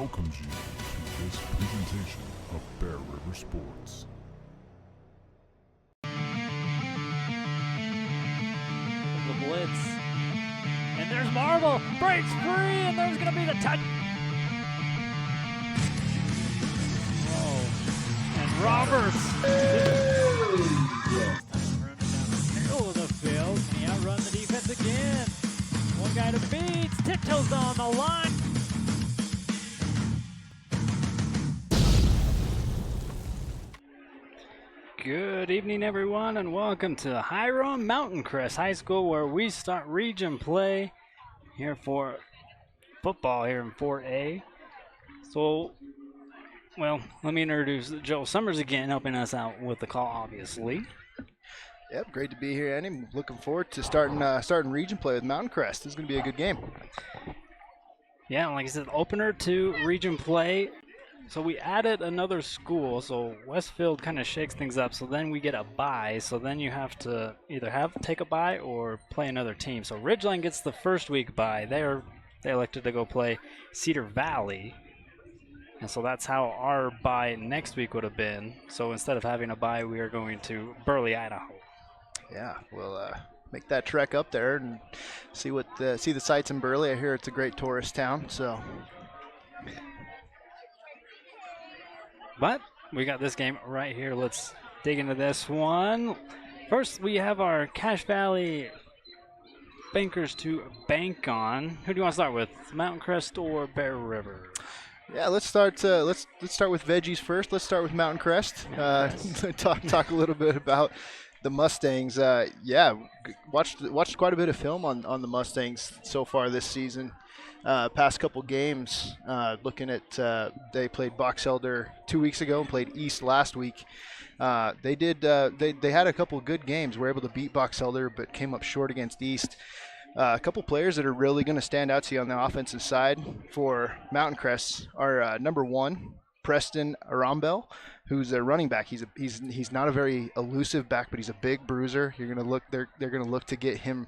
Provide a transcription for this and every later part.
welcomes you to this presentation of Bear River Sports. The blitz. And there's Marble. Breaks free, and there's going to be the touch. Oh. And Roberts. Middle of the field. Can he outrun the defense again? One guy to beat. Tiptoes on the line. Good evening, everyone, and welcome to Hiram Mountain Crest High School, where we start region play here for football here in 4A. So, well, let me introduce Joe Summers again, helping us out with the call, obviously. Yep, great to be here, Andy. I'm looking forward to starting region play with Mountain Crest. This is going to be a good game. Yeah, like I said, opener to region play. So we added another school, so Westfield kind of shakes things up. So then we get a bye. So then you have to either take a bye or play another team. So Ridgeline gets the first week bye. They elected to go play Cedar Valley. And so that's how our bye next week would have been. So instead of having a bye, we are going to Burley, Idaho. Yeah, we'll make that trek up there and see the sights in Burley. I hear it's a great tourist town. So. But we got this game right here. Let's dig into this one. First, we have our Cache Valley bankers to bank on. Who do you want to start with, Mountain Crest or Bear River? Yeah, let's start. Let's start with veggies first. Let's start with Mountain Crest. Talk a little bit about the Mustangs. Watched quite a bit of film on the Mustangs so far this season. Past couple games, looking at they played Box Elder 2 weeks ago and played East last week. They had a couple good games. Were able to beat Box Elder, but came up short against East. A couple players that are really going to stand out to you on the offensive side for Mountain Crest are number one, Preston Arambel, who's a running back. He's not a very elusive back, but he's a big bruiser. They're going to look to get him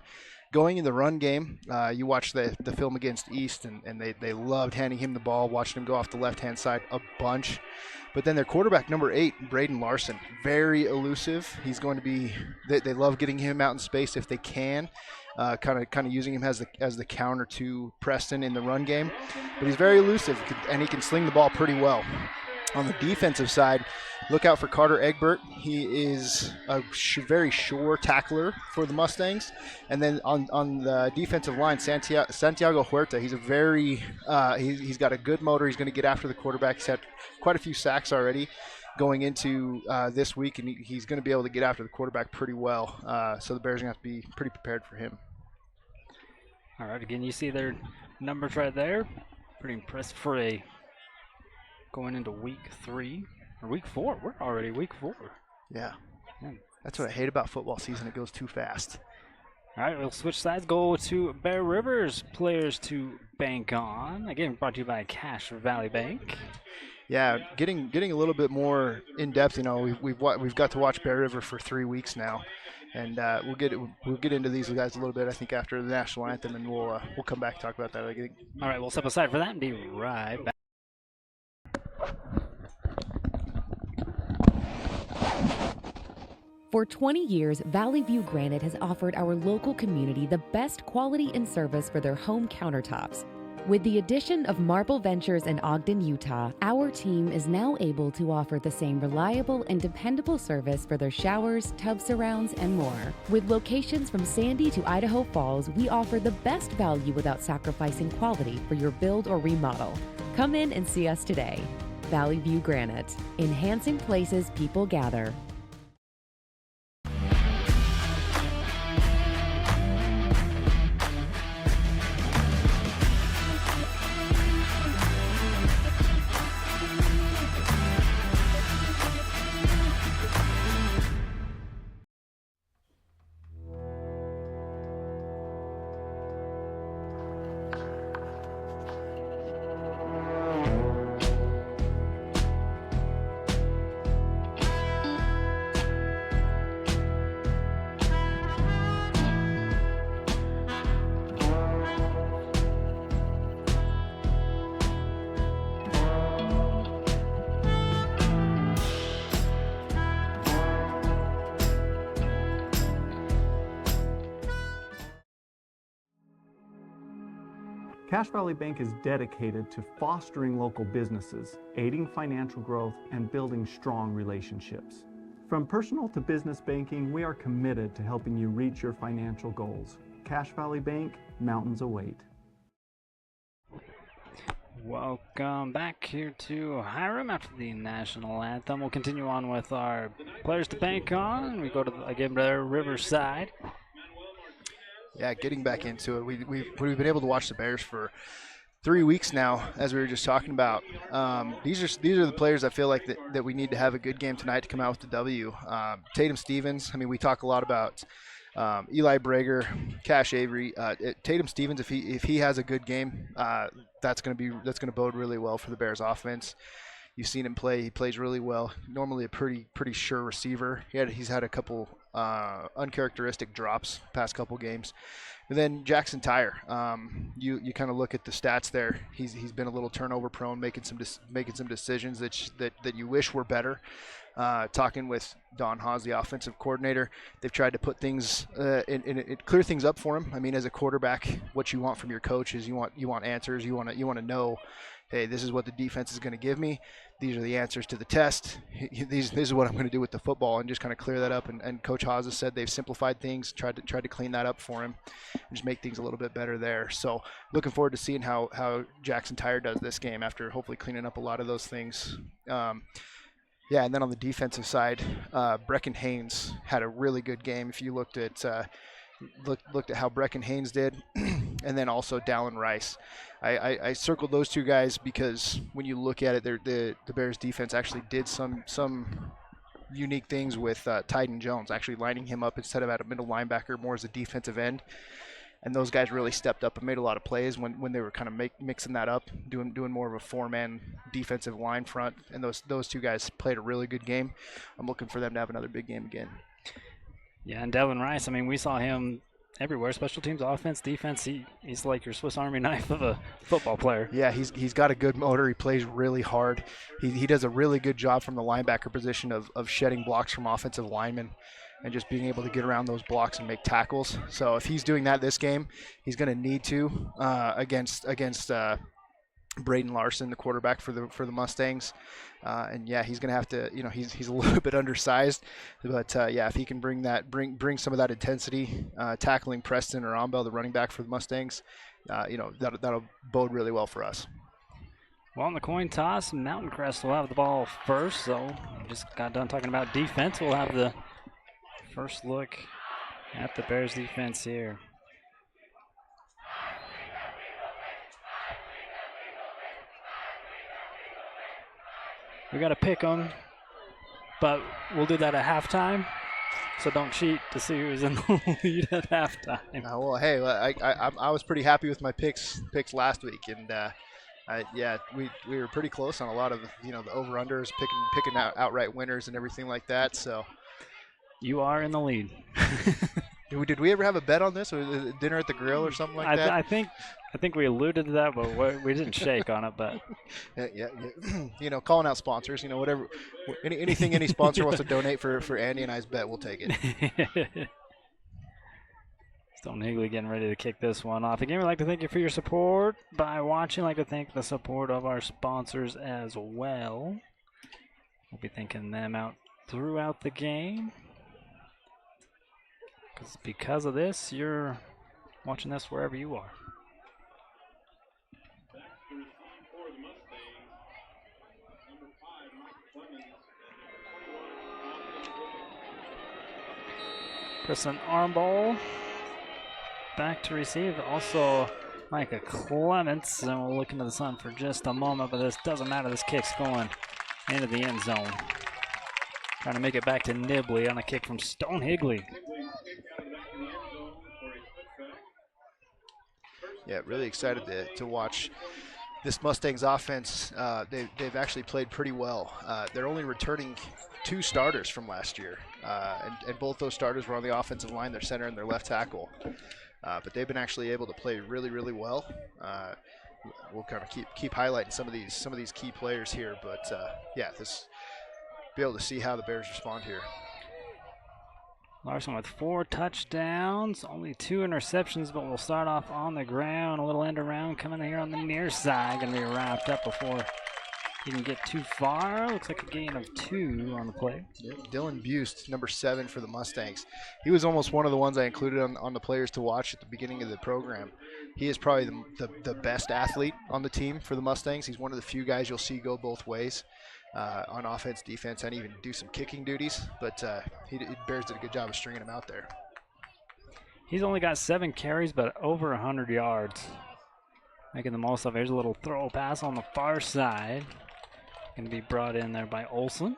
going in the run game. You watch the film against East, and they loved handing him the ball, watching him go off the left-hand side a bunch. But then their quarterback, number 8, Braden Larson, very elusive. He's going to be – they love getting him out in space if they can, kind of using him as the counter to Preston in the run game. But he's very elusive, and he can sling the ball pretty well. On the defensive side, look out for Carter Egbert. He is a very sure tackler for the Mustangs. And then on the defensive line, Santiago Huerta. He's he's got a good motor. He's going to get after the quarterback. He's had quite a few sacks already going into this week, and he's going to be able to get after the quarterback pretty well. So the Bears are going to have to be pretty prepared for him. All right, again, you see their numbers right there. Pretty impressed for going into week 3 or week 4. We're already week 4. Yeah. That's what I hate about football season. It goes too fast. All right, we'll switch sides. Go to Bear River's players to bank on. Again, brought to you by Cache Valley Bank. Yeah, getting a little bit more in depth. You know, we've got to watch Bear River for 3 weeks now, and we'll get into these guys a little bit. I think after the national anthem, and we'll come back and talk about that. I think. All right, we'll step aside for that and be right back. For 20 years, Valley View Granite has offered our local community the best quality and service for their home countertops. With the addition of Marble Ventures in Ogden, Utah, our team is now able to offer the same reliable and dependable service for their showers, tub surrounds, and more. With locations from Sandy to Idaho Falls, we offer the best value without sacrificing quality for your build or remodel. Come in and see us today. Valley View Granite, enhancing places people gather. Cache Valley Bank is dedicated to fostering local businesses, aiding financial growth, and building strong relationships. From personal to business banking, we are committed to helping you reach your financial goals. Cache Valley Bank, mountains await. Welcome back here to Hiram after the national anthem. We'll continue on with our players to bank on. We go to, again, Riverside. Yeah, getting back into it. We've been able to watch the Bears for 3 weeks now, as we were just talking about. These are the players I feel like that we need to have a good game tonight to come out with the W. Tatum Stevens. I mean, we talk a lot about Eli Brager, Cash Avery. Tatum Stevens, if he has a good game, that's going to bode really well for the Bears offense. You've seen him play. He plays really well. Normally a pretty sure receiver. He's had a couple uncharacteristic drops past couple games. And then Jackson Tyre. You kind of look at the stats there. He's been a little turnover prone, making some decisions that you wish were better. Talking with Don Haas, the offensive coordinator, they've tried to put things clear things up for him. I mean, as a quarterback, what you want from your coach is you want answers. You want to know, hey, this is what the defense is going to give me. These are the answers to the test. This is what I'm going to do with the football, and just kind of clear that up. And Coach Haas has said they've simplified things, tried to clean that up for him, and just make things a little bit better there. So looking forward to seeing how Jackson Tyre does this game after hopefully cleaning up a lot of those things. Yeah, and then on the defensive side, Brecken Haynes had a really good game. If you looked at how Brecken Haynes did, and then also Dallin Rice. I circled those two guys because when you look at it, the Bears defense actually did some unique things with Tyden Jones, actually lining him up instead of at a middle linebacker, more as a defensive end. And those guys really stepped up and made a lot of plays when they were kind of mixing that up, doing more of a four-man defensive line front. And those two guys played a really good game. I'm looking for them to have another big game again. Yeah, and Devin Rice, I mean, we saw him everywhere, special teams, offense, defense. He's like your Swiss Army knife of a football player. Yeah, he's got a good motor. He plays really hard. He does a really good job from the linebacker position of shedding blocks from offensive linemen and just being able to get around those blocks and make tackles. So if he's doing that this game, he's going to need to against Braden Larson, the quarterback for the Mustangs. And yeah, he's going to have to, he's a little bit undersized, but yeah, if he can bring some of that intensity, tackling Preston or Ambell, the running back for the Mustangs, that'll bode really well for us. Well, on the coin toss, Mountain Crest will have the ball first. So we just got done talking about defense. We'll have the first look at the Bears defense here. We got to pick them, but we'll do that at halftime. So don't cheat to see who's in the lead at halftime. Well, hey, I was pretty happy with my picks last week, and we were pretty close on a lot of the over-unders, picking out outright winners and everything like that. So you are in the lead. Did we ever have a bet on this, or dinner at the grill or something like that? I think we alluded to that, but we didn't shake on it. But yeah. Calling out sponsors, whatever, anything any sponsor wants to donate for Andy and I's bet, we'll take it. Stone Higley getting ready to kick this one off. Again, we'd like to thank you for your support by watching. I'd like to thank the support of our sponsors as well. We'll be thanking them out throughout the game. Because of this, you're watching this wherever you are. Preston Armball back to receive. Also, Micah Clements. And we'll look into the sun for just a moment, but this doesn't matter. This kick's going into the end zone. Trying to make it back to Nibley on a kick from Stone Higley. Yeah, really excited to watch this Mustangs offense. They've actually played pretty well. They're only returning 2 starters from last year, and both those starters were on the offensive line, their center and their left tackle. But they've been actually able to play really, really well. We'll kind of keep highlighting some of these key players here, but yeah, be able to see how the Bears respond here. Larson with 4 touchdowns, only 2 interceptions, but we'll start off on the ground. A little end around coming here on the near side. Going to be wrapped up before he can get too far. Looks like a gain of 2 on the play. Yep. Dylan Bust, number 7 for the Mustangs. He was almost one of the ones I included on the players to watch at the beginning of the program. He is probably the best athlete on the team for the Mustangs. He's one of the few guys you'll see go both ways. On offense, defense, and even do some kicking duties, but Bears did a good job of stringing him out there. He's only got 7 carries, but over 100 yards. Making the most of it. Here's a little throw pass on the far side. Going to be brought in there by Olson.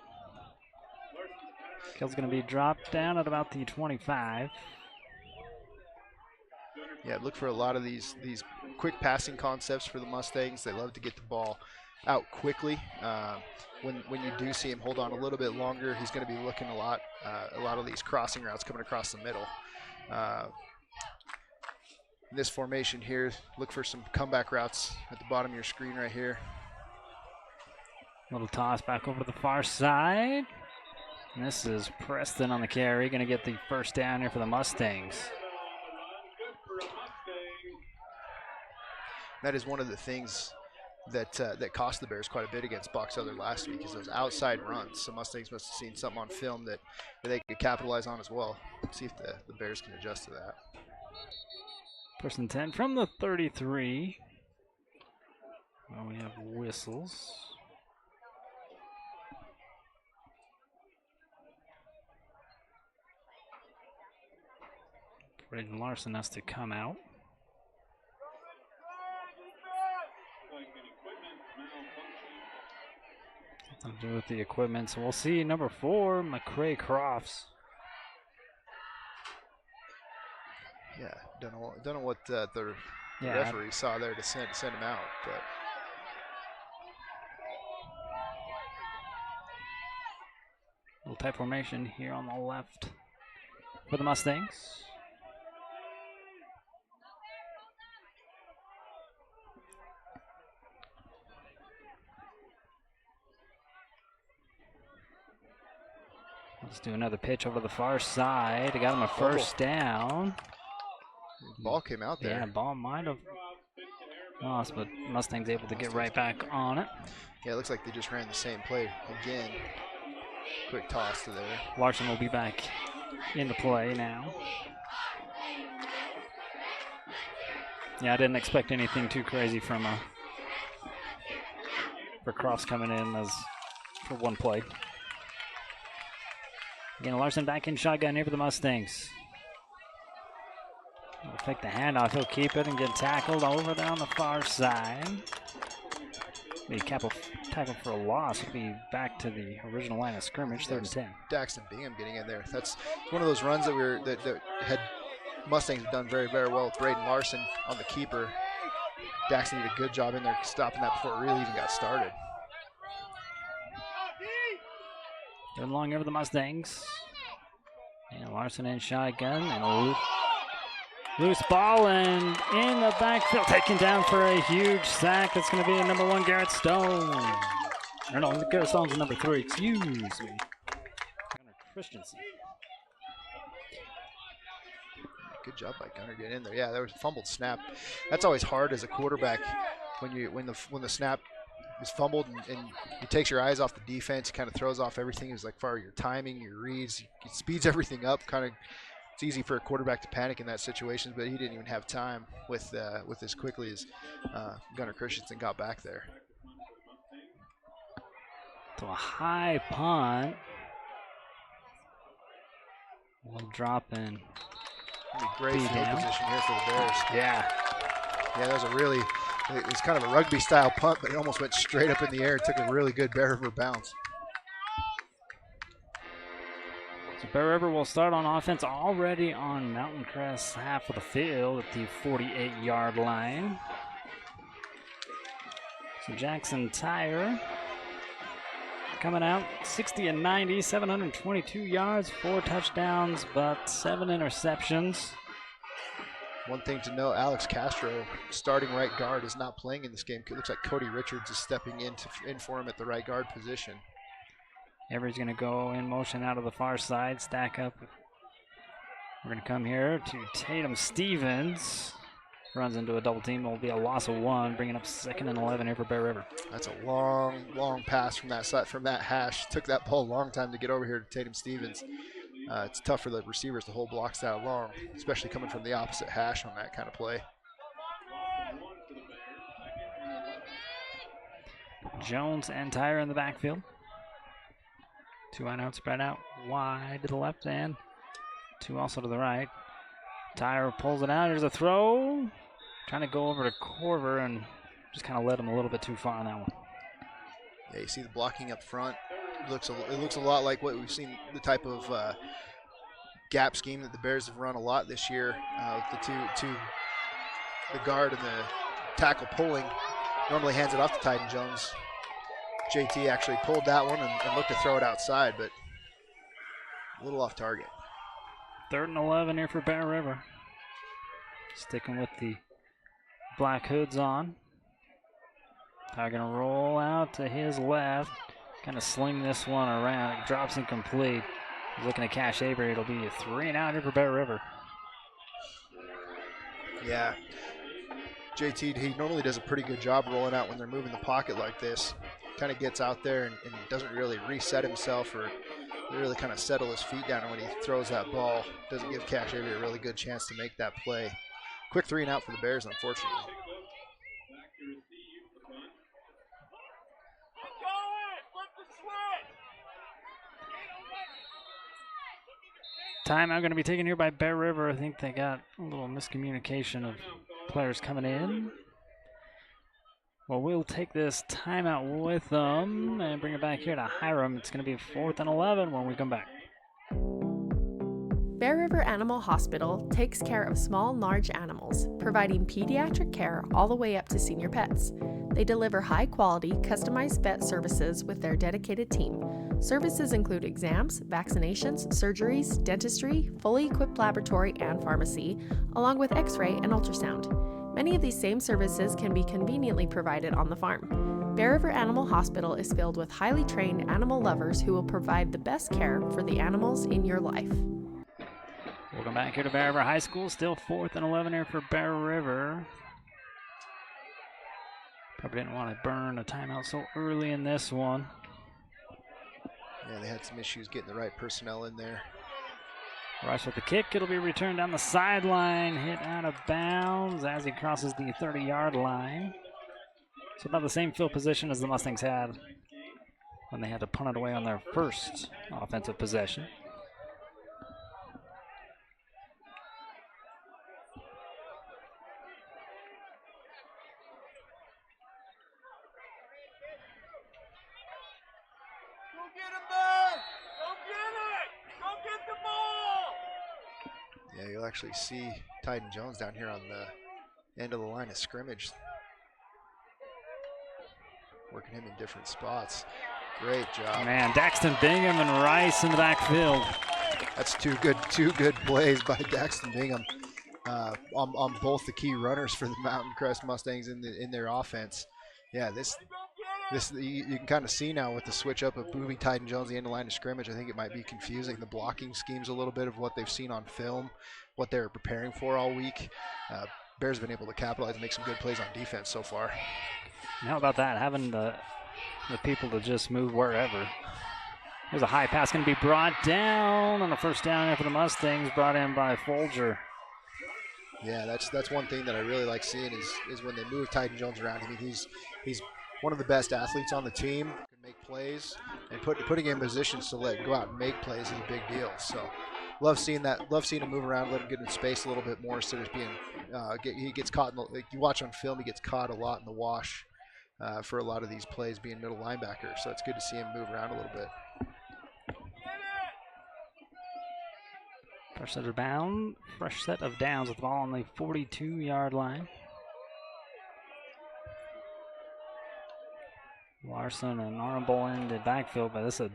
Kill's going to be dropped down at about the 25. Yeah, look for a lot of these quick passing concepts for the Mustangs. They love to get the ball out quickly. When you do see him hold on a little bit longer, he's going to be looking a lot of these crossing routes coming across the middle. In this formation here, look for some comeback routes at the bottom of your screen right here. Little toss back over to the far side. And this is Preston on the carry, going to get the first down here for the Mustangs. That is one of the things that cost the Bears quite a bit against Box Elder last week, is those outside runs. So Mustangs must have seen something on film that they could capitalize on as well. See if the Bears can adjust to that. First and 10 from the 33. Well, we have whistles. Braden Larson has to come out. Something to do with the equipment. So we'll see number 4, McCray Crofts. Yeah, don't know what the referee saw there to send him out, but little tight formation here on the left for the Mustangs. Let's do another pitch over to the far side. They got him a first down. Ball came out there. Yeah, ball might have lost, but Mustangs able to get right back on it. Yeah, it looks like they just ran the same play again. Quick toss to there. Larson will be back into play now. Yeah, I didn't expect anything too crazy from for Crofts coming in as for one play. Again, Larson back in shotgun here for the Mustangs. He'll take the handoff. He'll keep it and get tackled over there on the far side. Be tackle for a loss. He'll be back to the original line of scrimmage, 3rd and 10. Daxton Bingham getting in there. That's one of those runs that had Mustangs have done very, very well with Braden Larson on the keeper. Daxton did a good job in there stopping that before it really even got started. Going long over the Mustangs. And Larson in shotgun and a loose ball and in the backfield, taken down for a huge sack. That's going to be number 1, Garrett Stone. Or no, Garrett Stone's number 3, excuse me. Gunnar Christensen. Good job by Gunnar getting in there. Yeah, there was a fumbled snap. That's always hard as a quarterback when the snap is fumbled and he takes your eyes off the defense. He kind of throws off everything. It's like far your timing, your reads. It speeds everything up. It's easy for a quarterback to panic in that situation, but he didn't even have time with as quickly as Gunnar Christensen got back there. To a high punt. We'll drop in. Great field position here for the Bears. Yeah, that was it was kind of a rugby style punt, but it almost went straight up in the air. It took a really good Bear River bounce. so Bear River will start on offense already on Mountain Crest half of the field at the 48-yard line. So Jackson Tire coming out 60 and 90, 722 yards, 4 touchdowns, but 7 interceptions. One thing to know, Alex Castro, starting right guard, is not playing in this game. It looks like Cody Richards is stepping in for him at the right guard position. Everybody's going to go in motion out of the far side, stack up We're going to come here to Tatum Stevens. Runs into a double team. Will be a loss of 1, bringing up 2nd and 11 here for Bear River. That's a long, long pass from that side, from that hash. Took that ball a long time to get over here to Tatum Stevens. It's tough for the receivers to hold blocks that long, especially coming from the opposite hash on that kind of play. Jones and Tyre in the backfield. 2 wide out, spread out wide to the left and 2 also to the right. Tyre pulls it out. Here's a throw. Trying to go over to Corver and just kind of led him a little bit too far on that one. Yeah, you see the blocking up front. It looks a lot like what we've seen, the type of gap scheme that the Bears have run a lot this year. With the guard and the tackle pulling. Normally hands it off to Tyden Jones. JT actually pulled that one and looked to throw it outside, but a little off target. 3rd and 11 here for Bear River. Sticking with the black hoods on. Tyre gonna roll out to his left. Kind of sling this one around. It drops incomplete. He's looking at Cash Avery. It'll be a 3 and out here for Bear River. Yeah. JT, he normally does a pretty good job rolling out when they're moving the pocket like this. Kind of gets out there and doesn't really reset himself or really kind of settle his feet down when he throws that ball. Doesn't give Cash Avery a really good chance to make that play. Quick 3 and out for the Bears, unfortunately. Timeout going to be taken here by Bear River. I think they got a little miscommunication of players coming in. Well, we'll take this timeout with them and bring it back here to Hiram. It's going to be 4th and 11 when we come back. Bear River Animal Hospital takes care of small and large animals, providing pediatric care all the way up to senior pets. They deliver high-quality, customized vet services with their dedicated team. Services include exams, vaccinations, surgeries, dentistry, fully equipped laboratory and pharmacy, along with x-ray and ultrasound. Many of these same services can be conveniently provided on the farm. Bear River Animal Hospital is filled with highly trained animal lovers who will provide the best care for the animals in your life. Welcome back here to Bear River High School. Still 4th and 11 here for Bear River. Probably didn't want to burn a timeout so early in this one. Yeah, they had some issues getting the right personnel in there. Rice with the kick. It'll be returned down the sideline, hit out of bounds as he crosses the 30-yard line. So about the same field position as the Mustangs had when they had to punt it away on their first offensive possession. Yeah, you'll actually see Tyden Jones down here on the end of the line of scrimmage. Working him in different spots. Great job. Man, Daxton Bingham and Rice in the backfield. That's two good plays by Daxton Bingham on both the key runners for the Mountain Crest Mustangs in their offense. Yeah, this you can kind of see now with the switch up of moving Tyden Jones the end of line of scrimmage. I think it might be confusing the blocking schemes a little bit of what they've seen on film, what they're preparing for all week. Bears have been able to capitalize and make some good plays on defense so far. How about that, having the people to just move wherever. There's a high pass going to be brought down on the first down there for the Mustangs, brought in by Folger. Yeah, that's one thing that I really like seeing is when they move Tyden Jones around. I mean, he's one of the best athletes on the team, can make plays, and putting him in positions to go out and make plays is a big deal. So love seeing that. Love seeing him move around, let him get in space a little bit more instead of being he gets caught you watch on film, he gets caught a lot in the wash for a lot of these plays being middle linebacker. So it's good to see him move around a little bit. Fresh set of downs with the ball on the 42-yard line. Larson and Arnold in the backfield, but this is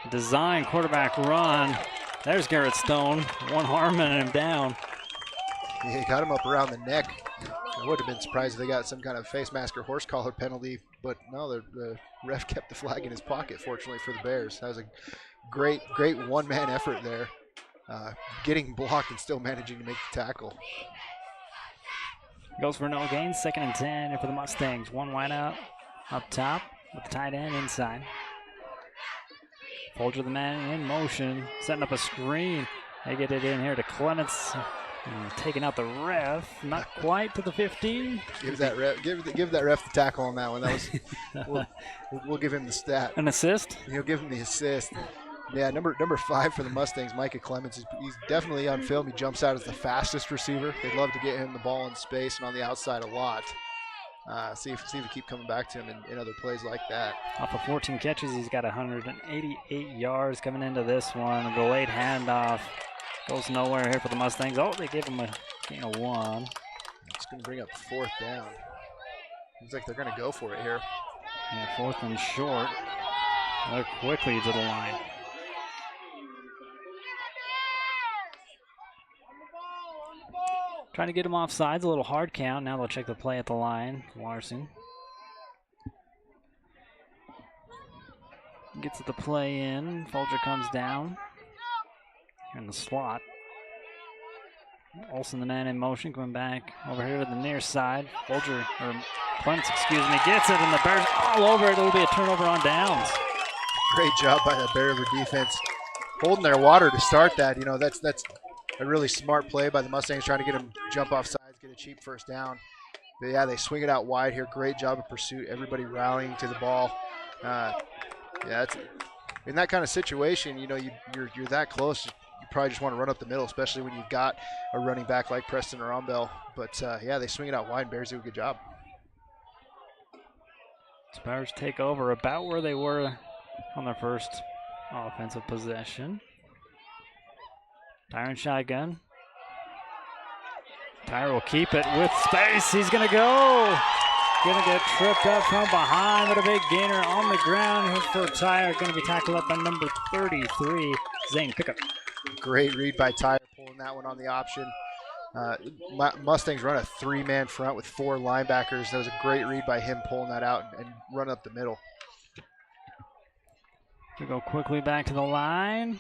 a design quarterback run. There's Garrett Stone, one arm and him down. Yeah, he got him up around the neck. I would have been surprised if they got some kind of face mask or horse collar penalty, but no, the ref kept the flag in his pocket, fortunately for the Bears. That was a great one-man effort there. getting blocked and still managing to make the tackle. Goes for no gain, 2nd and 10 for the Mustangs. One wide out up top with the tight end inside. Folger the man in motion, setting up a screen. They get it in here to Clements. Taking out the ref, not quite to the 15. Give that ref the tackle on that one. That was we'll give him the stat. An assist? He'll give him the assist. Yeah, number 5 for the Mustangs, Micah Clements. He's definitely on film. He jumps out as the fastest receiver. They'd love to get him the ball in space and on the outside a lot. See if we keep coming back to him in other plays like that. Off of 14 catches, he's got 188 yards coming into this one. The late handoff goes nowhere here for the Mustangs. Oh, they gave him a gain of 1. It's going to bring up 4th down. Looks like they're going to go for it here. Yeah, 4th and short. They're quickly to the line. Trying to get him off sides, a little hard count. Now they'll check the play at the line. Larson gets the play in. Folger comes down in the slot. Olsen, the man in motion, coming back over here to the near side. Folger, or Clements, excuse me, gets it, and the Bears all over it. It'll be a turnover on downs. Great job by that Bear River defense, holding their water to start that. You know, that's a really smart play by the Mustangs, trying to get him jump off sides, get a cheap first down. But yeah, they swing it out wide here. Great job of pursuit. Everybody rallying to the ball. Yeah, it's, in that kind of situation, you know, you're that close. You probably just want to run up the middle, especially when you've got a running back like Preston or Rombell. But yeah, they swing it out wide. Bears do a good job. Bears take over about where they were on their first offensive possession. Tyron shotgun. Tyre will keep it with space. He's going to go. Going to get tripped up from behind, but a big gainer on the ground. Here's for Tyre. Going to be tackled up by number 33, Zane Pickup. Great read by Tyre, pulling that one on the option. Mustangs run a 3-man front with 4 linebackers. That was a great read by him, pulling that out and run up the middle. We go quickly back to the line.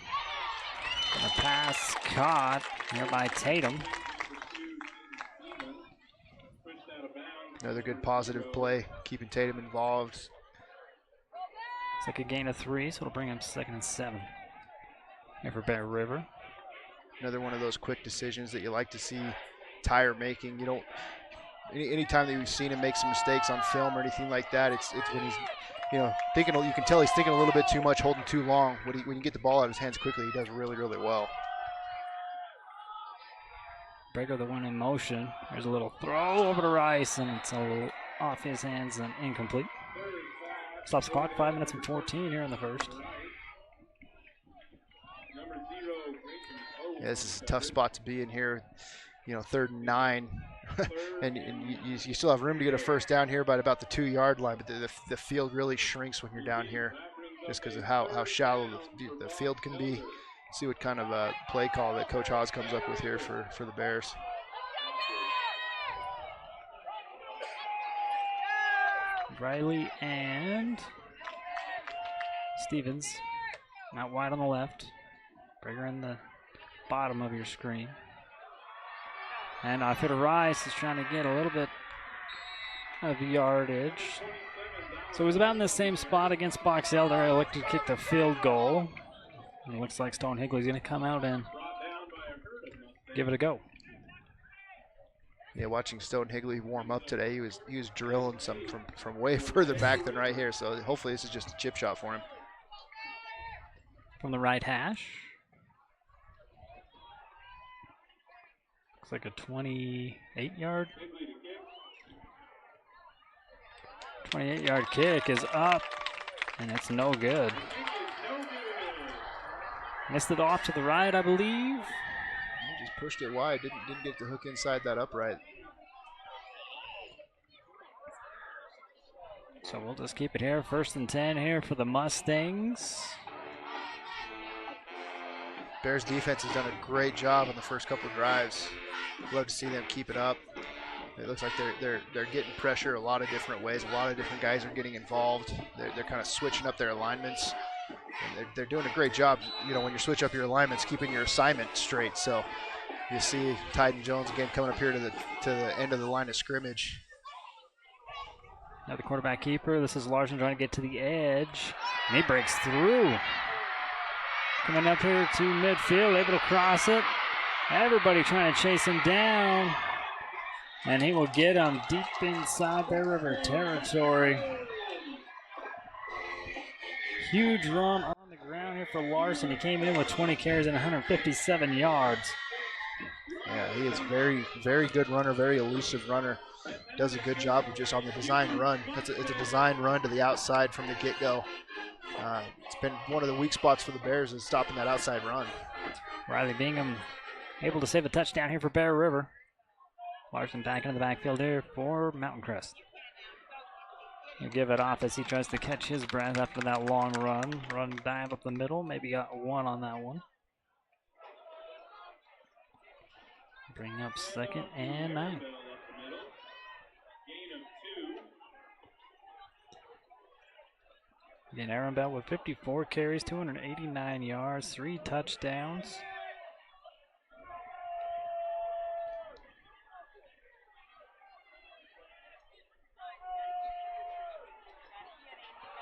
And a pass caught here by Tatum. Another good positive play, keeping Tatum involved. It's like a gain of 3, so it'll bring him 2nd and 7. Here for Bear River. Another one of those quick decisions that you like to see Tyre making. You don't, anytime that you've seen him make some mistakes on film or anything like that, it's when he's, you know, thinking. You can tell he's thinking a little bit too much, holding too long. When you get the ball out of his hands quickly, he does really, really well. Breaker the one in motion. There's a little throw over to Rice, and it's a little off his hands and incomplete. Stops the clock, 5 minutes and 14 here in the first. Yeah, this is a tough spot to be in here. You know, 3rd and 9. and you still have room to get a first down here by about the 2-yard line, but the field really shrinks when you're down here just because of how shallow the field can be. See what kind of play call that Coach Haas comes up with here for the Bears. Riley and Stevens out wide on the left. Breaker in the bottom of your screen. And off it to Rice is trying to get a little bit of yardage. So it was about in the same spot against Box Elder. I elected to kick the field goal. And it looks like Stone Higley's going to come out and give it a go. Yeah, watching Stone Higley warm up today, he was drilling some from way further back than right here. So hopefully this is just a chip shot for him. From the right hash. Looks like a 28-yard. 28-yard kick is up, and it's no good. Missed it off to the right, I believe. He just pushed it wide. Didn't get the hook inside that upright. So we'll just keep it here. 1st and 10 here for the Mustangs. Bears defense has done a great job on the first couple of drives. Love to see them keep it up. It looks like they're getting pressure a lot of different ways. A lot of different guys are getting involved. They're kind of switching up their alignments. And they're doing a great job, when you switch up your alignments, keeping your assignment straight. So you see Tyden Jones again coming up here to the end of the line of scrimmage. Now the quarterback keeper. This is Larson trying to get to the edge. And he breaks through. Coming up here to midfield, able to cross it. Everybody trying to chase him down. And he will get him deep inside Bear River territory. Huge run on the ground here for Larson. He came in with 20 carries and 157 yards. Yeah, he is very, very good runner, very elusive runner. Does a good job of just on the design run. It's a design run to the outside from the get-go. It's been one of the weak spots for the Bears is stopping that outside run. Riley Bingham able to save a touchdown here for Bear River. Larson back into the backfield here for Mountain Crest. He'll give it off as he tries to catch his breath after that long run. Run dive up the middle, maybe got one on that one. Bring up 2nd and 9. Again, Aaron Bell with 54 carries, 289 yards, 3 touchdowns.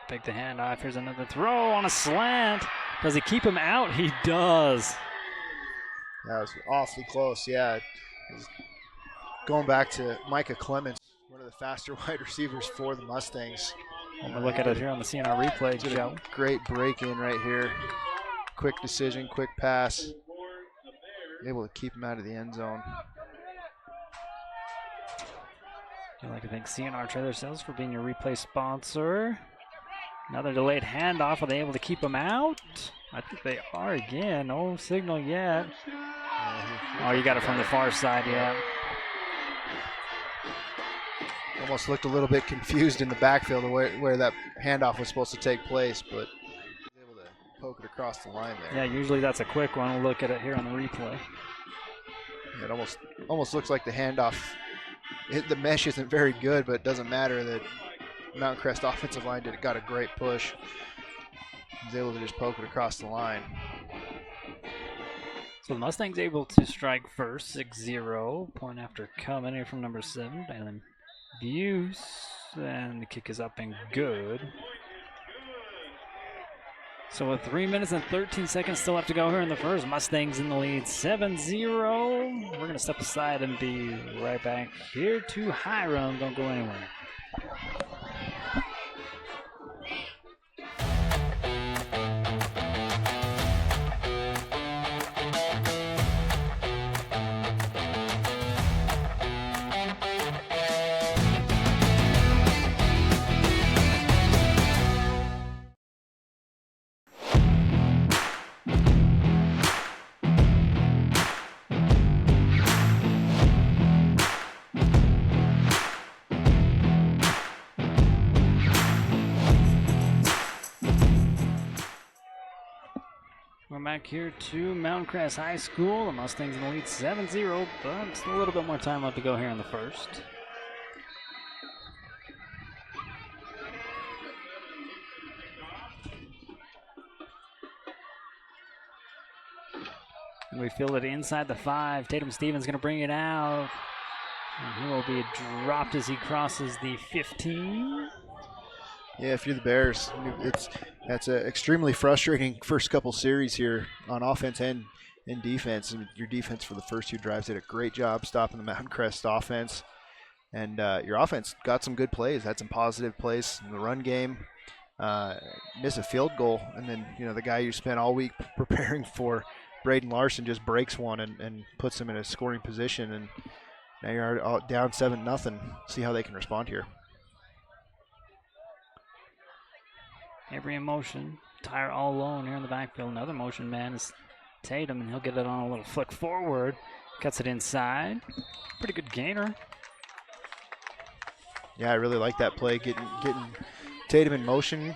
Take the handoff. Here's another throw on a slant. Does he keep him out? He does. That was awfully close, yeah. Going back to Micah Clemens, one of the faster wide receivers for the Mustangs. We'll look at it here on the CNR replay, Joe. Great break in right here. Quick decision, quick pass. Able to keep him out of the end zone. I'd like to thank CNR Trailer Sales for being your replay sponsor. Another delayed handoff. Are they able to keep him out? I think they are again. No signal yet. Oh, you got it from the far side, yeah. Almost looked a little bit confused in the backfield where that handoff was supposed to take place, but was able to poke it across the line there. Yeah, usually that's a quick one. We'll look at it here on the replay. Yeah, it almost looks like the handoff, the mesh isn't very good, but it doesn't matter. That Mountain Crest offensive line got a great push. He was able to just poke it across the line. So the Mustangs able to strike first, 6-0. Point after coming here from number 7, Dylan Buse, and the kick is up and good. So with 3 minutes and 13 seconds still left to go here in the first, Mustangs in the lead 7-0. We're going to step aside and be right back here to Hiram. Don't go anywhere. We're back here to Mountain Crest High School. The Mustangs in the lead 7-0, but still a little bit more time left to go here in the first. And we field it inside the 5. Tatum Stevens going to bring it out. And he will be dropped as he crosses the 15. Yeah, if you're the Bears, that's an extremely frustrating first couple series here on offense and in defense. And your defense for the first 2 drives did a great job stopping the Mountain Crest offense. And your offense got some good plays, had some positive plays in the run game. Miss a field goal, and then the guy you spent all week preparing for, Braden Larson, just breaks one and puts him in a scoring position. And now you're down 7-0. See how they can respond here. Avery in motion. Tyre all alone here in the backfield. Another motion man is Tatum, and he'll get it on a little flick forward. Cuts it inside. Pretty good gainer. Yeah, I really like that play. Getting Tatum in motion,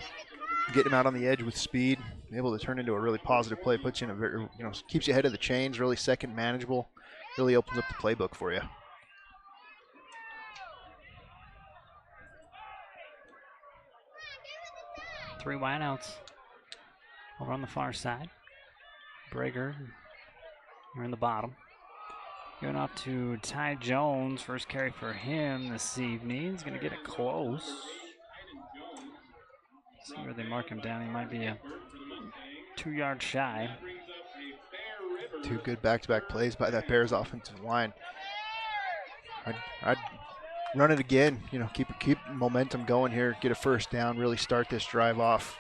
getting him out on the edge with speed, able to turn into a really positive play. Puts you in a very, keeps you ahead of the chains. Really second manageable. Really opens up the playbook for you. Three wideouts. Over on the far side. Brager, we're in the bottom. Going off to Ty Jones. First carry for him this evening. He's going to get it close. See where they mark him down. He might be a 2 yards shy. 2 good back-to-back plays by that Bears offensive line. I'd run it again. Keep momentum going here. Get a first down. Really start this drive off.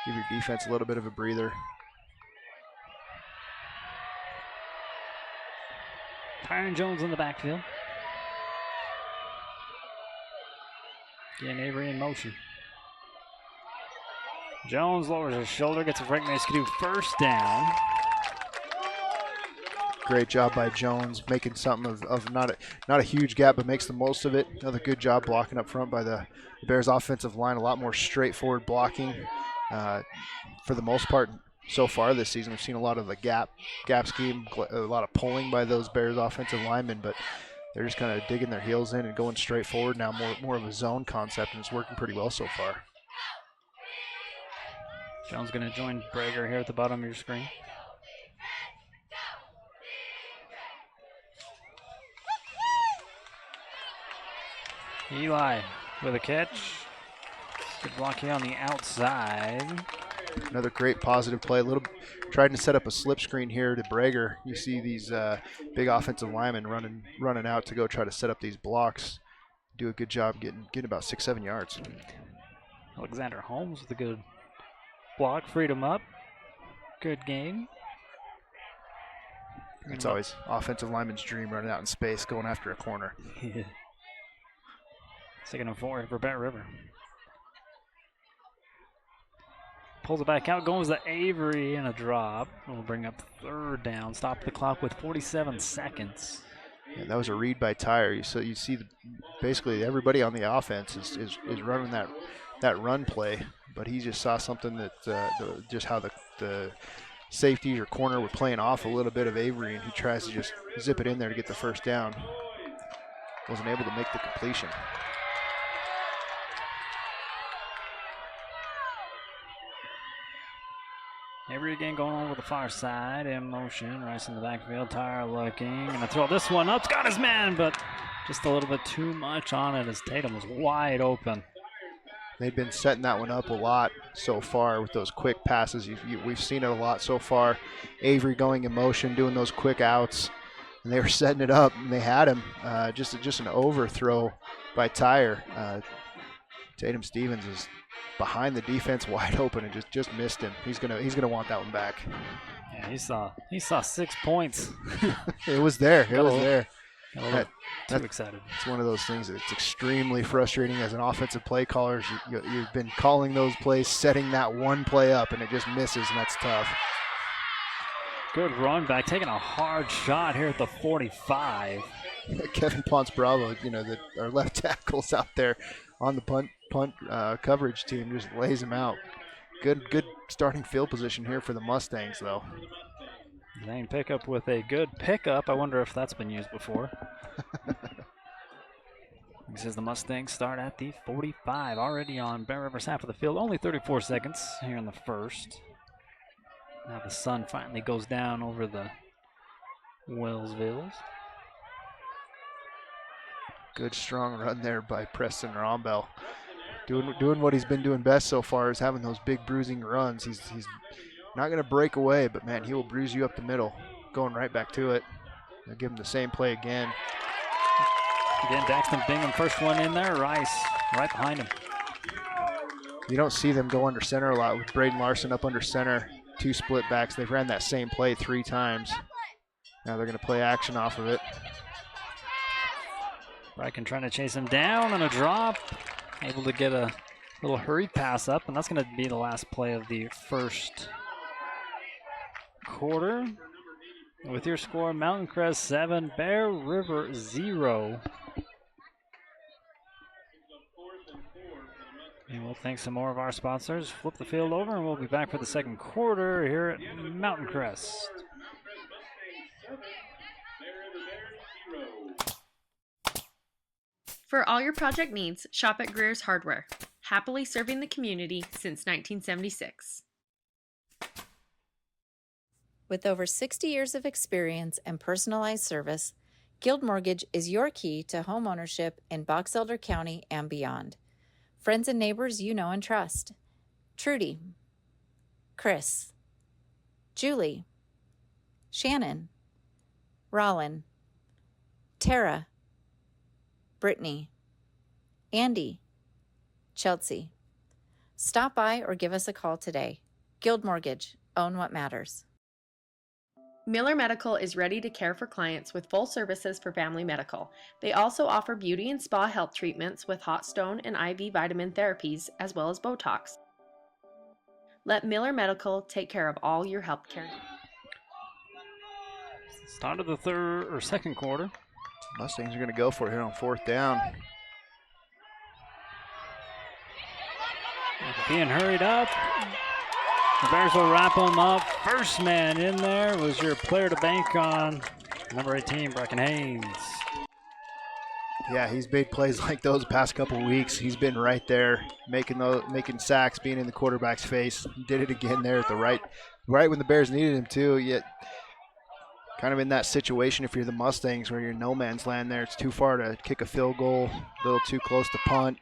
Give your defense a little bit of a breather. Tyron Jones in the backfield. Again, Avery in motion. Jones lowers his shoulder, gets a break, nice to do first down. Great job by Jones, making something of not a huge gap, but makes the most of it. Another good job blocking up front by the Bears offensive line. A lot more straightforward blocking for the most part so far this season. We've seen a lot of the gap scheme, a lot of pulling by those Bears offensive linemen, but they're just kind of digging their heels in and going straight forward now, more of a zone concept, and it's working pretty well so far. Jones going to join Brager here at the bottom of your screen. Eli with a catch. Good block here on the outside. Another great positive play. Trying to set up a slip screen here to Brager. You see these big offensive linemen running out to go try to set up these blocks. Do a good job getting about 6-7 yards. Alexander Holmes with a good block, freed him up. Good game. It's always offensive lineman's dream, running out in space, going after a corner. Yeah. 2nd and 4 for Bear River. Pulls it back out, goes to Avery in a drop. We'll bring up 3rd down. Stop the clock with 47 seconds. Yeah, that was a read by Tyre. So you see basically everybody on the offense is running that run play, but he just saw something that just how the safety or corner were playing off a little bit of Avery, and he tries to just zip it in there to get the first down. Wasn't able to make the completion. Avery again going over the far side in motion. Rice in the backfield. Tyre looking. Gonna throw this one up. Got his man, but just a little bit too much on it as Tatum was wide open. They've been setting that one up a lot so far with those quick passes. We've seen it a lot so far. Avery going in motion, doing those quick outs, and they were setting it up, and they had him. Just an overthrow by Tyre. Tatum Stevens is behind the defense, wide open, and just missed him. He's gonna want that one back. Yeah, he saw 6 points. It was there. It was there. Too excited. It's one of those things that's extremely frustrating as an offensive play caller. You've been calling those plays, setting that one play up, and it just misses, and that's tough. Good run back, taking a hard shot here at the 45. Kevin Ponce Bravo, our left tackle's out there on the punt coverage team, just lays him out. Good starting field position here for the Mustangs, though. Zane pickup with a good pickup. I wonder if that's been used before. He says the Mustangs start at the 45, already on Bear River's half of the field. Only 34 seconds here in the first. Now the sun finally goes down over the Wellsvilles. Good strong run there by Preston Rombell. Doing what he's been doing best so far is having those big bruising runs. He's not going to break away, but man, he will bruise you up the middle. Going right back to it. They'll give him the same play again. Again, Daxton Bingham, first one in there. Rice right behind him. You don't see them go under center a lot with Braden Larson up under center. 2 split backs. They've ran that same play 3 times. Now they're going to play action off of it. Riken trying to chase him down on a drop. Able to get a little hurried pass up, and that's going to be the last play of the first quarter. With your score, Mountain Crest 7, Bear River 0. And we'll thank some more of our sponsors. Flip the field over, and we'll be back for the second quarter here at Mountain Crest. For all your project needs, shop at Greer's Hardware. Happily serving the community since 1976. With over 60 years of experience and personalized service, Guild Mortgage is your key to home ownership in Box Elder County and beyond. Friends and neighbors you know and trust. Trudy, Chris, Julie, Shannon, Rollin, Tara, Brittany, Andy, Chelsea. Stop by or give us a call today. Guild Mortgage, own what matters. Miller Medical is ready to care for clients with full services for family medical. They also offer beauty and spa health treatments with hot stone and IV vitamin therapies, as well as Botox. Let Miller Medical take care of all your health care. Start of the second quarter. Mustangs are going to go for it here on 4th down. Being hurried up. The Bears will wrap them up. First man in there was your player to bank on, number 18, Bracken Haynes. Yeah, he's made plays like those the past couple weeks. He's been right there, making sacks, being in the quarterback's face. He did it again there at the right when the Bears needed him to. Yet, kind of in that situation, if you're the Mustangs, where you're in no man's land there, it's too far to kick a field goal, a little too close to punt.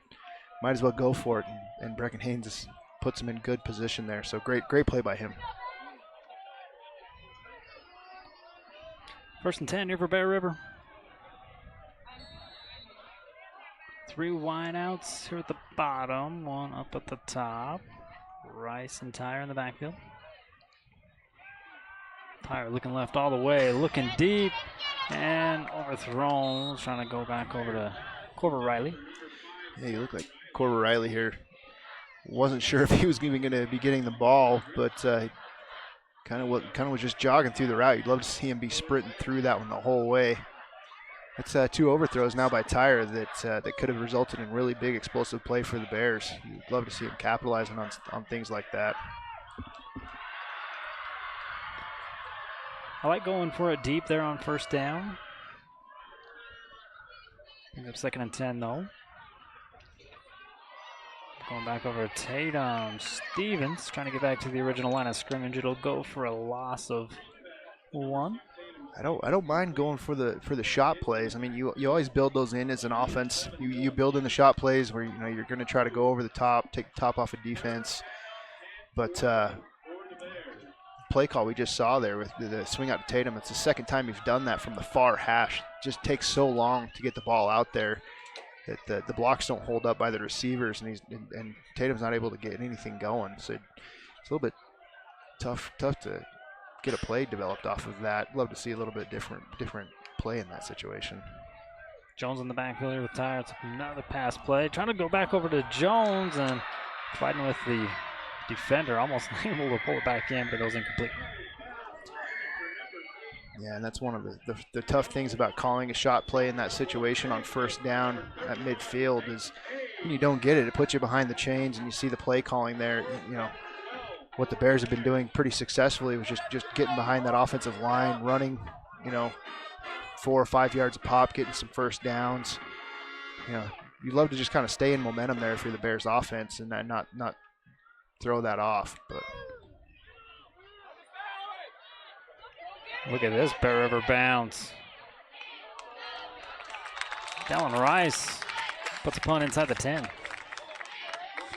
Might as well go for it, and Bracken Haynes just puts him in good position there. So great play by him. 1st and 10 here for Bear River. 3 wideouts here at the bottom, 1 up at the top. Rice and Tyre in the backfield. Tyre looking left all the way, looking deep, and overthrown. Trying to go back over to Corver Riley. Yeah, you look like Corver Riley here. Wasn't sure if he was even going to be getting the ball, but kind of was just jogging through the route. You'd love to see him be sprinting through that one the whole way. That's 2 overthrows now by Tyre that could have resulted in really big explosive play for the Bears. You'd love to see him capitalizing on things like that. I like going for it deep there on 1st down. Pick up 2nd and 10 though. Going back over to Tatum. Stevens trying to get back to the original line of scrimmage. It'll go for a loss of 1. I don't mind going for the shot plays. I mean, you always build those in as an offense. You build in the shot plays where you're going to try to go over the top, take the top off of defense. But play call we just saw there with the swing out to Tatum, it's the second time you've done that from the far hash. It just takes so long to get the ball out there that the blocks don't hold up by the receivers, and Tatum's not able to get anything going. So it's a little bit tough to get a play developed off of that. Love to see a little bit different play in that situation. Jones in the backfield here with Tyre. It's another pass play. Trying to go back over to Jones and fighting with the defender. Almost able to pull it back in, but it was incomplete. Yeah, and that's one of the tough things about calling a shot play in that situation on 1st down at midfield is when you don't get it, it puts you behind the chains, and you see the play calling there. What the Bears have been doing pretty successfully was just getting behind that offensive line, running, 4 or 5 yards a pop, getting some 1st downs. You'd love to just kind of stay in momentum there for the Bears offense and not throw that off, but. Look at this Bear River bounce. Dallin Rice puts a punt inside the 10.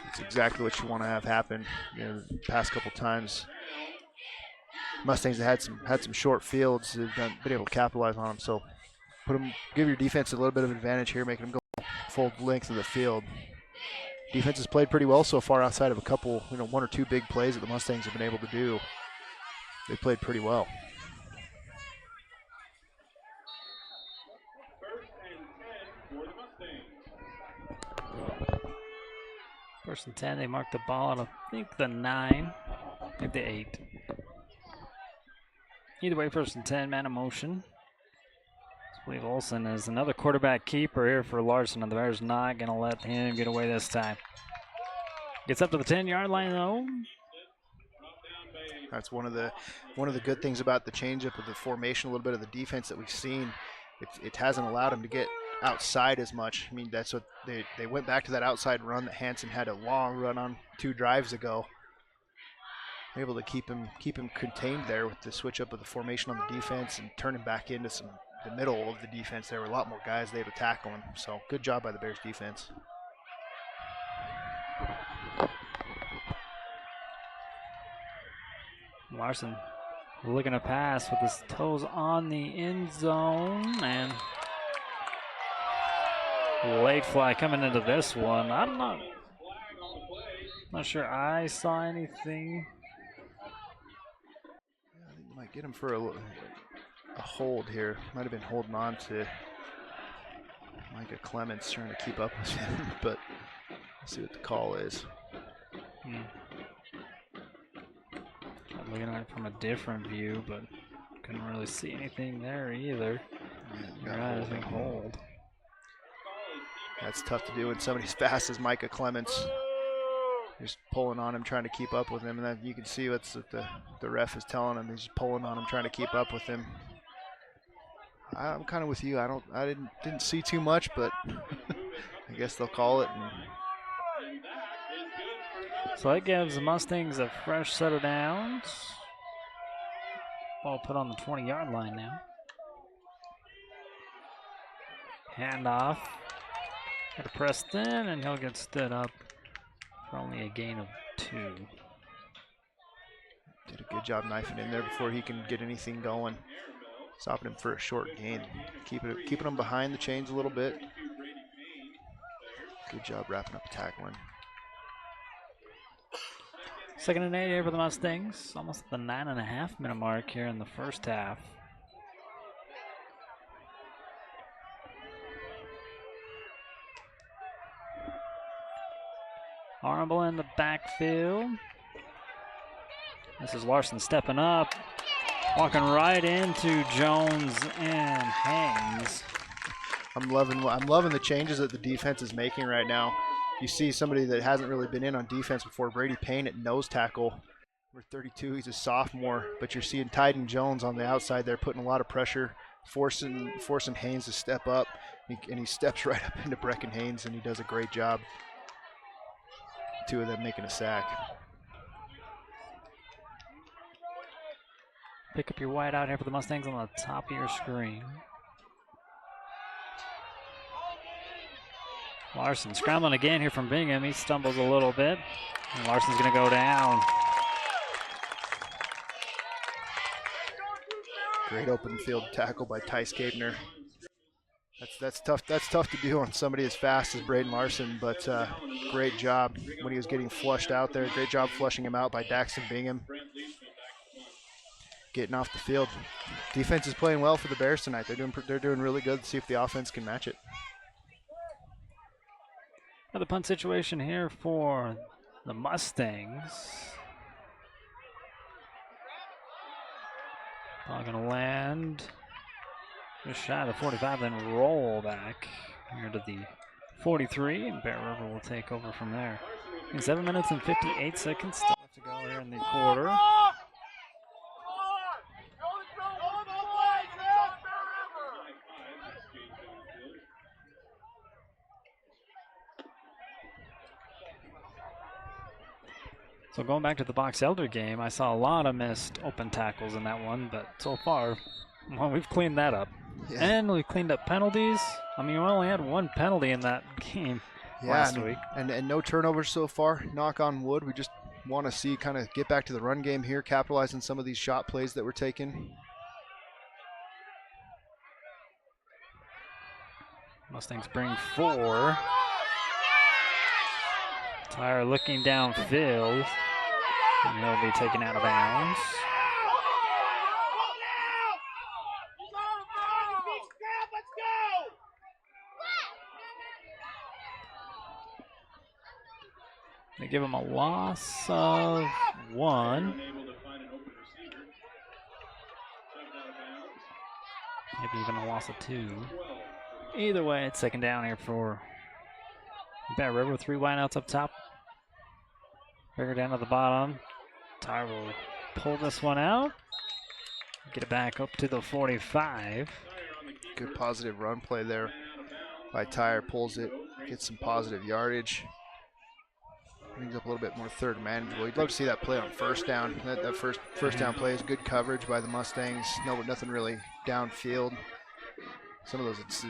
That's exactly what you want to have happen. The past couple times, Mustangs have had some short fields. They've been able to capitalize on them. So give your defense a little bit of advantage here, making them go full length of the field. Defense has played pretty well so far outside of a couple, 1 or 2 big plays that the Mustangs have been able to do. They played pretty well. 1st and 10, they marked the ball at, I think, the 9, maybe the 8. Either way, 1st and 10, man of motion. I believe Olsen is another quarterback keeper here for Larson, and the Bears not going to let him get away this time. Gets up to the 10-yard line, though. That's one of the good things about the changeup of the formation, a little bit of the defense that we've seen. It hasn't allowed him to get outside as much. I mean, that's what they went back to that outside run that Hansen had a long run on 2 drives ago. able to keep him contained there with the switch up of the formation on the defense and turn him back into the middle of the defense. There were a lot more guys there to tackle him. So good job by the Bears defense. Larson looking to pass with his toes on the end zone, and late fly coming into this one. I'm not sure I saw anything. Yeah, I think they might get him for a hold here. Might have been holding on to Micah Clements, trying to keep up with him, but let's see what the call is. I'm looking at it from a different view, but couldn't really see anything there either. Yeah, hold. That's tough to do when somebody as fast as Micah Clements just pulling on him, trying to keep up with him, and then you can see what's the ref is telling him. He's pulling on him, trying to keep up with him. I'm kind of with you. I didn't see too much, but I guess they'll call it. So that gives the Mustangs a fresh set of downs. Ball put on the 20-yard line now. Handoff to Preston, and he'll get stood up for only a gain of 2. Did a good job knifing in there before he can get anything going. Stopping him for a short gain. Keeping him behind the chains a little bit. Good job wrapping up the tackling. 2nd and 8 here for the Mustangs. Almost at the 9.5-minute mark here in the first half. Armble in the backfield. This is Larson stepping up, walking right into Jones and Haynes. I'm loving the changes that the defense is making right now. You see somebody that hasn't really been in on defense before, Brady Payne at nose tackle. Number 32, he's a sophomore, but you're seeing Tyden Jones on the outside there putting a lot of pressure, forcing Haynes to step up, and he steps right up into Brecken Haynes, and he does a great job. 2 of them making a sack. Pick up your white out here for the Mustangs on the top of your screen. Larson scrambling again here from Bingham. He stumbles a little bit, and Larson's going to go down. Great open field tackle by Tice Capner. That's tough. That's tough to do on somebody as fast as Braden Larson, but great job when he was getting flushed out there. Great job flushing him out by Daxton Bingham. Getting off the field. Defense is playing well for the Bears tonight. They're doing really good. Let's see if the offense can match it. Another punt situation here for the Mustangs. Ball going to land just shy of the 45, then roll back here to the 43, and Bear River will take over from there. 7 minutes and 58 seconds still left to go here in the quarter. So going back to the Box Elder game, I saw a lot of missed open tackles in that one, but so far, well, we've cleaned that up. Yeah. And we cleaned up penalties. I mean, we only had 1 penalty in that game last week. And no turnovers so far, knock on wood. We just want to see kind of get back to the run game here, capitalize on some of these shot plays that we're taking. Mustangs bring 4. Tyre looking downfield, and he'll be taken out of bounds. They give him a loss of 1. Maybe even a loss of 2. Either way, it's 2nd down here for Bear River. 3 wideouts up top. Bigger down at the bottom. Tyre will pull this one out. Get it back up to the 45. Good positive run play there by Tyre. Pulls it, gets some positive yardage. brings up a little bit more third manageable. You'd love to see that play on first down. That first down play is good coverage by the Mustangs. Nothing really downfield. Some of those it's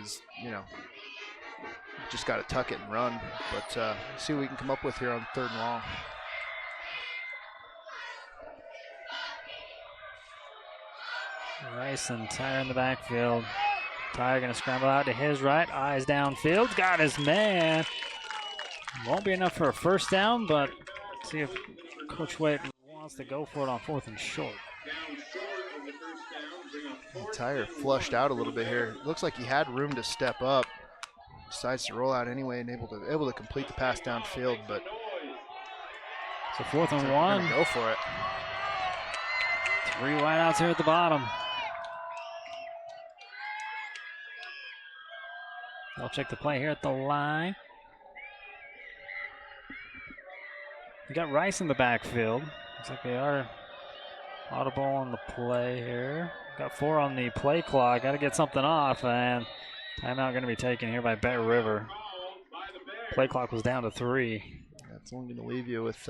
just got to tuck it and run. But see what we can come up with here on third and long. Rice and Tyre in the backfield. Tyre going to scramble out to his right. Eyes downfield. Got his man. Won't be enough for a first down, but see if Coach Waite wants to go for it on 4th and short. Tyre flushed out a little bit here. Looks like he had room to step up. Decides to roll out anyway and able to complete the pass downfield, but so 4th and 1. Go for it. 3 wideouts here at the bottom. They'll check the play here at the line. We got Rice in the backfield. Looks like they are audible on the play here. Got 4 on the play clock. Got to get something off, and timeout going to be taken here by Bear River. Play clock was down to 3. That's only going to leave you with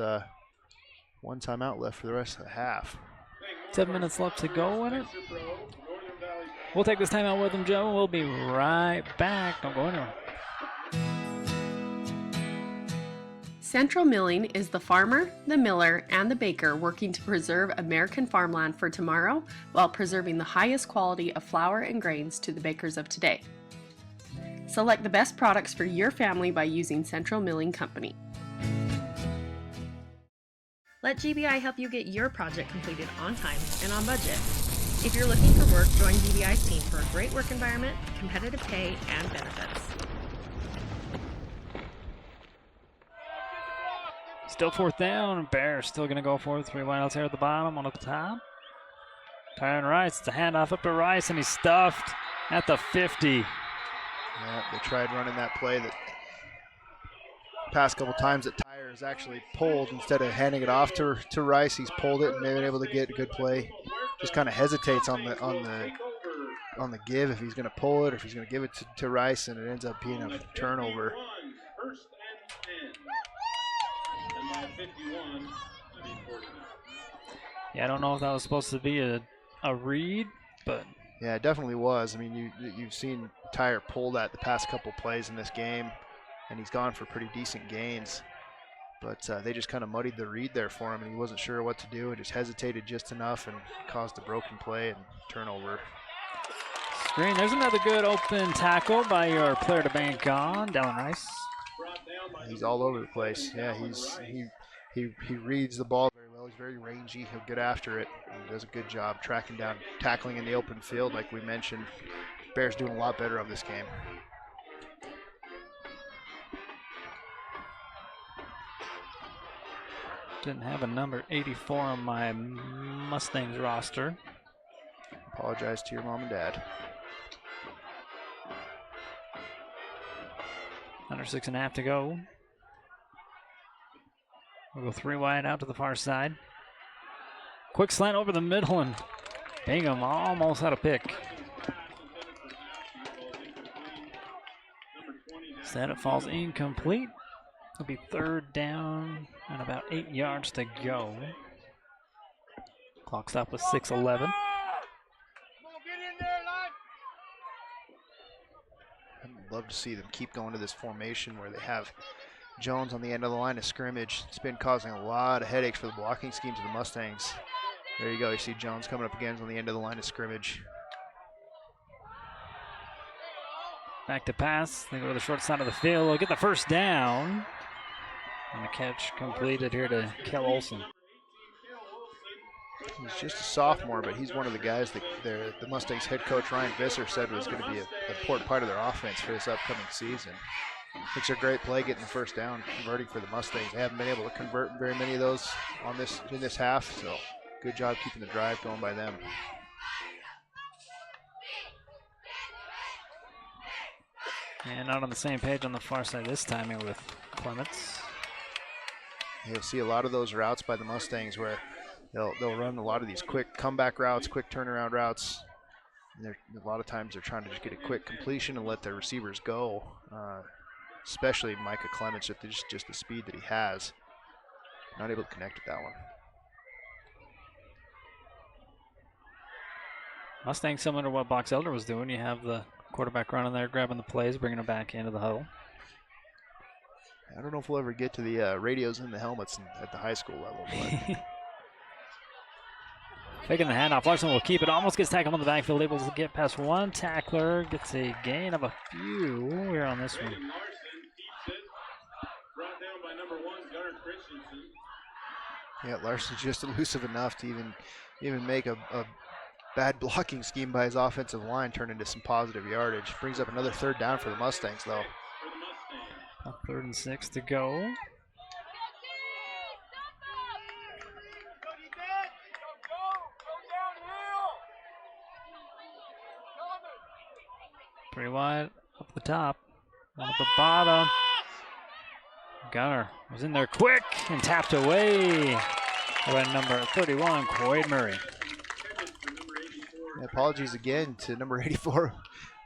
1 timeout left for the rest of the half. 7 minutes left to go in it. We'll take this timeout with them, Joe. We'll be right back. Don't go anywhere. Central Milling is the farmer, the miller, and the baker working to preserve American farmland for tomorrow while preserving the highest quality of flour and grains to the bakers of today. Select the best products for your family by using Central Milling Company. Let GBI help you get your project completed on time and on budget. If you're looking for work, join GBI's team for a great work environment, competitive pay, and benefits. Still 4th down. Bears still going to go for it. 3 wideouts here at the bottom, one at the top. Tyron Rice, it's a handoff up to Rice, and he's stuffed at the 50. Yeah, they tried running that play that past couple times that Tyre has actually pulled instead of handing it off to Rice. He's pulled it and they've been able to get a good play. Just kind of hesitates on the give if he's going to pull it or if he's going to give it to Rice, and it ends up being a turnover. Yeah, I don't know if that was supposed to be a read, but yeah, it definitely was. I mean, you've seen Tyre pull that the past couple plays in this game, and he's gone for pretty decent gains. But they just kind of muddied the read there for him, and he wasn't sure what to do. He just hesitated just enough and caused a broken play and turnover. Screen. There's another good open tackle by your player to bank on, Dallin Rice. He's all over the place. Yeah, he reads the ball very well. He's very rangy. He'll get after it. He does a good job tracking down, tackling in the open field, like we mentioned. Bears doing a lot better of this game. Didn't have a number 84 on my Mustangs roster. Apologize to your mom and dad. Under 6.5 to go. We'll go 3 wide out to the far side. Quick slant over the middle, and Bingham almost had a pick. Instead, it falls incomplete. It'll be 3rd down and about 8 yards to go. Clock stop with 6:11. I'd love to see them keep going to this formation where they have Jones on the end of the line of scrimmage. It's been causing a lot of headaches for the blocking schemes of the Mustangs. There you go. You see Jones coming up again on the end of the line of scrimmage. Back to pass. They go to the short side of the field. They'll get the first down. And the catch completed here to Kel Olson. He's just a sophomore, but he's one of the guys that the Mustangs head coach Ryan Visser said was going to be an important part of their offense for this upcoming season. It's a great play getting the first down, converting for the Mustangs. They haven't been able to convert very many of those in this half, so good job keeping the drive going by them. And not on the same page on the far side this time here with Clements. You'll see a lot of those routes by the Mustangs where they'll run a lot of these quick comeback routes, quick turnaround routes. And a lot of times they're trying to just get a quick completion and let their receivers go, especially Micah Clements with just the speed that he has. Not able to connect with that one. Mustangs similar to what Box Elder was doing. You have the quarterback running there, grabbing the plays, bringing it back into the huddle. I don't know if we'll ever get to the radios in the helmets at the high school level. But Taking the handoff, Larson will keep it. Almost gets tackled on the backfield, able to get past one tackler. Gets a gain of a few here on this one. yeah, Larson's just elusive enough to even make a bad blocking scheme by his offensive line turn into some positive yardage. Brings up another third down for the Mustangs, though. 3rd and 6 to go. Pretty wide up the top, one at the bottom. Gunner was in there quick and tapped away by number 31, Quaid Murray. Yeah, apologies again to number 84.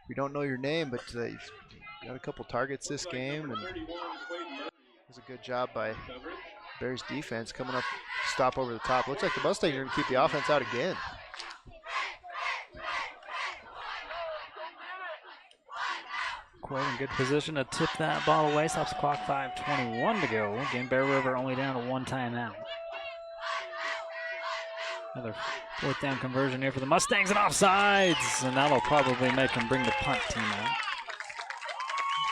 We don't know your name, but you've got a couple targets this game, and it was a good job by Bears defense coming up, stop over the top. Looks like the Mustangs are going to keep the offense out again. Quaid in good position to tip that ball away. Stops the clock, 5:21 to go. Again, Bear River only down to 1 timeout. Another 4th down conversion here for the Mustangs and offsides, and that'll probably make them bring the punt team out.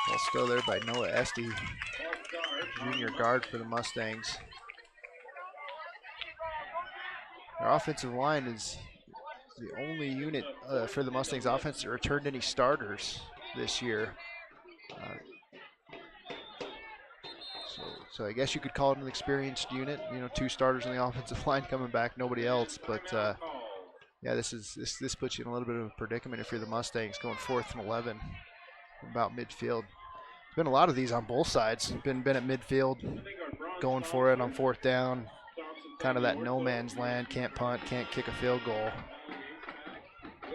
Ball still there by Noah Esty, junior guard for the Mustangs. Our offensive line is the only unit for the Mustangs offense that returned any starters this year. So I guess you could call it an experienced unit. 2 starters on the offensive line coming back, nobody else. But yeah, this puts you in a little bit of a predicament if you're the Mustangs, going 4th and 11 from about midfield. There's been a lot of these on both sides. Been at midfield, going for it on 4th down. Kind of that no man's land, can't punt, can't kick a field goal.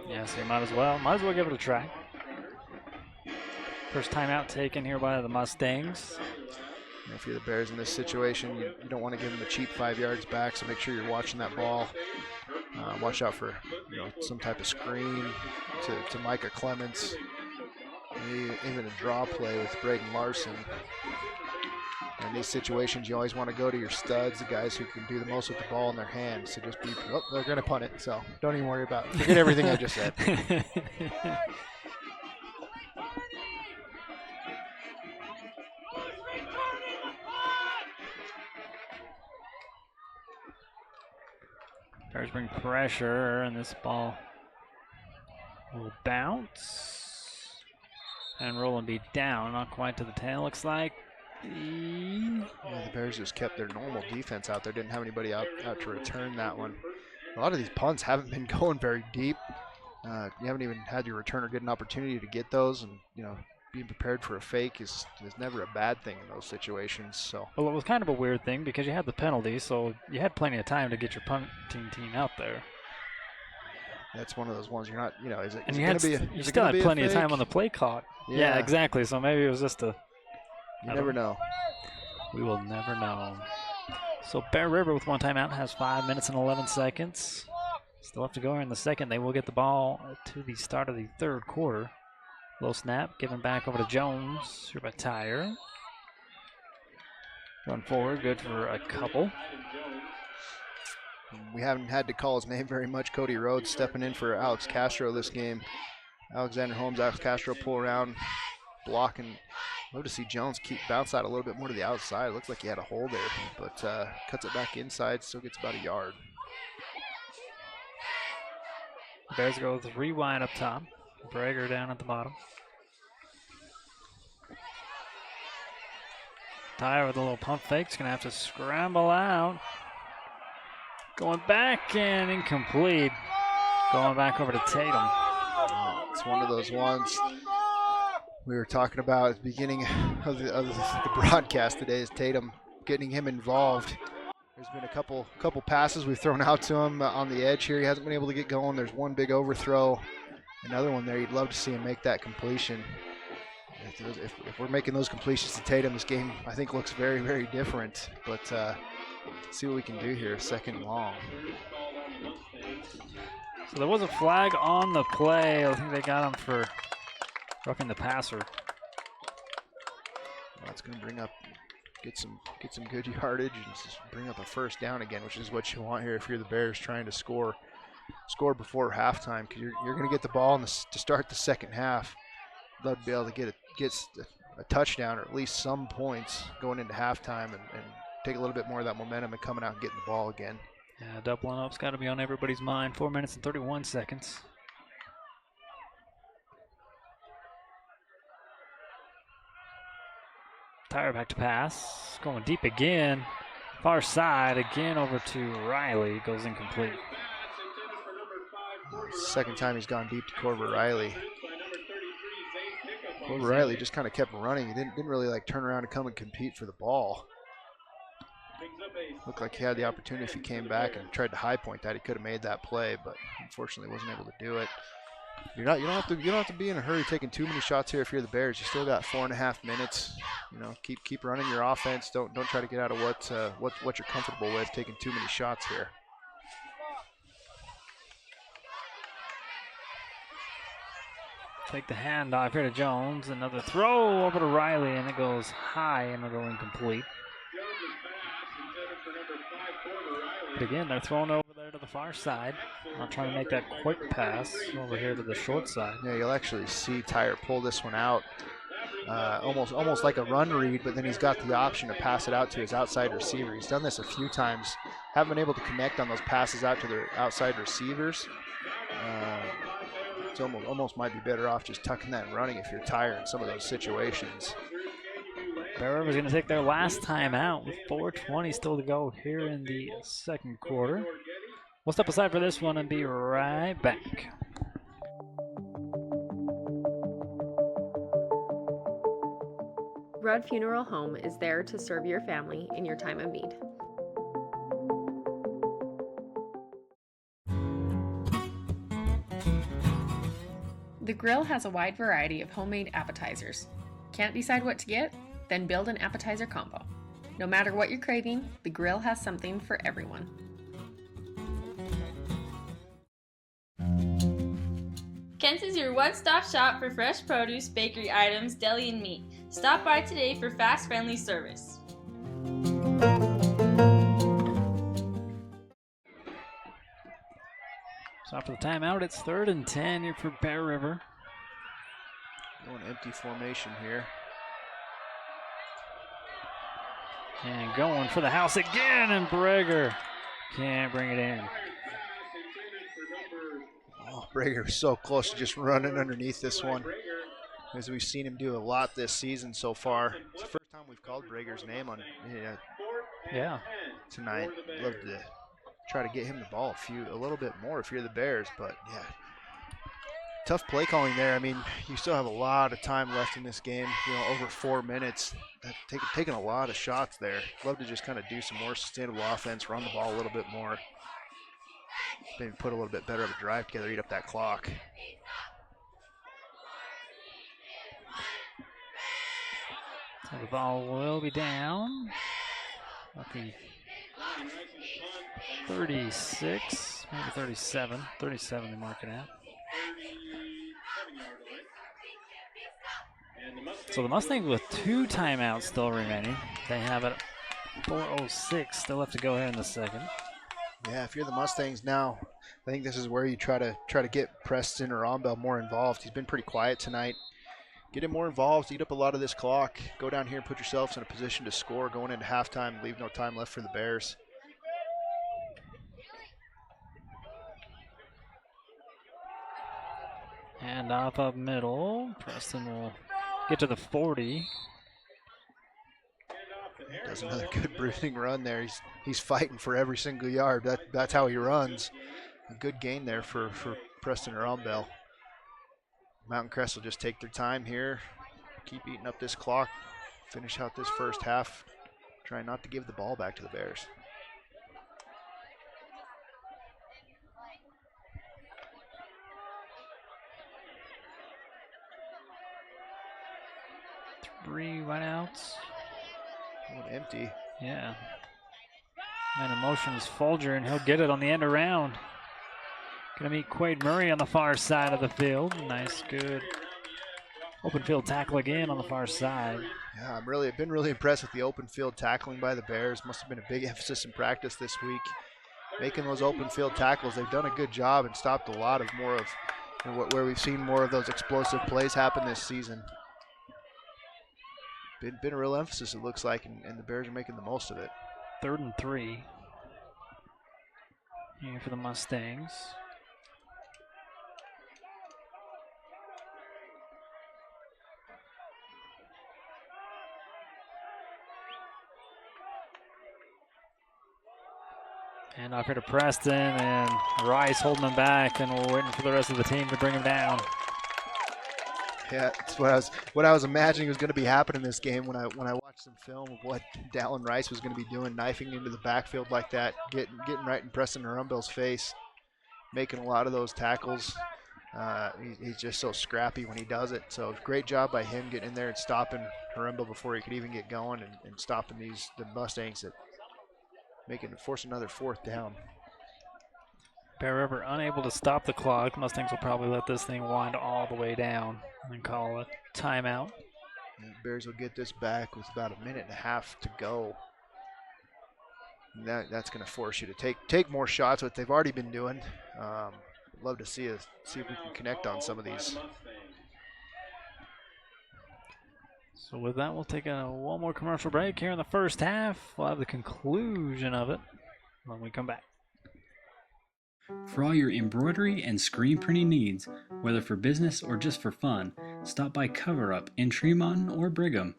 Yeah, so you might as well give it a try. First timeout taken here by the Mustangs. If you're the Bears in this situation, you don't want to give them a cheap 5 yards back, so make sure you're watching that ball. Watch out for some type of screen to Micah Clements. Maybe even a draw play with Braden Larson. In these situations, you always want to go to your studs, the guys who can do the most with the ball in their hands. So just they're going to punt it, so don't even worry about it. Forget everything I just said. Bears bring pressure, and this ball will bounce and roll and be down. Not quite to the tail, looks like. The Bears just kept their normal defense out there. Didn't have anybody out to return that one. A lot of these punts haven't been going very deep. You haven't even had your returner get an opportunity to get those, and being prepared for a fake is never a bad thing in those situations. So. Well, it was kind of a weird thing because you had the penalty, so you had plenty of time to get your punting team out there. That's one of those ones you're not, is it and going to be you still had plenty of time on the play clock. Yeah, exactly. So maybe it was just You never know. We will never know. So Bear River with 1 timeout has 5 minutes and 11 seconds. Still have to go here in the second. They will get the ball to the start of the 3rd quarter. Low snap, given back over to Jones. Here by Tyre. Run forward, good for a couple. We haven't had to call his name very much. Cody Rhodes stepping in for Alex Castro this game. Alexander Holmes, Alex Castro pull around, block, and love to see Jones bounce out a little bit more to the outside. It looks like he had a hole there, but cuts it back inside, still gets about a yard. Bears go with rewind up top. Brager down at the bottom. Tyre with a little pump fake. He's going to have to scramble out. Going back and incomplete. Going back over to Tatum. It's one of those ones we were talking about at the beginning of the broadcast today, is Tatum, getting him involved. There's been a couple passes we've thrown out to him on the edge here. He hasn't been able to get going. There's one big overthrow. Another one there. You'd love to see him make that completion. If we're making those completions to Tatum, this game I think looks very, very different. But Let's see what we can do here. 2nd and long. So there was a flag on the play. I think they got him for roughing the passer. That's going to bring up, get some good yardage and just bring up a 1st down again, which is what you want here if you're the Bears trying to score before halftime, because you're going to get the ball to start the 2nd half. Love to be able to get a touchdown or at least some points going into halftime and take a little bit more of that momentum and coming out and getting the ball again. Yeah, doubling up's got to be on everybody's mind. 4 minutes and 31 seconds. Tire back to pass. Going deep again. Far side again over to Riley. Goes incomplete. 2nd time he's gone deep to Corbett Riley. Corbett Riley just kind of kept running. He didn't really like turn around and come and compete for the ball. Looked like he had the opportunity if he came back and tried to high point that. He could have made that play, but unfortunately wasn't able to do it. You don't have to be in a hurry taking too many shots here if you're the Bears. You still got 4.5 minutes. Keep running your offense. Don't try to get out of what you're comfortable with, taking too many shots here. Take the handoff here to Jones. Another throw over to Riley, and it goes high and it'll go incomplete. But again, they're thrown over there to the far side. Not trying to make that quick pass over here to the short side. Yeah, you'll actually see Tyre pull this one out. Almost like a run read, but then he's got the option to pass it out to his outside receiver. He's done this a few times. Haven't been able to connect on those passes out to their outside receivers. It's almost might be better off just tucking that and running if you're Tyre in some of those situations. Bear River's going to take their last time out with 4:20 still to go here in the 2nd quarter. We'll step aside for this one and be right back. Rudd Funeral Home is there to serve your family in your time of need. The Grill has a wide variety of homemade appetizers. Can't decide what to get? Then build an appetizer combo. No matter what you're craving, the Grill has something for everyone. Kent's is your one-stop shop for fresh produce, bakery items, deli, and meat. Stop by today for fast, friendly service. So after the timeout, it's 3rd and 10 here for Bear River. Going empty formation here. And going for the house again, and Breger can't bring it in. Oh, Breger was so close to just running underneath this one. As we've seen him do a lot this season so far. It's the first time we've called Breger's name on tonight. Love to try to get him the ball a little bit more if you're the Bears, but yeah. Tough play calling there. I mean, you still have a lot of time left in this game, over 4 minutes. Taking a lot of shots there. Love to just kind of do some more sustainable offense, run the ball a little bit more. Maybe put a little bit better of a drive together, eat up that clock. So the ball will be down at the 36, maybe 37. 37 they mark it at. So the Mustangs with 2 timeouts still remaining. They have it 4:06 still left to go here in the 2nd. Yeah, if you're the Mustangs now, I think this is where you try to get Preston or Ombell more involved. He's been pretty quiet tonight. Get him more involved, eat up a lot of this clock. Go down here and put yourselves in a position to score going into halftime. Leave no time left for the Bears. And off up middle. Preston will get to the 40. Does another good bruising run there. He's fighting for every single yard. That's how he runs. A good gain there for Preston or Ombell. Mountain Crest will just take their time here. Keep eating up this clock. Finish out this first half. Try not to give the ball back to the Bears. Three wideouts. Going empty. Yeah. Man in motion is Folger, and he'll get it on the end around. Gonna meet Quade Murray on the far side of the field. Nice, good open field tackle again on the far side. Yeah, I've been really impressed with the open field tackling by the Bears. Must have been a big emphasis in practice this week. Making those open field tackles, they've done a good job and stopped a lot of where we've seen more of those explosive plays happen this season. Been a real emphasis, it looks like, and the Bears are making the most of it. 3rd and 3 here for the Mustangs. And off here to Preston, and Rice holding him back, and we're waiting for the rest of the team to bring him down. Yeah, that's what I was imagining was going to be happening in this game when I watched some film of what Dallin Rice was going to be doing, knifing into the backfield like that, getting right in Preston Harumbel's face, making a lot of those tackles. He's just so scrappy when he does it. So great job by him getting in there and stopping Harumbel before he could even get going, and stopping the Mustangs that force another 4th down. Bear River unable to stop the clock. Mustangs will probably let this thing wind all the way down and call a timeout. And the Bears will get this back with about 1.5 minutes to go. And that's going to force you to take more shots, what they've already been doing. Love to see if we can connect on some of these. So with that, we'll take one more commercial break here in the first half. We'll have the conclusion of it when we come back. For all your embroidery and screen printing needs, whether for business or just for fun, stop by Cover Up in Tremont or Brigham.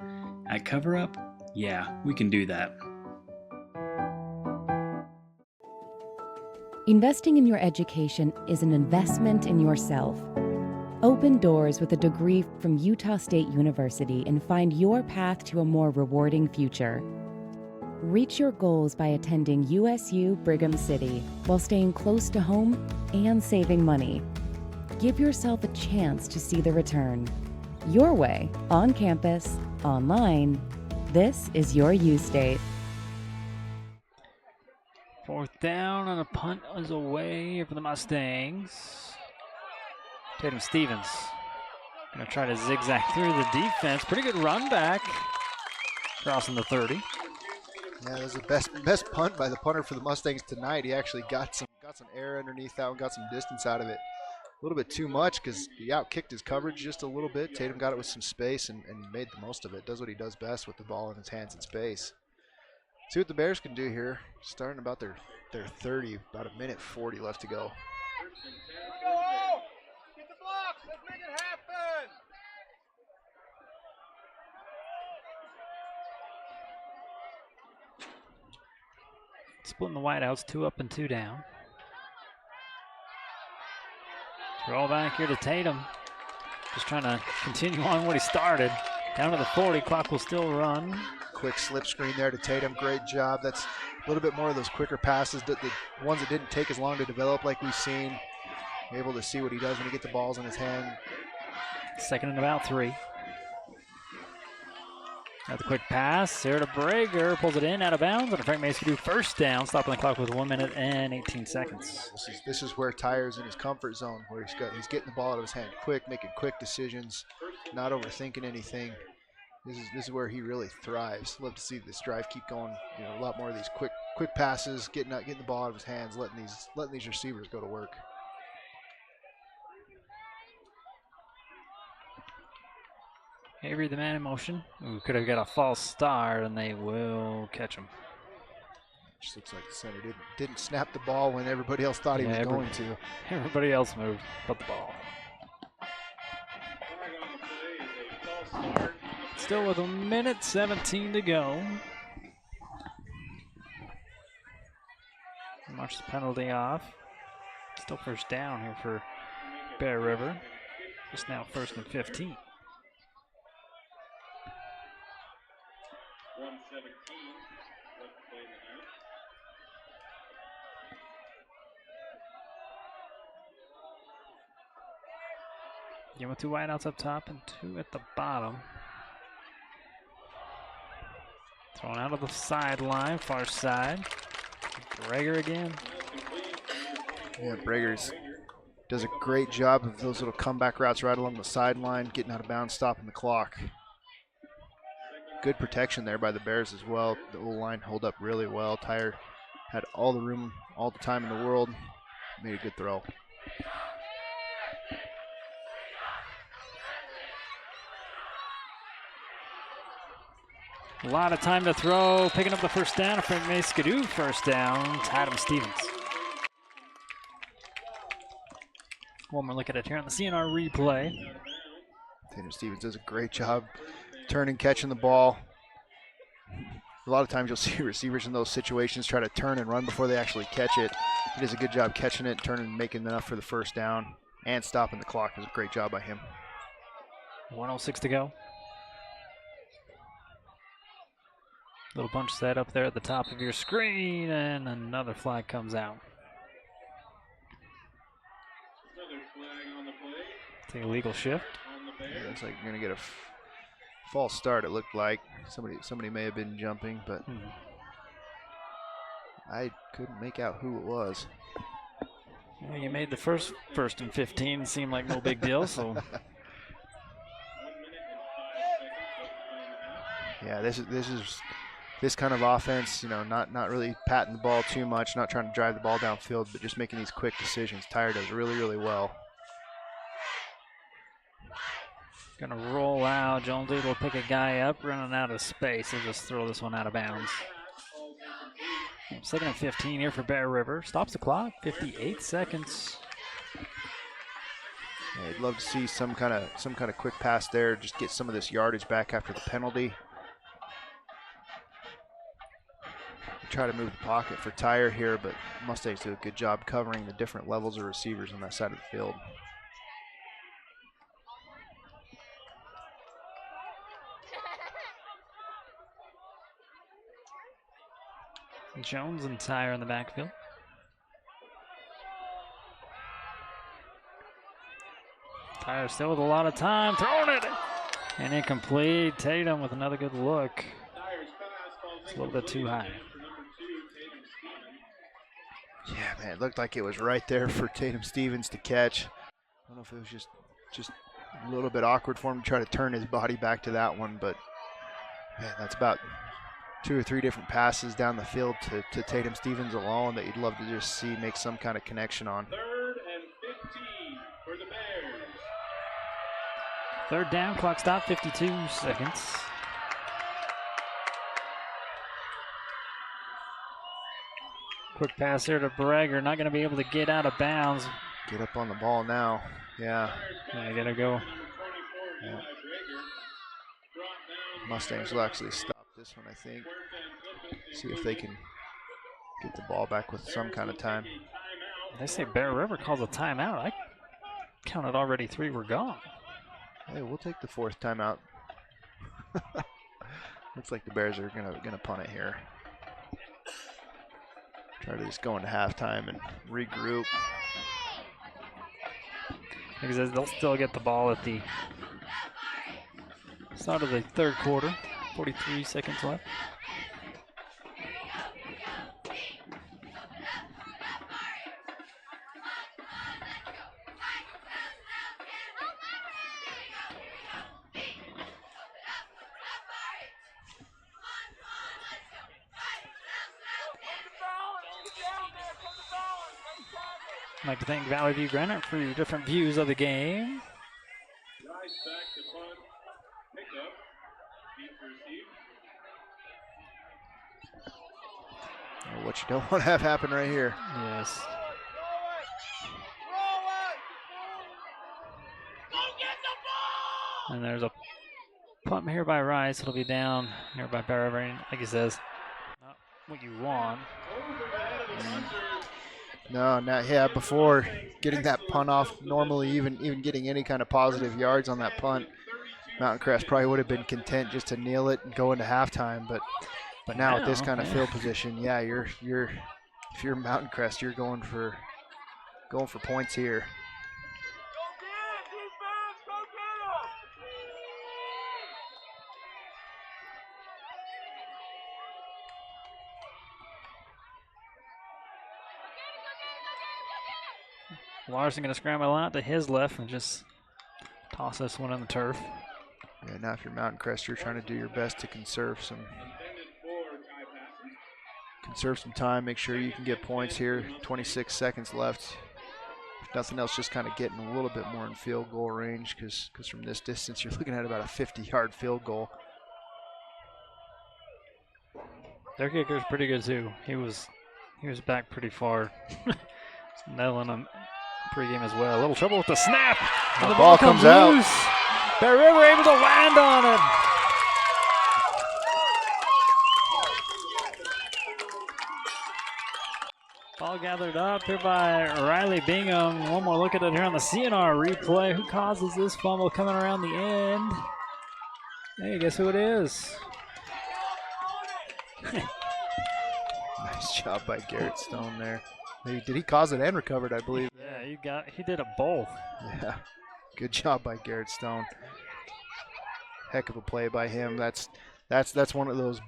At Cover Up, yeah, we can do that. Investing in your education is an investment in yourself. Open doors with a degree from Utah State University and find your path to a more rewarding future. Reach your goals by attending USU Brigham City while staying close to home and saving money. Give yourself a chance to see the return. Your way, on campus, online. This is your U State. 4th down, and a punt is away for the Mustangs. Tatum Stevens going to try to zigzag through the defense. Pretty good run back, crossing the 30. Yeah, that was the best punt by the punter for the Mustangs tonight. He actually got some air underneath that one, got some distance out of it. A little bit too much because he outkicked his coverage just a little bit. Tatum got it with some space and made the most of it. Does what he does best with the ball in his hands in space. See what the Bears can do here. Starting about their 30, about 1:40 left to go. Get the blocks. Let's make it happen. Splitting the wideouts, 2 up and 2 down. Throw back here to Tatum. Just trying to continue on what he started. Down to the 40, clock will still run. Quick slip screen there to Tatum, great job. That's a little bit more of those quicker passes, the ones that didn't take as long to develop like we've seen. Able to see what he does when he gets the balls in his hand. 2nd and about 3. Got the quick pass here to Brager, pulls it in out of bounds, and Frank Mason do 1st down, stopping the clock with 1 minute and 18 seconds. This is where Tyre's in his comfort zone, where he's getting the ball out of his hand quick, making quick decisions, not overthinking anything. This is where he really thrives. Love to see this drive keep going. A lot more of these quick passes, getting the ball out of his hands, letting these receivers go to work. Avery, the man in motion. Ooh, could have got a false start, and they will catch him. Just looks like the center didn't snap the ball when everybody else thought he was going to. Everybody else moved but the ball. Still with 1:17 to go. March the penalty off. Still 1st down here for Bear River. Just now 1st and 15. 1:17 left to play in the half. Again with 2 wideouts up top and 2 at the bottom. Thrown out of the sideline, far side. Rager again. Yeah, Braggers does a great job of those little comeback routes right along the sideline, getting out of bounds, stopping the clock. Good protection there by the Bears as well. The O-line hold up really well. Tyre had all the room, all the time in the world. Made a good throw. A lot of time to throw. Picking up the first down. Frank Maskadoo first down. Tatum Stevens. One more look at it here on the CNR replay. Tatum Stevens does a great job turning, catching the ball. A lot of times you'll see receivers in those situations try to turn and run before they actually catch it. He does a good job catching it, turning, making enough for the first down, and stopping the clock. It was a great job by him. 1:06 to go. Little bunch set up there at the top of your screen, and another flag comes out. Another flag on the play. Take a legal shift. On the Yeah, Bears. looks like you're gonna get a false start. It looked like somebody may have been jumping, but I couldn't make out who it was. Well, you made the first and 15 seem like no big deal, so 1 minute and 5 seconds. Yeah, this kind of offense, you know, not really patting the ball too much, not trying to drive the ball downfield, but just making these quick decisions. Tyre does really, really well. gonna roll out. Jonesy will pick a guy up, running out of space. He'll just throw this one out of bounds. 2nd and 15 here for Bear River. Stops the clock. 58 seconds. Yeah, I'd love to see some kind of quick pass there. Just get some of this yardage back after the penalty. Try to move the pocket for Tyre here, but Mustangs do a good job covering the different levels of receivers on that side of the field. Jones and Tyre in the backfield. Tyre still with a lot of time, throwing it, and incomplete. Tatum with another good look. It's a little bit too high. Yeah, man, it looked like it was right there for Tatum Stevens to catch. I don't know if it was just a little bit awkward for him to try to turn his body back to that one, but man, that's about 2 or 3 different passes down the field to Tatum Stevens alone that you'd love to just see make some kind of connection on. 3rd and 15 for the Bears. 3rd down, clock stop, 52 seconds. Quick pass here to Brager, not going to be able to get out of bounds. Get up on the ball now. Yeah. I got to go. Yeah. Mustangs will actually stop this one, I think. See if they can get the ball back with some kind of time. They say Bear River calls a timeout. I counted already 3 were gone. Hey, we'll take the 4th timeout. Looks like the Bears are gonna punt it here. Try to just go into halftime and regroup. Because they'll still get the ball at the start of the 3rd quarter. 43 seconds left. I'd like to thank Valley View Granite for your different views of the game. Rise back to punt. Pick up. Deep receive. What you don't want to have happen right here. Yes. And there's a punt here by Rice. It'll be down here by Bear River. Like he says, not what you want. No, not yeah. Before getting that punt off, normally even getting any kind of positive yards on that punt, Mountain Crest probably would have been content just to kneel it and go into halftime. But now with this kind of field position, yeah, you're if you're Mountain Crest, you're going for points here. Larson going to scramble out to his left and just toss this one on the turf. Yeah, now if you're Mountain Crest, you're trying to do your best to conserve some time. Make sure you can get points here. 26 seconds left. If nothing else, just kind of getting a little bit more in field goal range because from this distance, you're looking at about a 50-yard field goal. Their kicker's pretty good too. He was back pretty far. Nailing him pregame as well. A little trouble with the snap. And the ball comes out. Loose. Bear River able to land on it. Ball gathered up here by Riley Bingham. One more look at it here on the CNR replay. Who causes this fumble coming around the end? Hey, guess who it is? Nice job by Garrett Stone there. Did he cause it and recovered, I believe? Yeah, he did a both. Yeah, good job by Garrett Stone. Heck of a play by him. That's one of those,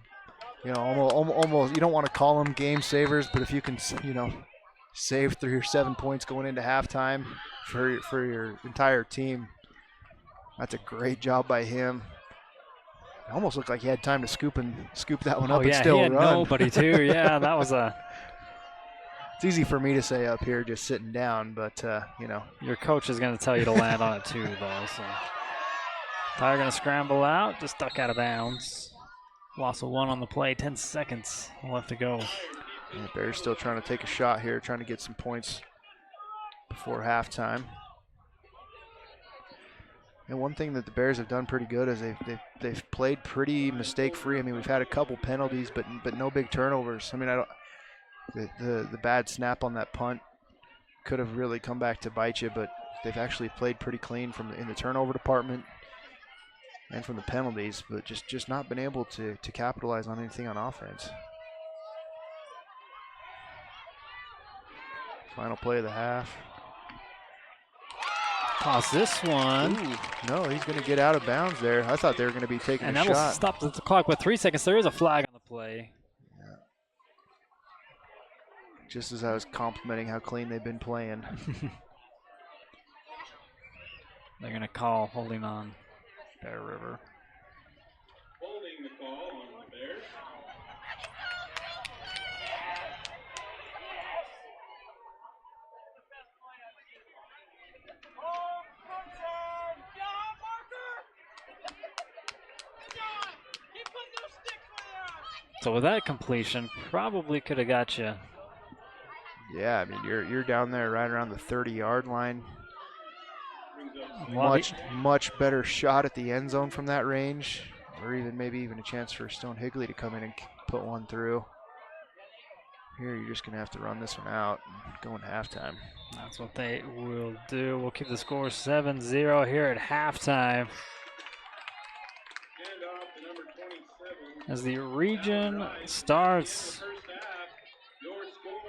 almost you don't want to call them game savers, but if you can, save 3 or 7 points going into halftime for your entire team, that's a great job by him. It almost looked like he had time to scoop that one up and still run. He had nobody too. Yeah, that was a. It's easy for me to say up here just sitting down, but Your coach is going to tell you to land on it too, though. So Tyler going to scramble out, just stuck out of bounds. Loss of 1 on the play. 10 seconds left to go. Yeah, Bears still trying to take a shot here, trying to get some points before halftime. And one thing that the Bears have done pretty good is they've played pretty mistake-free. I mean, we've had a couple penalties, but no big turnovers. I mean, the bad snap on that punt could have really come back to bite you, but they've actually played pretty clean in the turnover department and from the penalties, but just not been able to capitalize on anything on offense. Final play of the half. Toss this one. Ooh, no, he's going to get out of bounds there. I thought they were going to be taking a shot. And that will stop the clock with 3 seconds. There is a flag on the play. Yeah. Just as I was complimenting how clean they've been playing. They're going to call holding on Bear River. Holding the call on the Bears. So with that completion, probably could have got you. Yeah, I mean, you're down there right around the 30-yard line. Much better shot at the end zone from that range, or maybe even a chance for Stone Higley to come in and put one through. Here, you're just going to have to run this one out and go into halftime. That's what they will do. We'll keep the score 7-0 here at halftime. As the region starts,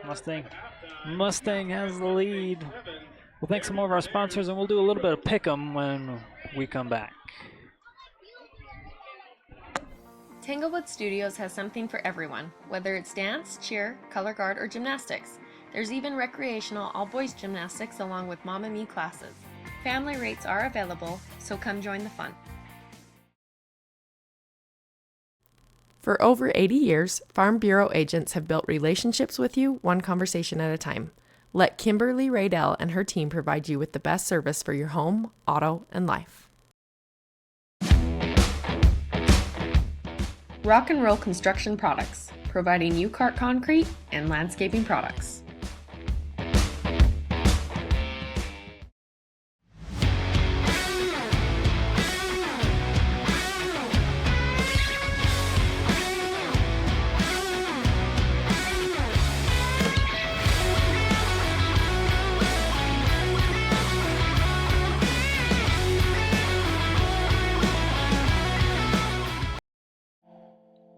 Mustang has the lead. We'll thank some more of our sponsors, and we'll do a little bit of pick'em when we come back. Tanglewood Studios has something for everyone, whether it's dance, cheer, color guard, or gymnastics. There's even recreational all-boys gymnastics along with Mamma Me classes. Family rates are available, so come join the fun. For over 80 years, Farm Bureau agents have built relationships with you one conversation at a time. Let Kimberly Raydell and her team provide you with the best service for your home, auto, and life. Rock and Roll Construction Products, providing U-Cart concrete and landscaping products.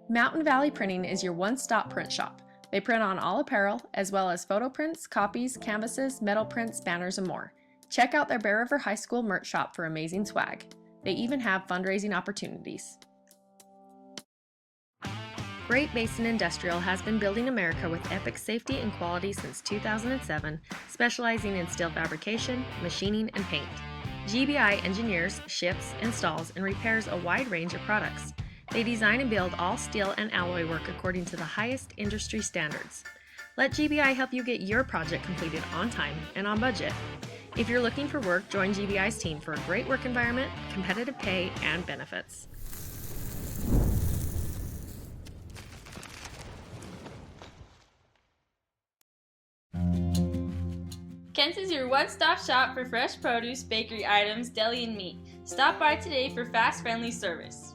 Mountain Valley Printing is your one-stop print shop. They print on all apparel, as well as photo prints, copies, canvases, metal prints, banners, and more. Check out their Bear River High School merch shop for amazing swag. They even have fundraising opportunities. Great Basin Industrial has been building America with epic safety and quality since 2007, specializing in steel fabrication, machining, and paint. GBI engineers, ships, installs, and repairs a wide range of products. They design and build all steel and alloy work according to the highest industry standards. Let GBI help you get your project completed on time and on budget. If you're looking for work, join GBI's team for a great work environment, competitive pay, and benefits. Kent's is your one-stop shop for fresh produce, bakery items, deli, and meat. Stop by today for fast, friendly service.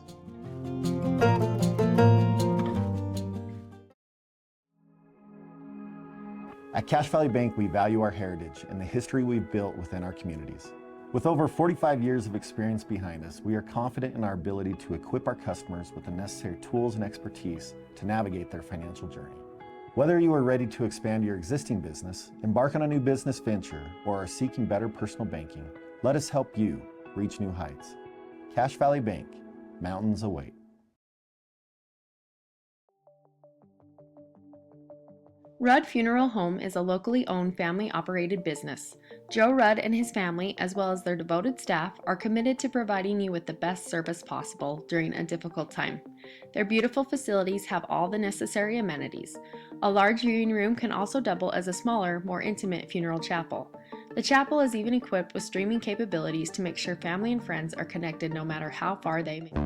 At Cache Valley Bank, we value our heritage and the history we've built within our communities. With over 45 years of experience behind us, we are confident in our ability to equip our customers with the necessary tools and expertise to navigate their financial journey. Whether you are ready to expand your existing business, embark on a new business venture, or are seeking better personal banking, let us help you reach new heights. Cache Valley Bank, mountains await. Rudd Funeral Home is a locally owned family-operated business. Joe Rudd and his family, as well as their devoted staff, are committed to providing you with the best service possible during a difficult time. Their beautiful facilities have all the necessary amenities. A large viewing room can also double as a smaller, more intimate funeral chapel. The chapel is even equipped with streaming capabilities to make sure family and friends are connected no matter how far they may be.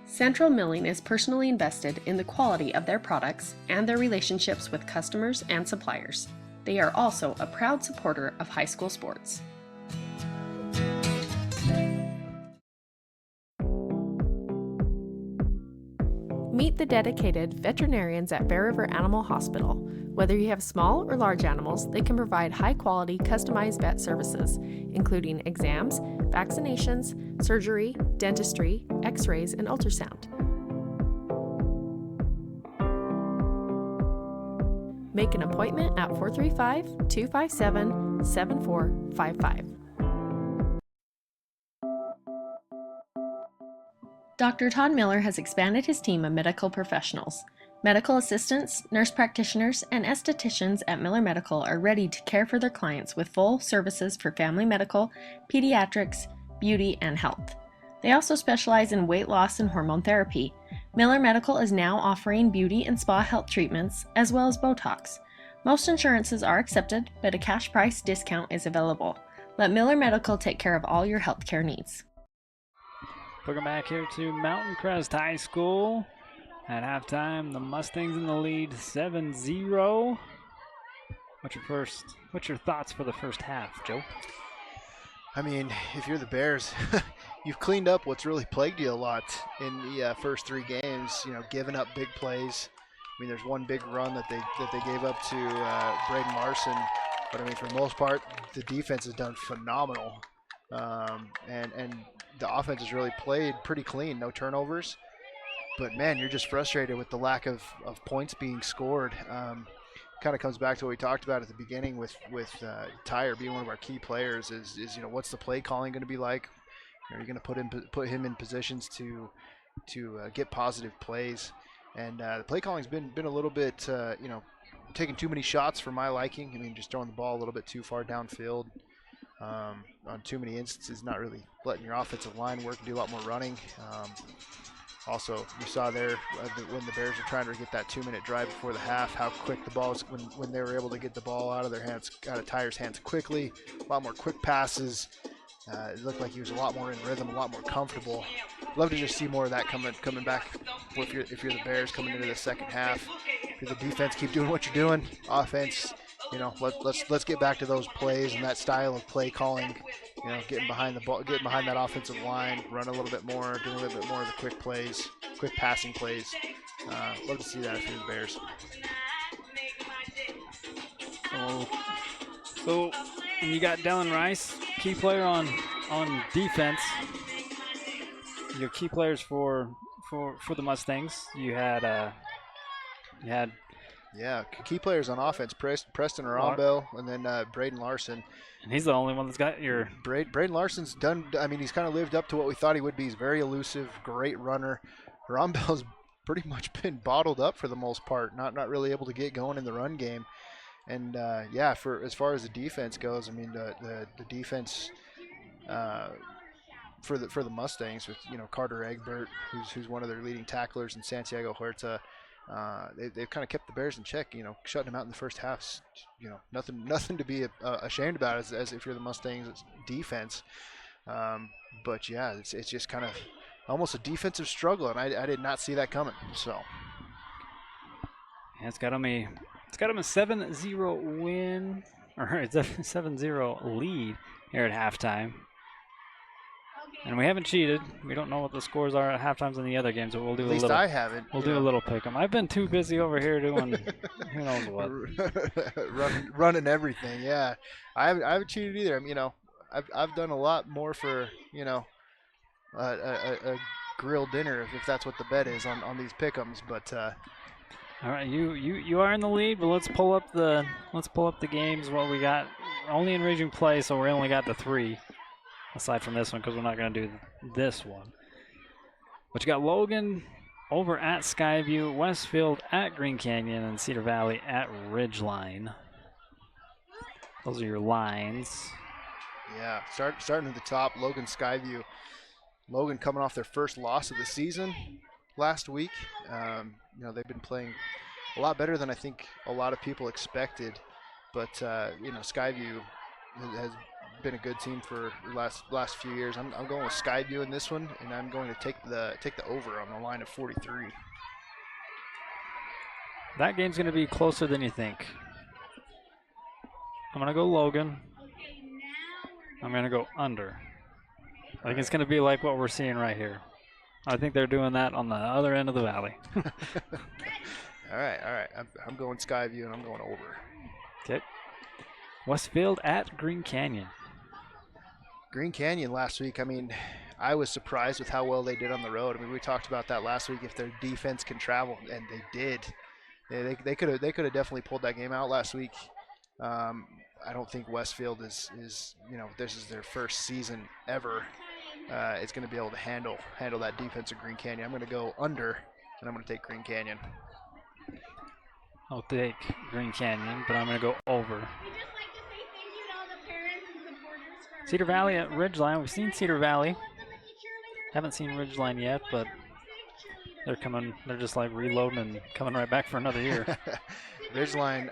Central Milling is personally invested in the quality of their products and their relationships with customers and suppliers. They are also a proud supporter of high school sports. Meet the dedicated veterinarians at Bear River Animal Hospital. Whether you have small or large animals, they can provide high-quality, customized vet services, including exams, vaccinations, surgery, dentistry, x-rays, and ultrasound. Make an appointment at 435-257-7455. Dr. Todd Miller has expanded his team of medical professionals. Medical assistants, nurse practitioners, and estheticians at Miller Medical are ready to care for their clients with full services for family medical, pediatrics, beauty, and health. They also specialize in weight loss and hormone therapy. Miller Medical is now offering beauty and spa health treatments, as well as Botox. Most insurances are accepted, but a cash price discount is available. Let Miller Medical take care of all your healthcare needs. Welcome back here to Mountain Crest High School. At halftime, the Mustangs in the lead, 7-0. What's your thoughts for the first half, Joe? I mean, if you're the Bears, you've cleaned up what's really plagued you a lot in the first three games. You know, giving up big plays. I mean, there's one big run that they gave up to Braden Larson, but I mean, for the most part, the defense has done phenomenal, and the offense has really played pretty clean, no turnovers. But man, you're just frustrated with the lack of points being scored. Kind of comes back to what we talked about at the beginning with Tyre being one of our key players. Is you know, what's the play calling going to be like? Are you going to put him in positions to get positive plays? And the play calling's been a little bit you know, taking too many shots for my liking. I mean, just throwing the ball a little bit too far downfield on too many instances, not really letting your offensive line work and do a lot more running. Also, you saw there when the Bears were trying to get that 2-minute drive before the half, how quick the ball was when they were able to get the ball out of their hands, out of Tyre's hands quickly. A lot more quick passes. It looked like he was a lot more in rhythm, a lot more comfortable. Love to just see more of that coming back. If you're the Bears coming into the second half, if you're the defense, keep doing what you're doing. Offense, you know, let's get back to those plays and that style of play calling. You know, getting behind the ball, getting behind that offensive line, run a little bit more, doing a little bit more of the quick plays. quick passing plays. Love to see that if you're the Bears. So and you got Dylan Rice, key player on defense. Your key players for the Mustangs. You had key players on offense: Preston Arambell, and then Braden Larson. And he's the only one that's got your. Braden Larson's done. I mean, he's kind of lived up to what we thought he would be. He's very elusive, great runner. Arambell's pretty much been bottled up for the most part, not really able to get going in the run game. And for as far as the defense goes, I mean the defense for the Mustangs with Carter Egbert, who's one of their leading tacklers, and Santiago Huerta. They've kind of kept the Bears in check, shutting them out in the first half. Nothing to be ashamed about as if you're the Mustangs defense. But yeah, it's just kind of almost a defensive struggle, and I did not see that coming. So yeah, it's got them a 7-0 win, or it's a 7-0 lead here at halftime. And we haven't cheated. We don't know what the scores are at halftimes in the other games, but we'll do at least I haven't. We'll do a little pick 'em. I've been too busy over here doing who knows what. running everything. Yeah, I haven't cheated either. I've done a lot more for a grilled dinner if that's what the bet is on these pick'ems. But all right, you are in the lead, but let's pull up the games. What we got only in region play, so we only got the 3. Aside from this one, because we're not going to do this one. But you got Logan over at Skyview, Westfield at Green Canyon, and Cedar Valley at Ridgeline. Those are your lines. Yeah, starting at the top, Logan Skyview. Logan coming off their first loss of the season last week. They've been playing a lot better than I think a lot of people expected. But Skyview has been a good team for the last few years. I'm going with Skyview in this one, and I'm going to take the over on the line of 43. That game's going to be closer than you think. I'm going to go Logan. I'm going to go under. I think it's going to be like what we're seeing right here. I think they're doing that on the other end of the valley. All right. I'm going Skyview, and I'm going over. Okay. Westfield at Green Canyon. Green Canyon last week, I was surprised with how well they did on the road. We talked about that last week, if their defense can travel, and they did. They could have definitely pulled that game out last week. I don't think Westfield is this is their first season ever. It's going to be able to handle that defense of Green Canyon. I'm going to go under, and I'm going to take Green Canyon. I'll take Green Canyon, but I'm going to go over. Cedar Valley at Ridgeline. We've seen Cedar Valley. Haven't seen Ridgeline yet, but they're coming. They're just like reloading and coming right back for another year. Ridgeline,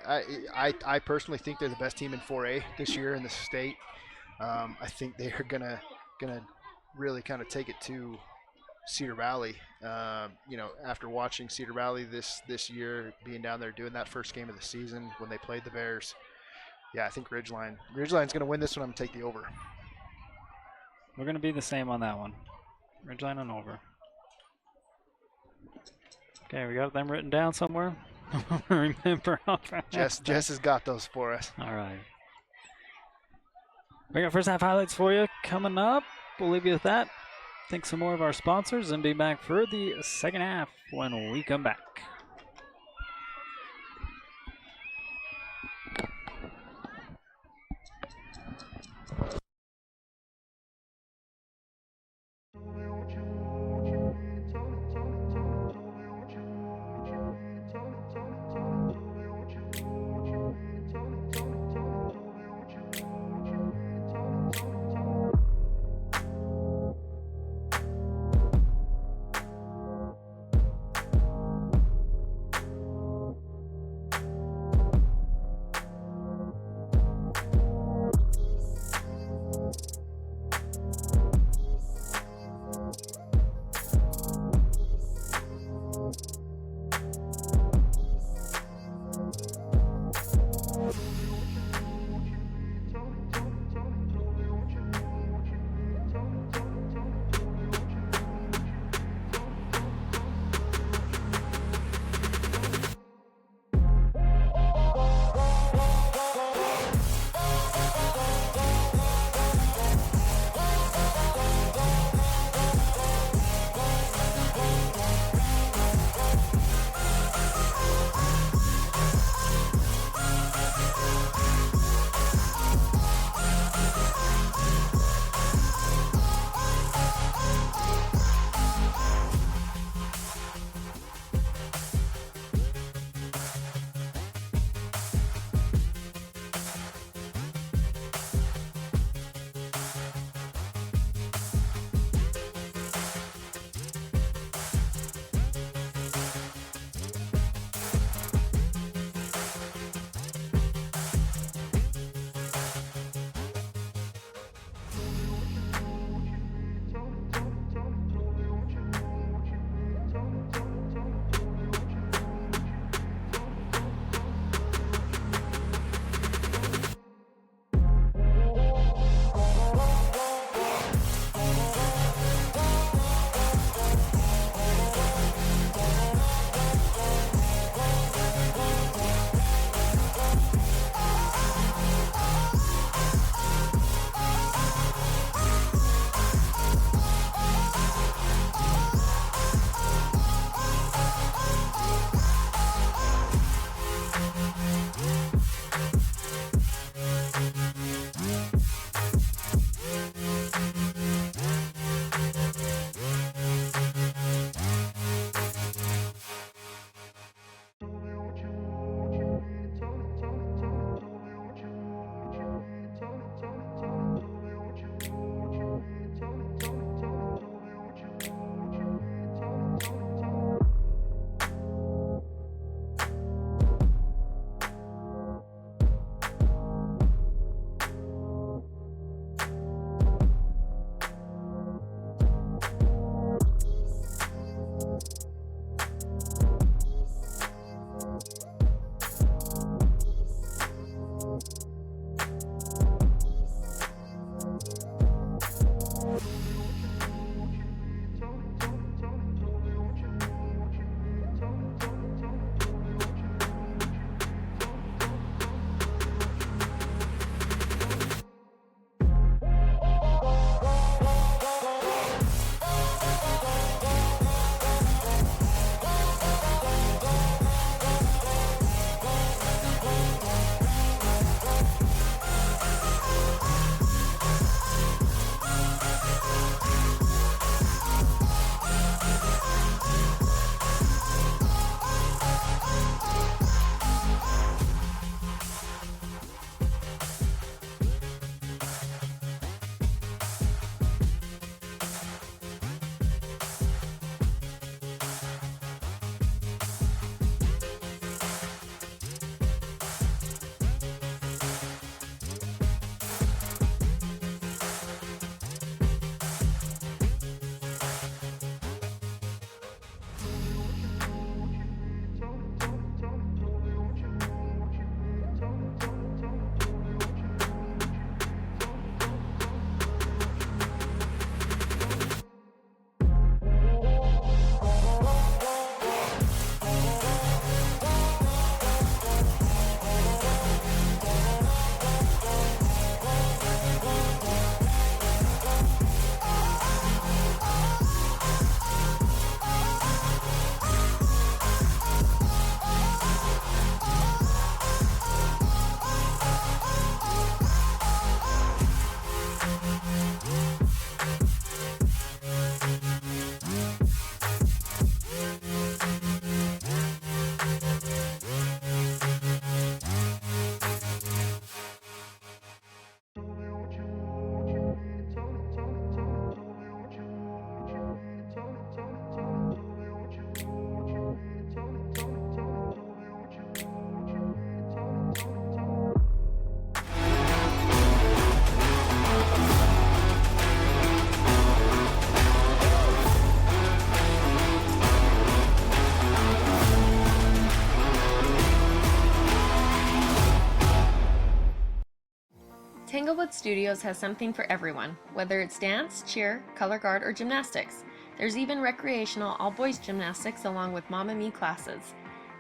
I personally think they're the best team in 4A this year in the state. I think they are gonna really kind of take it to Cedar Valley. After watching Cedar Valley this year, being down there doing that first game of the season when they played the Bears. Yeah, I think Ridgeline's going to win this one. I'm going to take the over. We're going to be the same on that one. Ridgeline and over. Okay, we got them written down somewhere. Remember. Jess has got those for us. All right. We got first half highlights for you coming up. We'll leave you with that. Thank some more of our sponsors and be back for the second half when we come back. Tanglewood Studios has something for everyone, whether it's dance, cheer, color guard, or gymnastics. There's even recreational all-boys gymnastics along with Mamma Mia classes.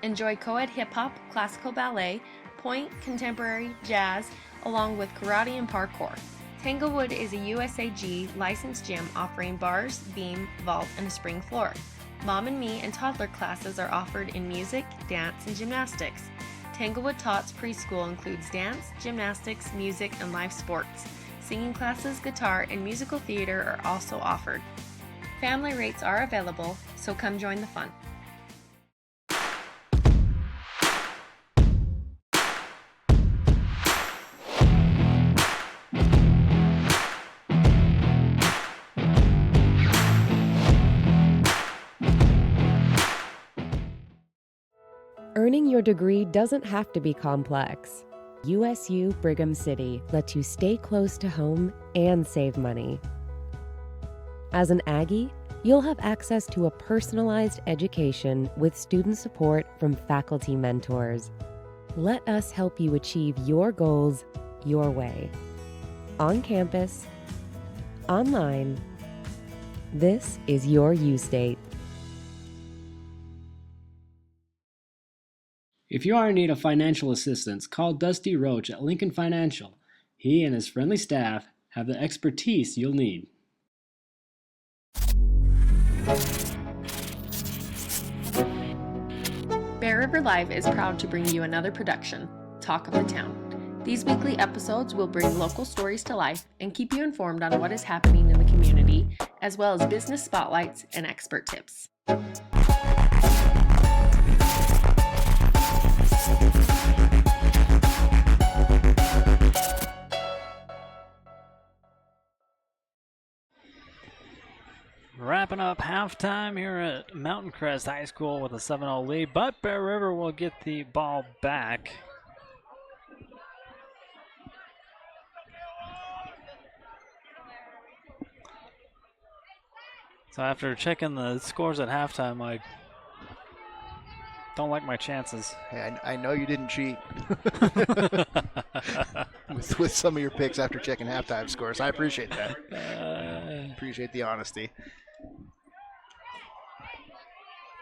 Enjoy co-ed hip-hop, classical ballet, point, contemporary, jazz, along with karate and parkour. Tanglewood is a USAG licensed gym offering bars, beam, vault, and a spring floor. Mom and Me and toddler classes are offered in music, dance, and gymnastics. Tanglewood Tots preschool includes dance, gymnastics, music, and live sports. Singing classes, guitar, and musical theater are also offered. Family rates are available, so come join the fun. Earning your degree doesn't have to be complex. USU Brigham City lets you stay close to home and save money. As an Aggie, you'll have access to a personalized education with student support from faculty mentors. Let us help you achieve your goals your way. On campus, online, this is your U-State. If you are in need of financial assistance, call Dusty Roach at Lincoln Financial. He and his friendly staff have the expertise you'll need. Bear River Live is proud to bring you another production, Talk of the Town. These weekly episodes will bring local stories to life and keep you informed on what is happening in the community, as well as business spotlights and expert tips. Wrapping up halftime here at Mountain Crest High School with a 7-0 lead, but Bear River will get the ball back. So after checking the scores at halftime, I don't like my chances. Hey, I know you didn't cheat with some of your picks after checking halftime scores. I appreciate that. Appreciate the honesty.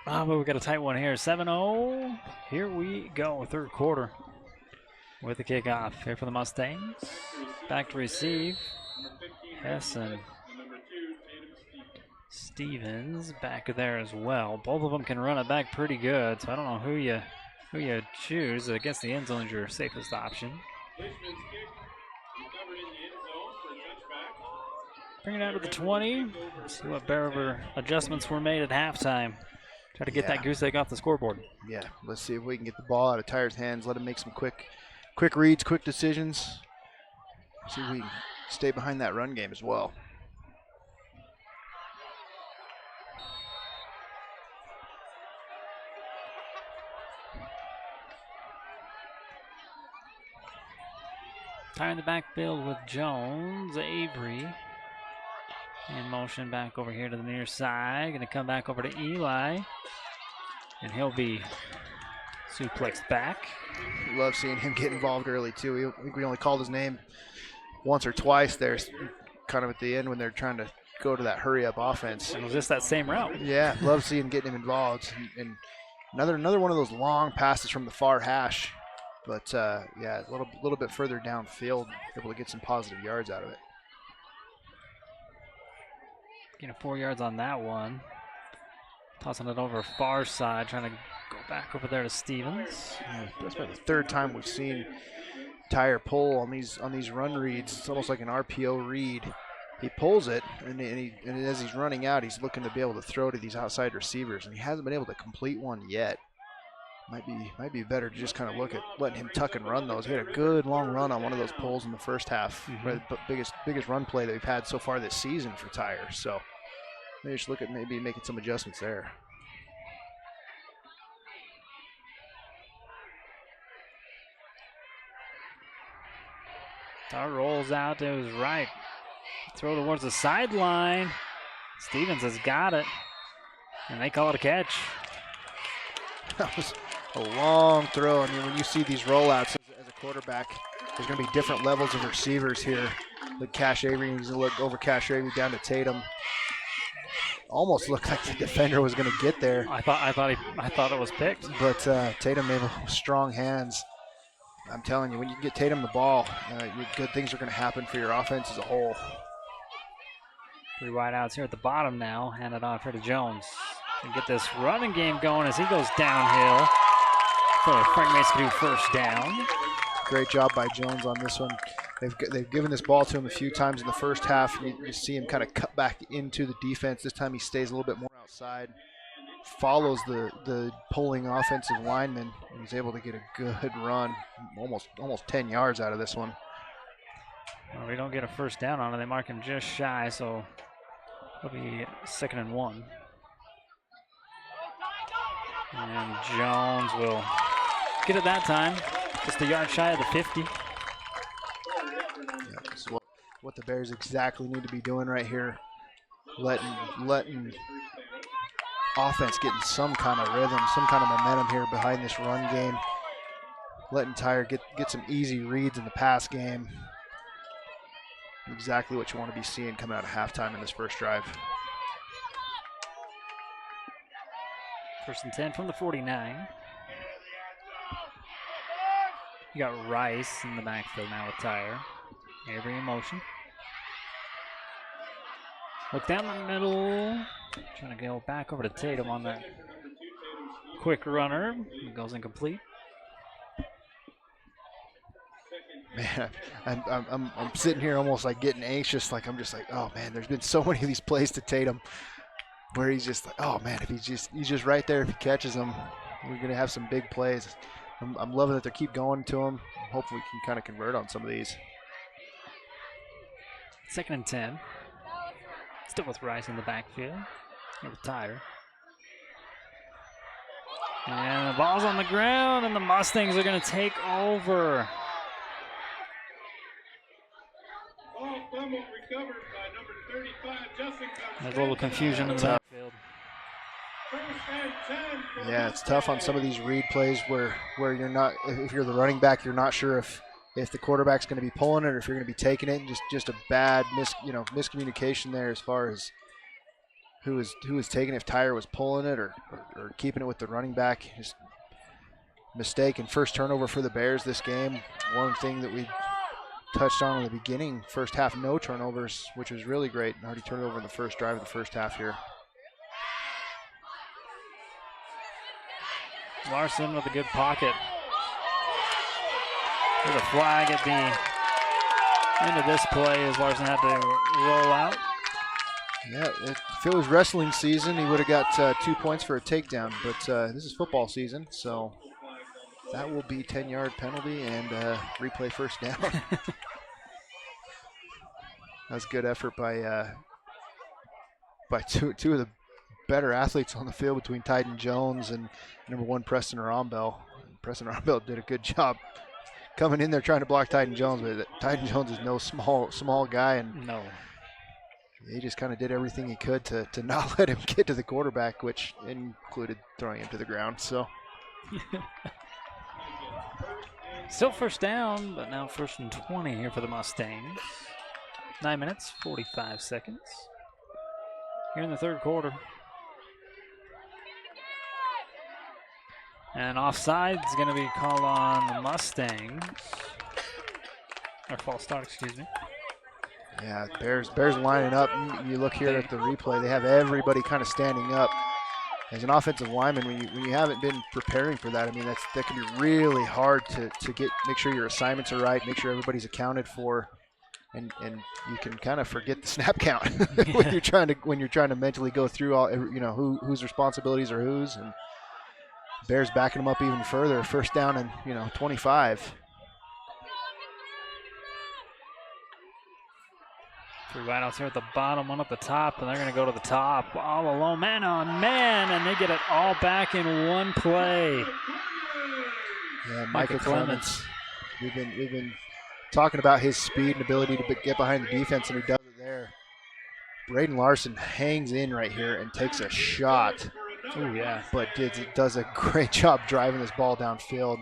But we got a tight one here. 7-0. Here we go. Third quarter with the kickoff here for the Mustangs. Back to receive. Hessen. Stevens back there as well. Both of them can run it back pretty good, so I don't know who you choose. Against the end zone is your safest option. Bring it out to the 20. See what Bear River adjustments were made at halftime. Try to get that goose egg off the scoreboard. Yeah, let's see if we can get the ball out of Tyre's hands. Let him make some quick reads, quick decisions. See if we can stay behind that run game as well. Tyre in the backfield with Jones. Avery in motion back over here to the near side. Going to come back over to Eli. And he'll be suplexed back. Love seeing him get involved early, too. I think we only called his name once or twice there, kind of at the end when they're trying to go to that hurry-up offense. And it was just that same route. Yeah, love seeing getting him involved. And another one of those long passes from the far hash. But, yeah, a little bit further downfield, able to get some positive yards out of it. Getting 4 yards on that one. Tossing it over far side, trying to go back over there to Stevens. Yeah, that's about the third time we've seen Tyre pull on these run reads. It's almost like an RPO read. He pulls it, and as he's running out, he's looking to be able to throw to these outside receivers, and he hasn't been able to complete one yet. Might be better to just kind of look at letting him tuck and run those. He had a good long run on one of those pulls in the first half. The biggest run play that we've had so far this season for Tyre. So maybe just look at maybe making some adjustments there. Tyre rolls out to his right. Throw towards the sideline. Stevens has got it. And they call it a catch. That was a long throw. I mean, when you see these rollouts as a quarterback, there's going to be different levels of receivers here. Look, Cash Avery, he's going to look over Cash Avery down to Tatum. Almost looked like the defender was going to get there. I thought it was picked. But Tatum made strong hands. I'm telling you, when you get Tatum the ball, good things are going to happen for your offense as a whole. 3 wideouts here at the bottom now. Hand it on Freddie Jones. And get this running game going as he goes downhill. For Frank Mason to do first down. Great job by Jones on this one. They've given this ball to him a few times in the first half. You see him kind of cut back into the defense. This time he stays a little bit more outside. Follows the pulling offensive lineman. He's able to get a good run, almost 10 yards out of this one. Well, we don't get a first down on it. They mark him just shy, so it'll be 2nd and 1. And Jones will get it that time. Just a yard shy of the 50. Yeah, this is what the Bears exactly need to be doing right here. Letting offense getting some kind of rhythm, some kind of momentum here behind this run game. Letting Tyre get some easy reads in the pass game. Exactly what you want to be seeing coming out of halftime in this first drive. 1st and 10 from the 49. You got Rice in the backfield now with Tyre. Avery in motion. Look down the middle. Trying to go back over to Tatum on that quick runner. It goes incomplete. Man, I'm sitting here almost like getting anxious. Like I'm just like, oh man, there's been so many of these plays to Tatum where he's just like, oh man, if he's just right there, if he catches them, we're gonna have some big plays. I'm loving that they keep going to him. Hopefully we can kind of convert on some of these. 2nd and 10. Still with Rice in the backfield. Here with Tyre. And the ball's on the ground, and the Mustangs are going to take over. There's a little confusion in the backfield. Yeah, it's tough on some of these read plays where you're not, if you're the running back, you're not sure if the quarterback's going to be pulling it or if you're going to be taking it. And just a bad miscommunication there as far as who was taking it, if Tyre was pulling it or keeping it with the running back. Just mistake and first turnover for the Bears this game. One thing that we touched on in the beginning, first half no turnovers, which was really great. Already turned over in the first drive of the first half here. Larson with a good pocket. There's a flag at the end of this play as Larson had to roll out. Yeah, if it was wrestling season, he would have got 2 points for a takedown, but this is football season, so that will be 10-yard penalty and replay first down. That was good effort by two of the better athletes on the field between Tyden Jones and number 1 Preston Arambell. Preston Arambell did a good job coming in there trying to block Tyden Jones, but Tyden Jones is no small guy, and no, he just kind of did everything he could to not let him get to the quarterback, which included throwing him to the ground. So still first down, but now 1st and 20 here for the Mustangs. 9 minutes, 45 seconds here in the third quarter. And offside is going to be called on the Mustangs. Or false start, excuse me. Yeah, Bears lining up. You look here at the replay, they have everybody kind of standing up. As an offensive lineman, when you haven't been preparing for that, I mean, that can be really hard to make sure your assignments are right, make sure everybody's accounted for, and you can kind of forget the snap count when you're trying to mentally go through all, whose responsibilities are whose, and Bears backing them up even further. First down and 25. 3 wideouts here at the bottom, 1 at the top, and they're going to go to the top all alone, man on man, and they get it all back in one play. Yeah, Micah Clements. We've been talking about his speed and ability to get behind the defense, and he does it there. Braden Larson hangs in right here and takes a shot. Oh yeah, but does a great job driving this ball downfield.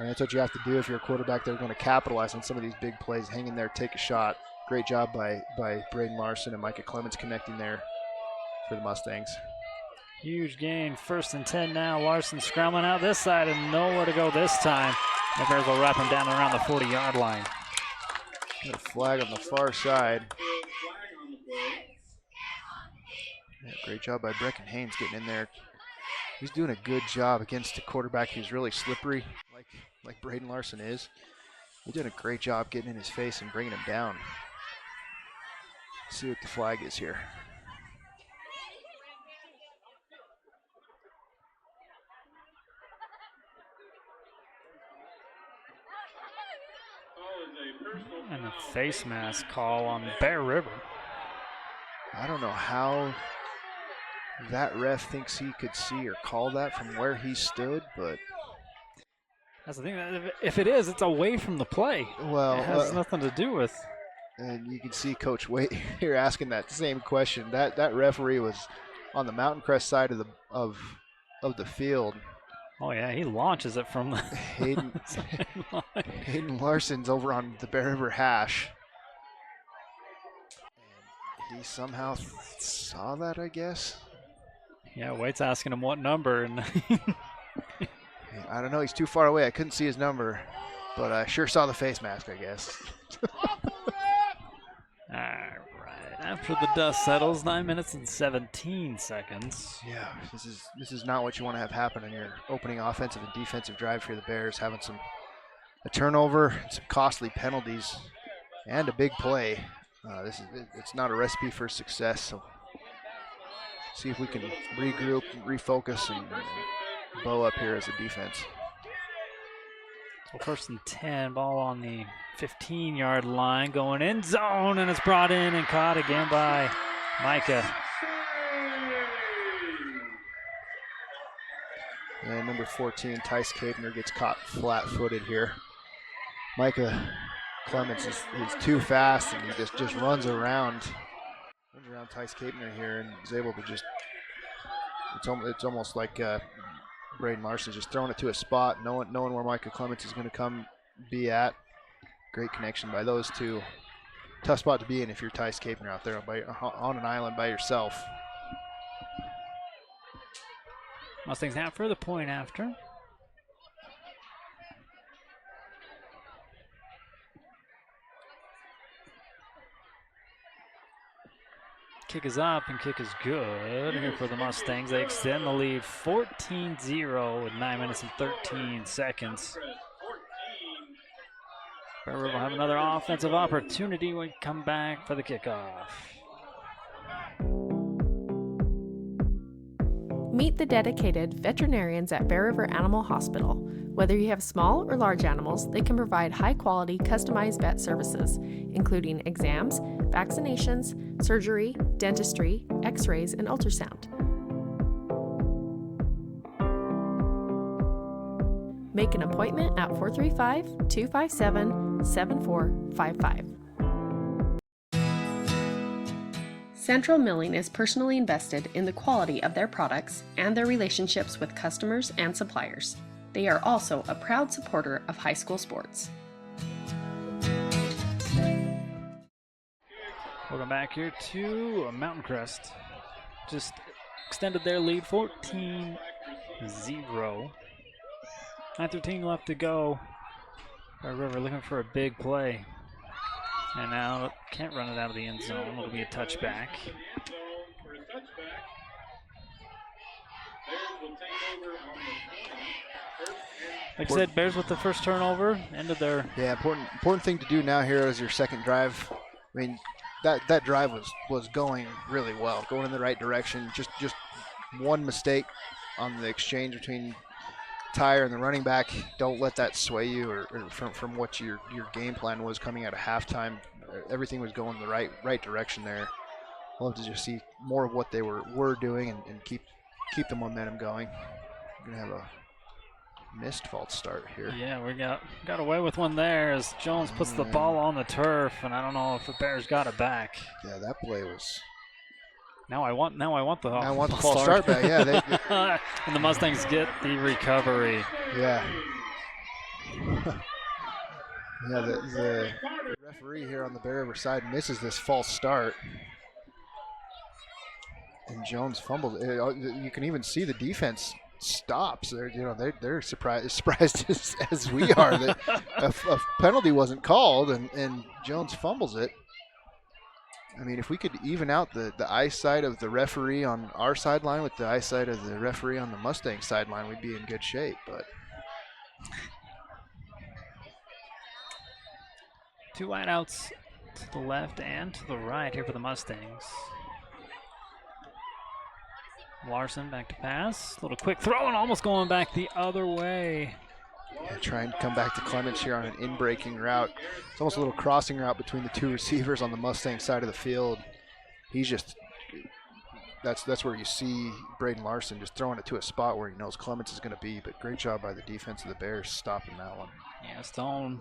And that's what you have to do if you're a quarterback that are going to capitalize on some of these big plays. Hang in there, take a shot. Great job by Braden Larson and Micah Clemens connecting there for the Mustangs. Huge gain, 1st and 10 now. Larson scrambling out this side and nowhere to go this time. The Bears will wrap him down around the 40-yard line. Got a flag on the far side. Yeah, great job by Brecken Haynes getting in there. He's doing a good job against a quarterback who's really slippery, like Braden Larson is. He's doing a great job getting in his face and bringing him down. Let's see what the flag is here. And a face mask call on Bear River. I don't know how that ref thinks he could see or call that from where he stood, but that's the thing. If it is, it's away from the play. Well, it has nothing to do with. And you can see Coach Waite here asking that same question. That referee was on the Mountain Crest side of the field. Oh yeah, he launches it from the Hayden Larson's over on the Bear River hash. And he somehow saw that, I guess. Yeah, Waite's asking him what number, and I don't know. He's too far away. I couldn't see his number, but I sure saw the face mask, I guess. All right. After the dust settles, 9 minutes and 17 seconds. Yeah, this is not what you want to have happen in your opening offensive and defensive drive for the Bears. Having a turnover, some costly penalties, and a big play. It's not a recipe for success. So see if we can regroup, refocus, and bow up here as a defense. So 1st and 10, ball on the 15-yard line, going in zone, and it's brought in and caught again by Micah. And number 14, Tice Kapner, gets caught flat-footed here. Micah Clemens is too fast, and he just runs around Tice Kapner here, and is able to just. It's almost like Braden Larson just throwing it to a spot, knowing where Micah Clemens is going to be at. Great connection by those two. Tough spot to be in if you're Tice Kapner out there on an island by yourself. Mustangs have for the point after. Kick is up and kick is good here for the Mustangs. They extend the lead 14-0 with 9 minutes and 13 seconds. Bear River will have another offensive opportunity when we come back for the kickoff. Meet the dedicated veterinarians at Bear River Animal Hospital. Whether you have small or large animals, they can provide high-quality, customized vet services, including exams, vaccinations, surgery, dentistry, x-rays, and ultrasound. Make an appointment at 435-257-7455. Central Milling is personally invested in the quality of their products and their relationships with customers and suppliers. They are also a proud supporter of high school sports. Welcome back here to Mountain Crest. Just extended their lead 14-0. 9:13 left to go. Bear River looking for a big play. And now can't run it out of the end zone. It'll be a touchback. Like I said, Bears with the first turnover, ended their. Yeah, important thing to do now here is your second drive. I mean, that drive was going really well, going in the right direction. Just one mistake on the exchange between Tyre and the running back. Don't let that sway you or from what your game plan was coming out of halftime. Everything was going the right direction there. I'd love to just see more of what they were doing and keep the momentum going. We're gonna have a missed false start here. Yeah, we got away with one there as Jones puts the ball on the turf, and I don't know if the Bears got it back. Yeah, that play was. Now I want the false start back. Yeah, and the Mustangs get the recovery. Yeah. Yeah, the referee here on the Bear River side misses this false start. And Jones fumbles. You can even see the defense stops. They're surprised as we are that a penalty wasn't called, and Jones fumbles it. I mean, if we could even out the eyesight of the referee on our sideline with the eyesight of the referee on the Mustang sideline, we'd be in good shape. But 2 wideouts to the left and to the right here for the Mustangs. Larson back to pass. Little quick throw and almost going back the other way. Yeah, trying to come back to Clements here on an in-breaking route. It's almost a little crossing route between the 2 receivers on the Mustang side of the field. He's just, that's where you see Braden Larson just throwing it to a spot where he knows Clements is going to be, but great job by the defense of the Bears stopping that one. Yeah, Stone,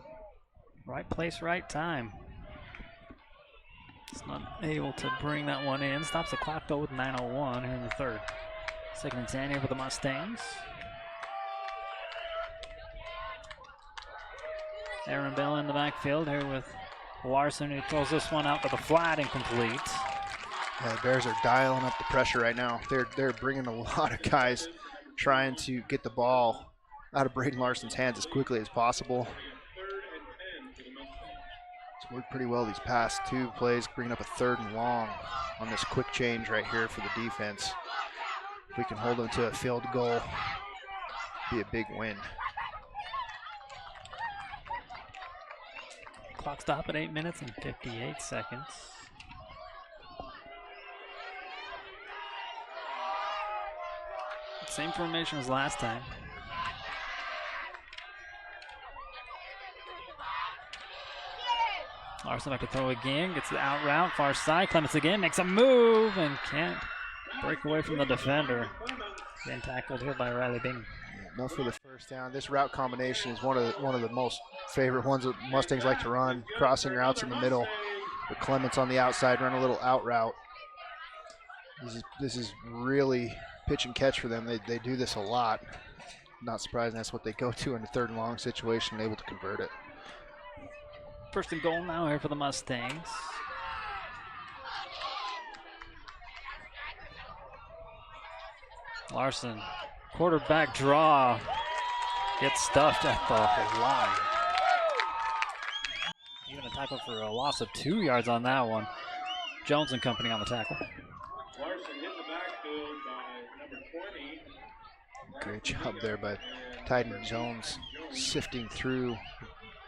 right place, right time. It's not able to bring that one in. Stops the clock though with 9:01 here in the third. 2nd and 10 here for the Mustangs. Aaron Bell in the backfield here with Larson, who throws this one out to the flat, incomplete. Yeah, the Bears are dialing up the pressure right now. They're bringing a lot of guys trying to get the ball out of Braden Larson's hands as quickly as possible. It's worked pretty well these past 2 plays, bringing up a 3rd and long on this quick change right here for the defense. If we can hold them to a field goal, be a big win. Clock stop at 8 minutes and 58 seconds. Same formation as last time. Larson back to throw again, gets the out route, far side. Clements again, makes a move and can't break away from the defender. Getting tackled here by Riley Bing. Enough for the first down. This route combination is one of the most favorite ones that Mustangs like to run. Crossing routes in the middle, with Clements on the outside, run a little out route. This is really pitch and catch for them. They do this a lot. Not surprising that's what they go to in a 3rd and long situation, able to convert it. 1st and goal now here for the Mustangs. Larson, quarterback draw, gets stuffed at the line. Even a tackle for a loss of 2 yards on that one. Jones and company on the tackle. Larson hit the backfield by number 20. Great job there by Tyden Jones, sifting through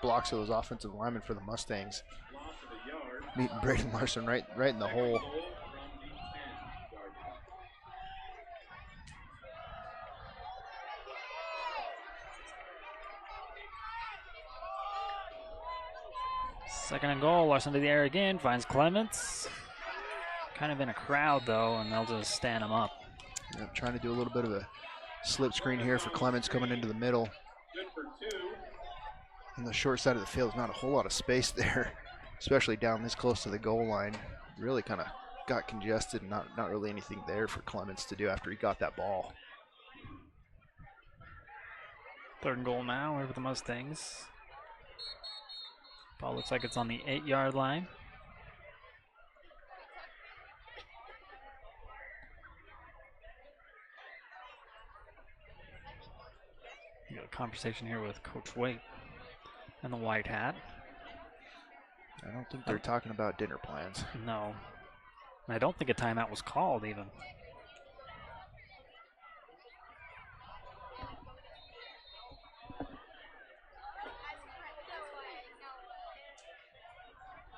blocks of those offensive linemen for the Mustangs. Meeting Braden Larson right in the hole. Second and goal, Larson to the air again, finds Clements. Kind of in a crowd though, and they'll just stand him up. Yep, trying to do a little bit of a slip screen here for Clements coming into the middle. On the short side of the field, there's not a whole lot of space there, especially down this close to the goal line. Really kind of got congested and not really anything there for Clements to do after he got that ball. 3rd and goal now over the Mustangs. Ball looks like it's on the 8-yard line. You got a conversation here with Coach Waite and the white hat. I don't think they're talking about dinner plans. No. And I don't think a timeout was called even.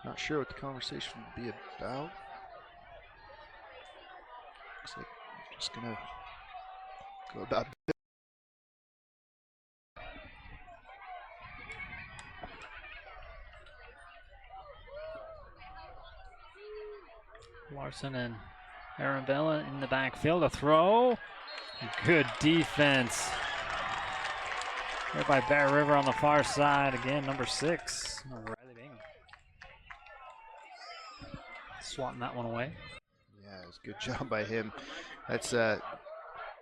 Not sure what the conversation would be about. Looks like I'm just gonna go about. Larson and Arabella in the backfield. A throw. Good defense. Here by Bear River on the far side. Again, number 6. Riley Bingham. Swatting that one away. Yeah, it was a good job by him. That's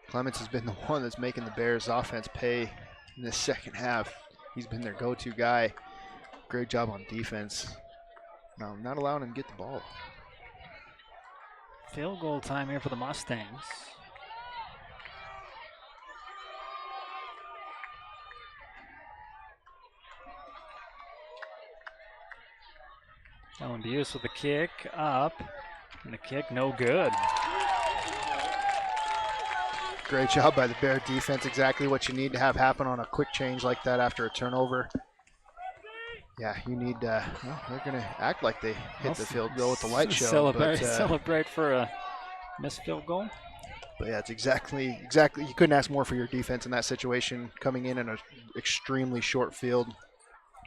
Clements has been the one that's making the Bears offense pay in the second half. He's been their go-to guy. Great job on defense. No, not allowing him to get the ball. Field goal time here for the Mustangs. Ellen Buse with the kick up, and the kick no good. Great job by the Bear defense. Exactly what you need to have happen on a quick change like that after a turnover. Yeah, you need, well, they're going to act like they hit the field goal with the light show. Celebrate for a missed field goal. But yeah, it's exactly, you couldn't ask more for your defense in that situation, coming in an extremely short field,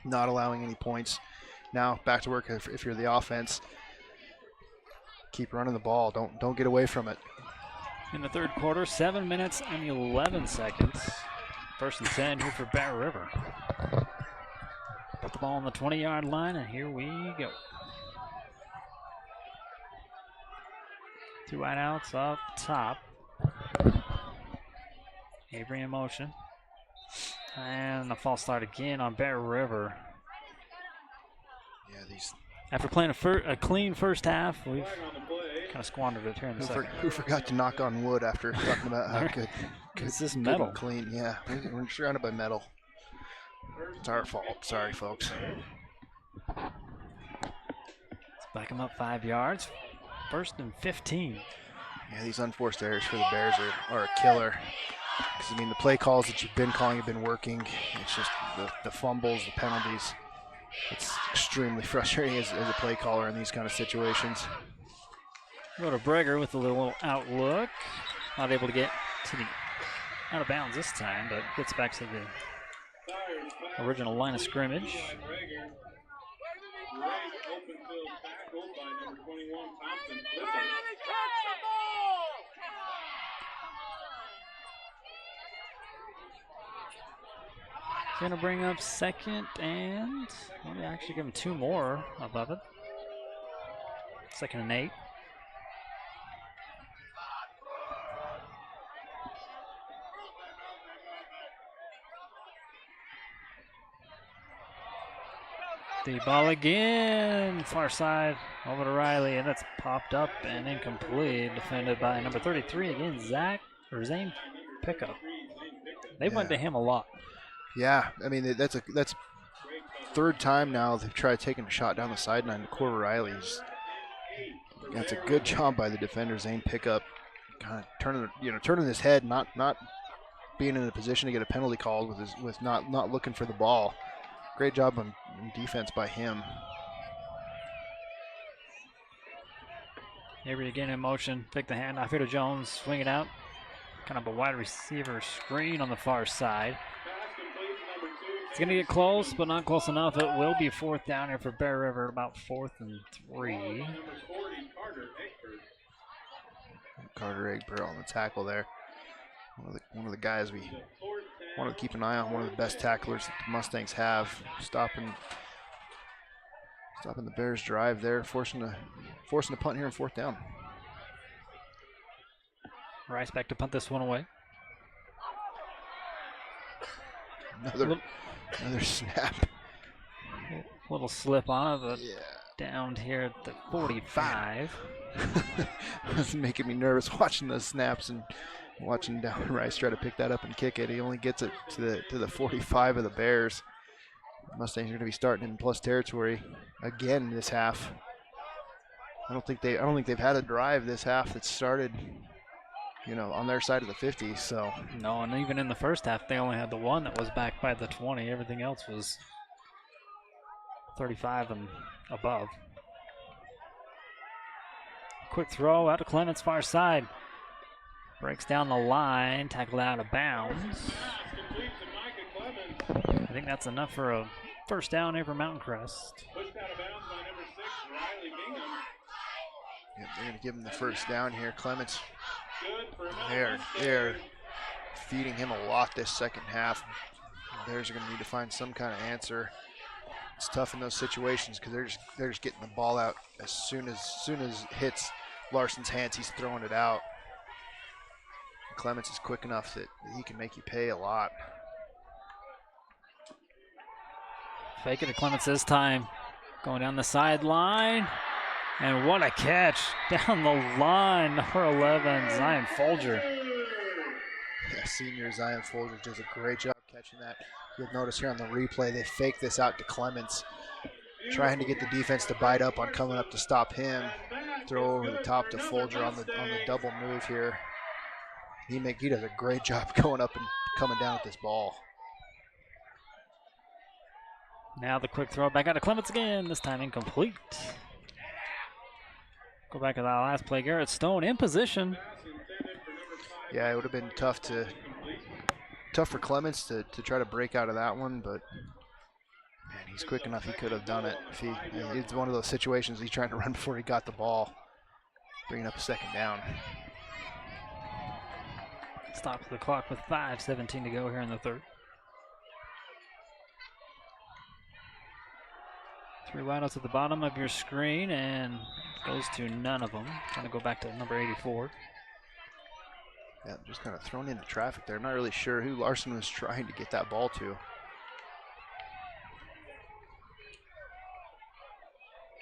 not allowing any points. Now back to work if you're the offense. Keep running the ball. Don't get away from it. In the third quarter, 7 minutes and 11 seconds. 1st and 10 here for Bear River. Put the ball on the 20-yard line, and here we go. 2 wideouts up top. Avery in motion. And a false start again on Bear River. Yeah, these. After playing a clean first half, we've kind of squandered it here in the second. Who forgot to knock on wood after talking about how good this is metal. And clean? Yeah, we're surrounded by metal. It's our fault. Sorry, folks. Let's back them up 5 yards. 1st and 15. Yeah, these unforced errors for the Bears are a killer. Because, I mean, the play calls that you've been calling have been working. It's just the fumbles, the penalties. It's extremely frustrating as a play caller in these kind of situations. Go to Breger with a little outlook. Not able to get to the out of bounds this time, but gets back to the original line of scrimmage. Gonna bring up 2nd and maybe actually give him 2 more above it. 2nd and 8. The ball again, far side over to Riley, and that's popped up and incomplete. Defended by number 33 again, Zane Pickup. They went to him a lot. Yeah, I mean that's 3rd time now they've tried taking a shot down the sideline to Corey Riley's. That's a good job by the defender, Zane Pickup, kind of turning his head, not being in a position to get a penalty called with not looking for the ball. Great job on defense by him. Avery again in motion, pick the handoff here to Jones, swing it out. Kind of a wide receiver screen on the far side. It's going to get close, but not close enough. It will be 4th down here for Bear River, about 4th and 3. Carter Egbert on the tackle there. One of the guys we want to keep an eye on. One of the best tacklers that the Mustangs have. Stopping the Bears' drive there, forcing a punt here in 4th down. Rice back to punt this one away. Another snap. Little slip on it, but down here at the 45. It's making me nervous watching those snaps and watching Down Rice try to pick that up and kick it. He only gets it to the 45 of the Bears. Mustangs are going to be starting in plus territory again this half. I don't think they've had a drive this half that started, on their side of the 50. So no, and even in the first half, they only had the one that was back by the 20. Everything else was 35 and above. Quick throw out to Clements, far side. Breaks down the line, tackled out of bounds. I think that's enough for a 1st down here for Mountain Crest. Yep, they're going to give him the 1st down here. Clements, they're feeding him a lot this second half. The Bears are going to need to find some kind of answer. It's tough in those situations because they're just getting the ball out as soon as it hits Larson's hands, he's throwing it out. Clements is quick enough that he can make you pay a lot. Fake it to Clements this time. Going down the sideline. And what a catch down the line. Number 11, Zion Folger. Yeah, senior Zion Folger does a great job catching that. You'll notice here on the replay, they fake this out to Clements, trying to get the defense to bite up on coming up to stop him. Throw over the top to Folger on the double move here. He does a great job going up and coming down with this ball. Now the quick throw back out to Clements again, this time incomplete. Go back to that last play. Garrett Stone in position. Yeah, it would have been tough for Clements to try to break out of that one, but man, he's quick enough. He could have done it. It's one of those situations he's trying to run before he got the ball, bringing up a second down. Stops the clock with 5:17 to go here in the third. 3 wideouts at the bottom of your screen, and goes to none of them. Trying to go back to number 84. Yeah, just kind of thrown into traffic there. I'm not really sure who Larson was trying to get that ball to.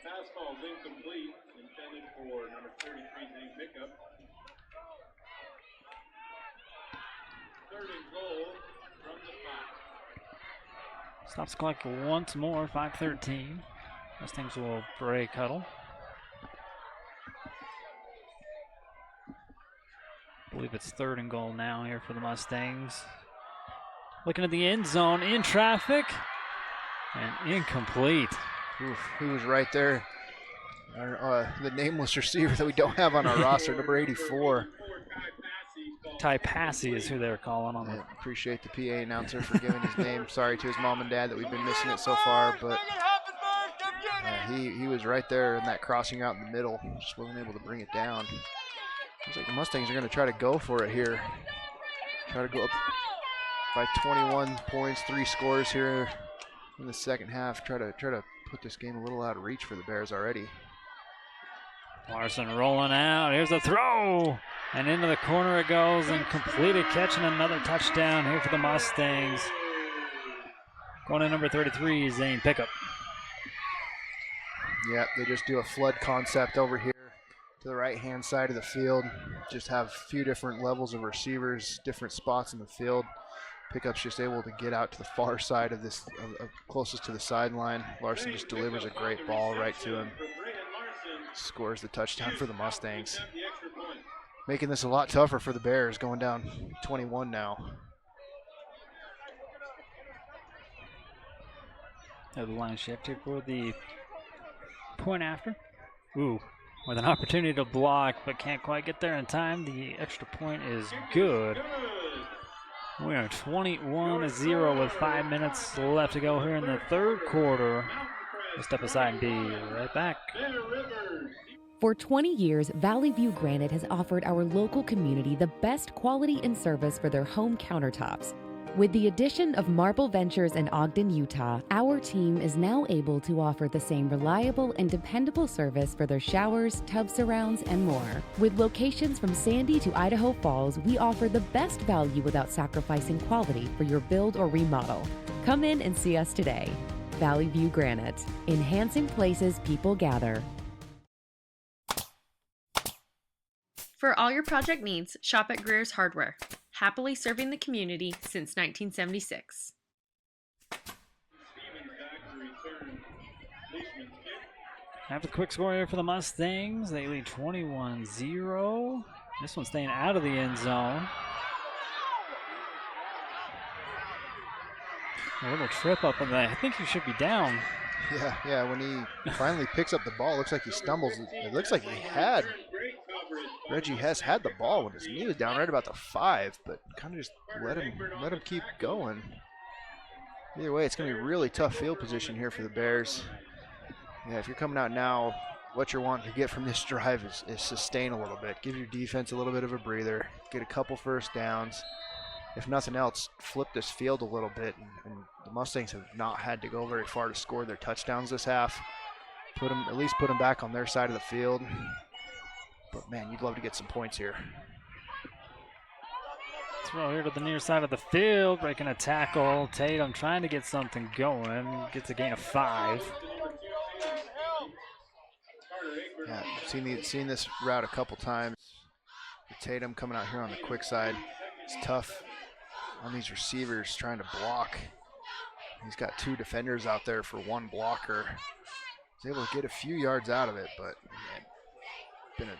Pass ball's incomplete, intended for number 33's name pickup. Third and goal from the 5. Stops the clock once more, 5:13. Mustangs will break huddle. I believe it's 3rd and goal now here for the Mustangs. Looking at the end zone, in traffic, and incomplete. Oof, who was right there? The nameless receiver that we don't have on our roster, number 84. Ty Passy is who they're calling on. I appreciate the PA announcer for giving his name. Sorry to his mom and dad that we've been missing it so far, but he was right there in that crossing out in the middle. Just wasn't able to bring it down. Looks like the Mustangs are going to try to go for it here. Try to go up by 21 points, 3 scores here in the second half. Try to put this game a little out of reach for the Bears already. Larson rolling out. Here's the throw. And into the corner it goes, and completed, catching another touchdown here for the Mustangs. Going to number 33, Zane Pickup. Yeah, they just do a flood concept over here to the right-hand side of the field. Just have a few different levels of receivers, different spots in the field. Pickup's just able to get out to the far side of this, closest to the sideline. Larson just delivers a great ball right to him. Scores the touchdown for the Mustangs. Making this a lot tougher for the Bears, going down 21 now. The line shift here for the point after. Ooh, with an opportunity to block, but can't quite get there in time. The extra point is good. We are 21-0 with 5 minutes left to go here in the third quarter. We'll step aside and be right back. For 20 years, Valley View Granite has offered our local community the best quality and service for their home countertops. With the addition of Marble Ventures in Ogden, Utah, our team is now able to offer the same reliable and dependable service for their showers, tub surrounds, and more. With locations from Sandy to Idaho Falls, we offer the best value without sacrificing quality for your build or remodel. Come in and see us today. Valley View Granite, enhancing places people gather. For all your project needs, shop at Greer's Hardware. Happily serving the community since 1976. After the quick score here for the Mustangs, they lead 21-0. This one's staying out of the end zone. A little trip up on that. I think he should be down. Yeah, when he finally picks up the ball, looks like he stumbles. It looks like Reggie Hess had the ball when his knee was down right about the 5, but kind of just let him keep going. Either way, it's going to be a really tough field position here for the Bears. Yeah, if you're coming out now, what you're wanting to get from this drive is sustain a little bit. Give your defense a little bit of a breather. Get a couple first downs. If nothing else, flip this field a little bit. And the Mustangs have not had to go very far to score their touchdowns this half. At least put them back on their side of the field. But man, you'd love to get some points here. throw here to the near side of the field, breaking a tackle. Tatum trying to get something going. Gets a gain of 5. Yeah, seen this route a couple times. Tatum coming out here on the quick side. It's tough on these receivers trying to block. He's got 2 defenders out there for 1 blocker. He's able to get a few yards out of it, but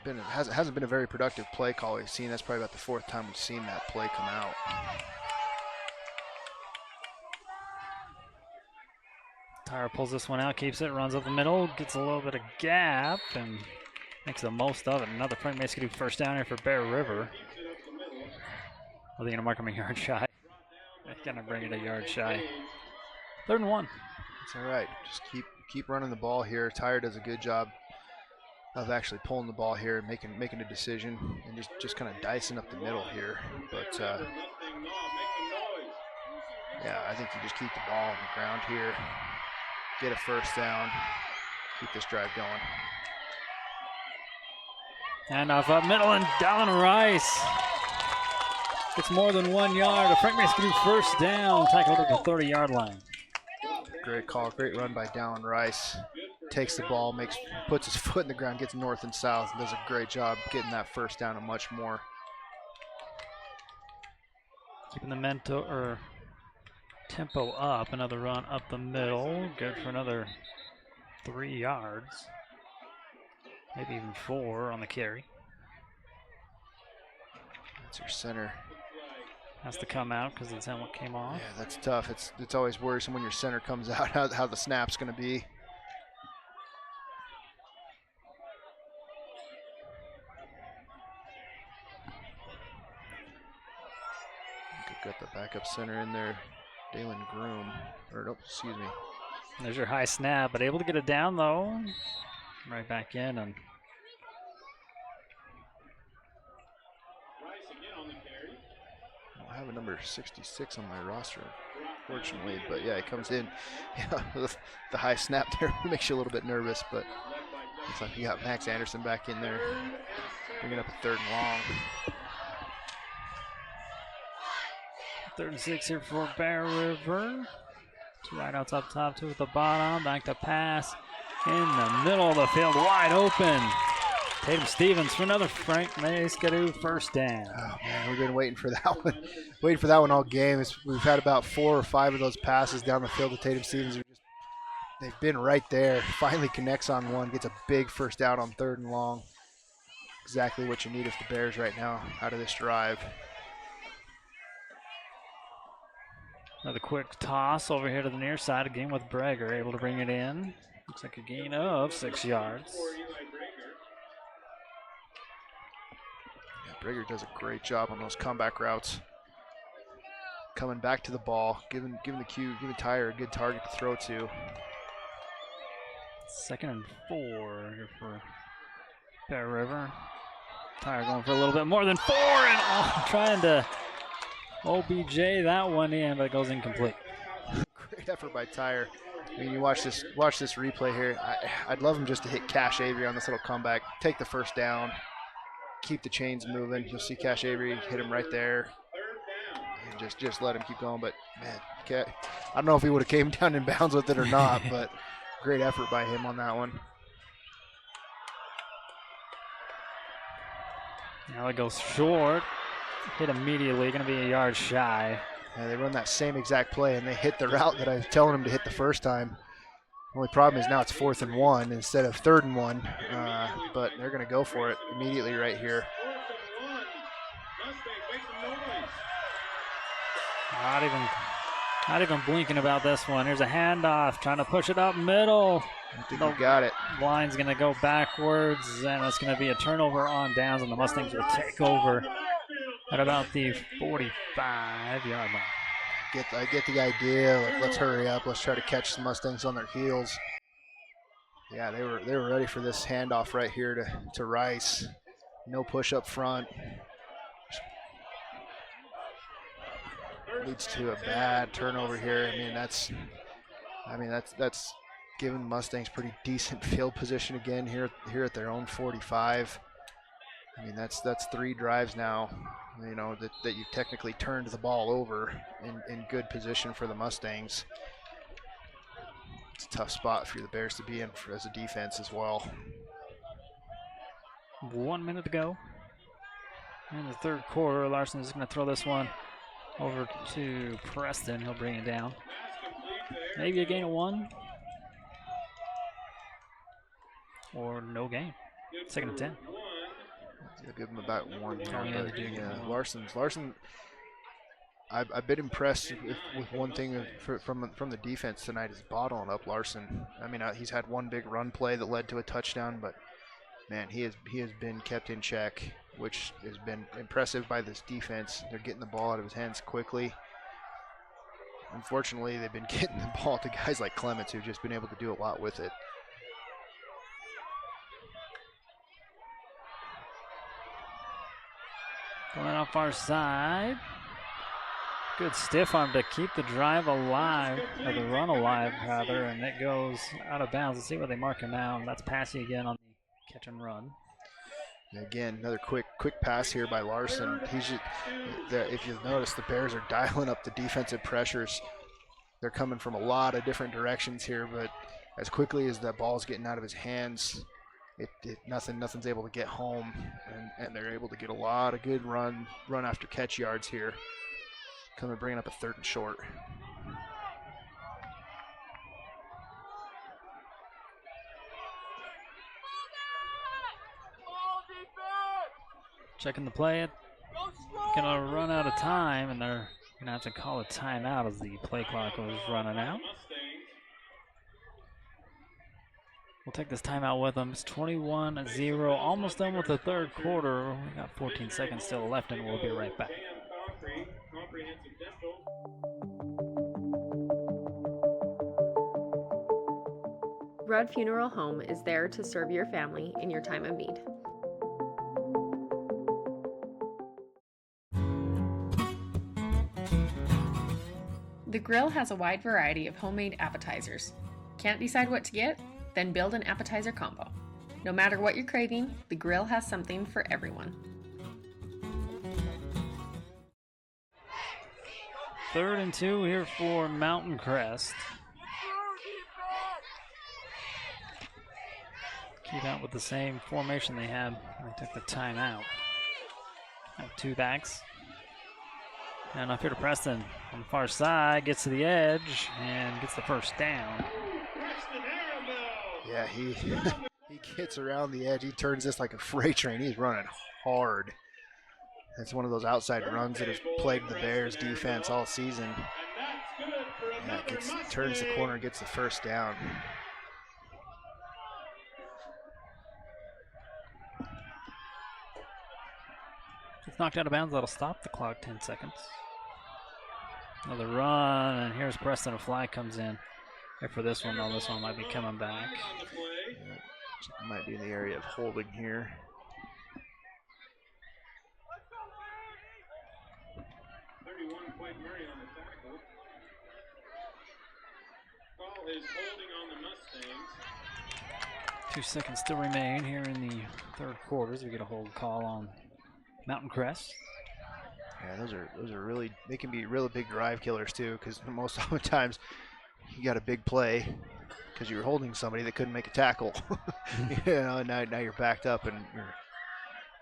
man, hasn't been a very productive play call we've seen. That's probably about the 4th time we've seen that play come out. Tyra pulls this one out, keeps it, runs up the middle, gets a little bit of gap, and makes the most of it. Another Frank Mason first down here for Bear River. Are they going to mark him a yard shy? They're going to bring it a yard shy. 3rd and 1. It's all right. Just keep running the ball here. Tyra does a good job of actually pulling the ball here, making a decision, and just kind of dicing up the middle here. But yeah, I think you just keep the ball on the ground here, get a first down, keep this drive going. And off up middle, and Dallin Rice gets more than 1 yard. Frank Mason first down, tackled at the 30-yard line. Great call, great run by Dallin Rice. Takes the ball, puts his foot in the ground, gets north and south, and does a great job getting that first down and much more. Keeping the tempo up. Another run up the middle. Good for another 3 yards. Maybe even 4 on the carry. That's your center. Has to come out because his helmet came off. Yeah, that's tough. It's always worrisome when your center comes out, how the snap's going to be. Got the backup center in there, Dalen Groom. Or nope, excuse me. There's your high snap, but able to get it down though. Right back in and. I don't have a number 66 on my roster, fortunately, but yeah, it comes in. Yeah, with the high snap there makes you a little bit nervous, but looks like you got Max Anderson back in there, bringing up a 3rd and long. 3rd and 6 here for Bear River. 2 wideouts up top, 2 at the bottom. Back to pass in the middle of the field, wide open. Tatum Stevens for another Frank Maskadoo first down. Oh man, we've been waiting for that one all game. We've had about 4 or 5 of those passes down the field to Tatum Stevens. They've been right there. Finally connects on one, gets a big first down on 3rd and long. Exactly what you need if the Bears right now out of this drive. Another quick toss over here to the near side, again with Breger, able to bring it in. Looks like a gain of 6 yards. Yeah, Breger does a great job on those comeback routes. Coming back to the ball, giving Tyre a good target to throw to. 2nd and 4 here for Bear River. Tyre going for a little bit more than 4, and trying to OBJ that one in, but it goes incomplete. Great effort by Tyre. I mean, you watch this replay here. I'd love him just to hit Cash Avery on this little comeback, take the first down, keep the chains moving. You'll see Cash Avery hit him right there, and just let him keep going. But man, I don't know if he would have came down in bounds with it or not, but great effort by him on that one. Now it goes short. Hit immediately, going to be a yard shy. Yeah, they run that same exact play, and they hit the route that I was telling them to hit the first time. Only problem is now it's 4th and 1 instead of 3rd and 1, but they're going to go for it immediately right here. Not even blinking about this one. Here's a handoff, trying to push it up middle. I think you got it. Line's going to go backwards, and it's going to be a turnover on downs, and the Mustangs will take over at about the 45-yard line. I get the idea. Let's hurry up. Let's try to catch the Mustangs on their heels. Yeah, they were ready for this handoff right here to Rice. No push up front. Leads to a bad turnover here. I mean that's giving the Mustangs pretty decent field position again here at their own 45. I mean that's 3 drives now that you've technically turned the ball over in good position for the Mustangs. It's a tough spot for the Bears to be in as a defense as well. 1 minute to go in the third quarter. Larson is going to throw this one over to Preston. He'll bring it down. Maybe a gain of 1. Or no gain. Second and 10. I'll give him about 1 here. Yeah, Larson. I've been impressed with one thing from the defense tonight is bottling up Larson. I mean, he's had one big run play that led to a touchdown, but man, he has been kept in check, which has been impressive by this defense. They're getting the ball out of his hands quickly. Unfortunately, they've been getting the ball to guys like Clements who've just been able to do a lot with it. Going off our side. Good stiff arm to keep the drive alive, or the run alive, rather, and it goes out of bounds. Let's see where they mark him now. That's Passy again on the catch and run. Again, another quick pass here by Larson. If you've noticed, the Bears are dialing up the defensive pressures. They're coming from a lot of different directions here, but as quickly as the ball's getting out of his hands, nothing's able to get home, and they're able to get a lot of good run after catch yards here. Bringing up a 3rd and short. Checking the play. Gonna run out of time, and they're gonna have to call a timeout as the play clock was running out. We'll take this timeout with them. It's 21-0, almost done with the third quarter. We got 14 seconds still left, and we'll be right back. Rudd Funeral Home is there to serve your family in your time of need. The Grill has a wide variety of homemade appetizers. Can't decide what to get? Then build an appetizer combo. No matter what you're craving, the Grill has something for everyone. 3rd and 2 here for Mountain Crest. Keep out with the same formation they had when they took the timeout. Have 2 backs. And up here to Preston on the far side, gets to the edge and gets the first down. Yeah, he gets around the edge. He turns this like a freight train. He's running hard. It's one of those outside runs that has plagued the Bears defense all season. Yeah, turns the corner and gets the first down. It's knocked out of bounds. That'll stop the clock. 10 seconds. Another run, and here's Preston. A flag comes in. Here for this one, though. This one might be coming back. Yeah, might be in the area of holding here. Murray on the tackle. Call is holding on the Mustangs. 2 seconds still remain here in the third quarter as we get a hold call on Mountain Crest. Yeah, those are really, they can be really big drive killers too, because most of the times you got a big play because you were holding somebody that couldn't make a tackle. Now you're backed up, and you're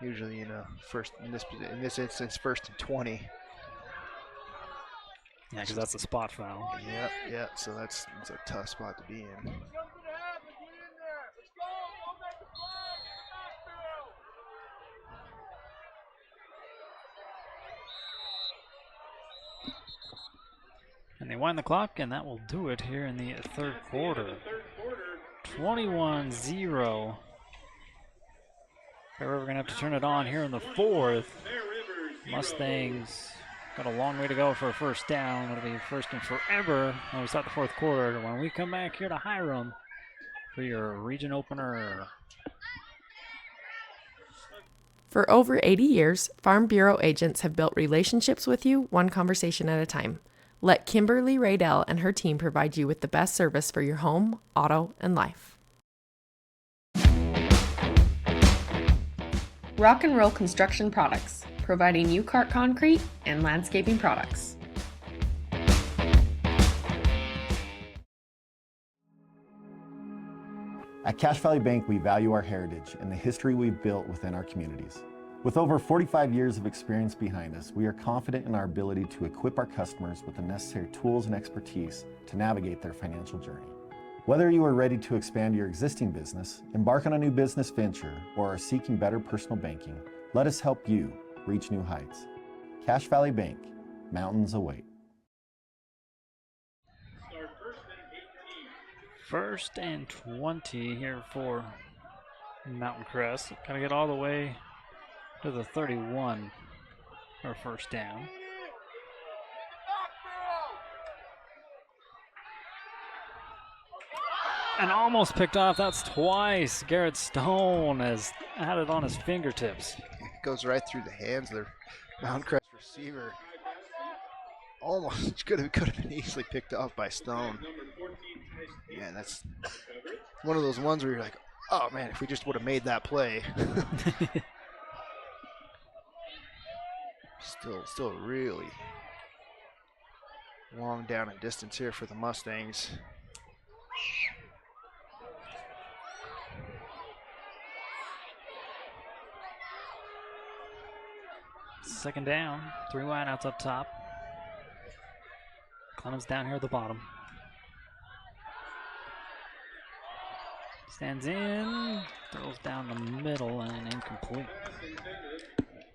usually first in this instance 1st and 20. Yeah, because that's a spot foul. Yeah. So it's a tough spot to be in. And they wind the clock, and that will do it here in the third quarter. 21-0. We're going to have to turn it on here in the fourth. Mustangs got a long way to go for a first down. It'll be first and forever when we start the fourth quarter. When we come back here to Hiram for your region opener. For over 80 years, Farm Bureau agents have built relationships with you one conversation at a time. Let Kimberly Raydell and her team provide you with the best service for your home, auto, and life. Rock and Roll Construction Products, providing U-Cart concrete and landscaping products. At Cache Valley Bank, we value our heritage and the history we've built within our communities. With over 45 years of experience behind us, we are confident in our ability to equip our customers with the necessary tools and expertise to navigate their financial journey. Whether you are ready to expand your existing business, embark on a new business venture, or are seeking better personal banking, let us help you reach new heights. Cache Valley Bank, mountains await. First and 20 here for Mountain Crest. Gotta get all the way to the 31 for first down. And almost picked off. That's twice. Garrett Stone has had it on his fingertips. It goes right through the hands of their Mountain Crest receiver. Almost could have been easily picked off by Stone. Yeah, that's one of those ones where you're like, oh man, if we just would have made that play. Still really long down in distance here for the Mustangs. Second down, 3 wideouts up top. Clemens down here at the bottom. Stands in, throws down the middle and incomplete.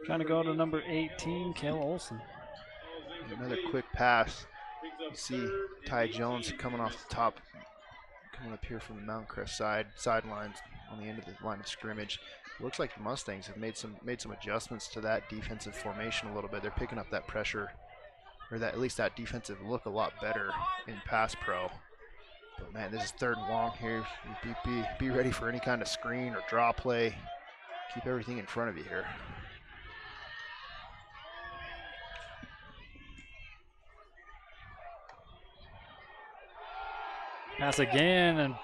Trying to go to number 18, Kale Olson. Another quick pass. You see Ty Jones coming off the top, coming up here from the Mountain Crest sidelines on the end of the line of scrimmage. Looks like the Mustangs have made some adjustments to that defensive formation a little bit. They're picking up that pressure, or that at least that defensive look a lot better in pass pro. But man, this is 3rd and long here. Be ready for any kind of screen or draw play. Keep everything in front of you here. Pass again, and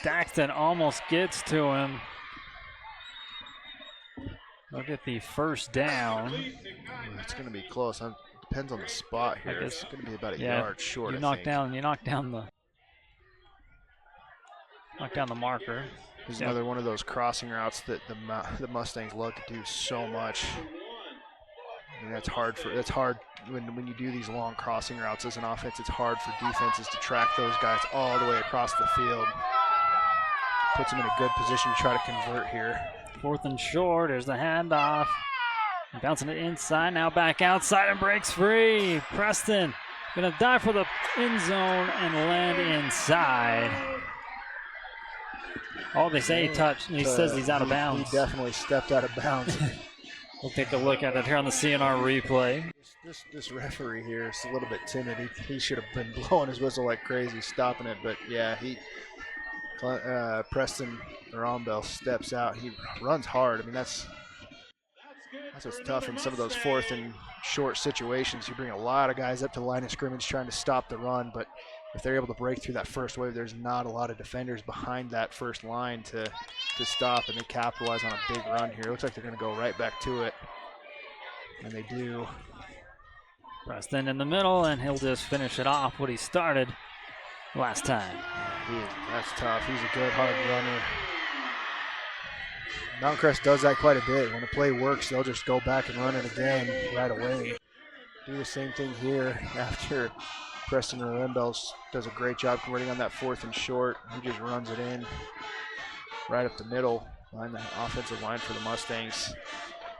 Daxton almost gets to him. They'll get the first down. It's going to be close. Depends on the spot here. It's going to be about a yard short. You knock down the marker. This is another one of those crossing routes that the Mustangs love to do so much. I mean, that's hard when you do these long crossing routes as an offense. It's hard for defenses to track those guys all the way across the field. Puts them in a good position to try to convert here. 4th and short. There's the handoff. Bouncing it inside. Now back outside and breaks free. Preston gonna dive for the end zone and land inside. Oh, they say he touched, and he says he's out of bounds. He definitely stepped out of bounds. We'll take a look at it here on the CNR replay. This referee here is a little bit timid. He should have been blowing his whistle like crazy, stopping it. But yeah, Preston Rombell steps out. He runs hard. I mean, that's what's tough in some of those 4th and short situations. You bring a lot of guys up to the line of scrimmage trying to stop the run, but if they're able to break through that first wave, there's not a lot of defenders behind that first line to stop, and they capitalize on a big run here. Looks like they're going to go right back to it, and they do. Preston in the middle, and he'll just finish it off what he started last time. That's tough. He's a good, hard runner. Mountain Crest does that quite a bit. When a play works, they'll just go back and run it again right away. Do the same thing here after Preston Rombell does a great job converting on that 4th and short. He just runs it in right up the middle, behind the offensive line for the Mustangs.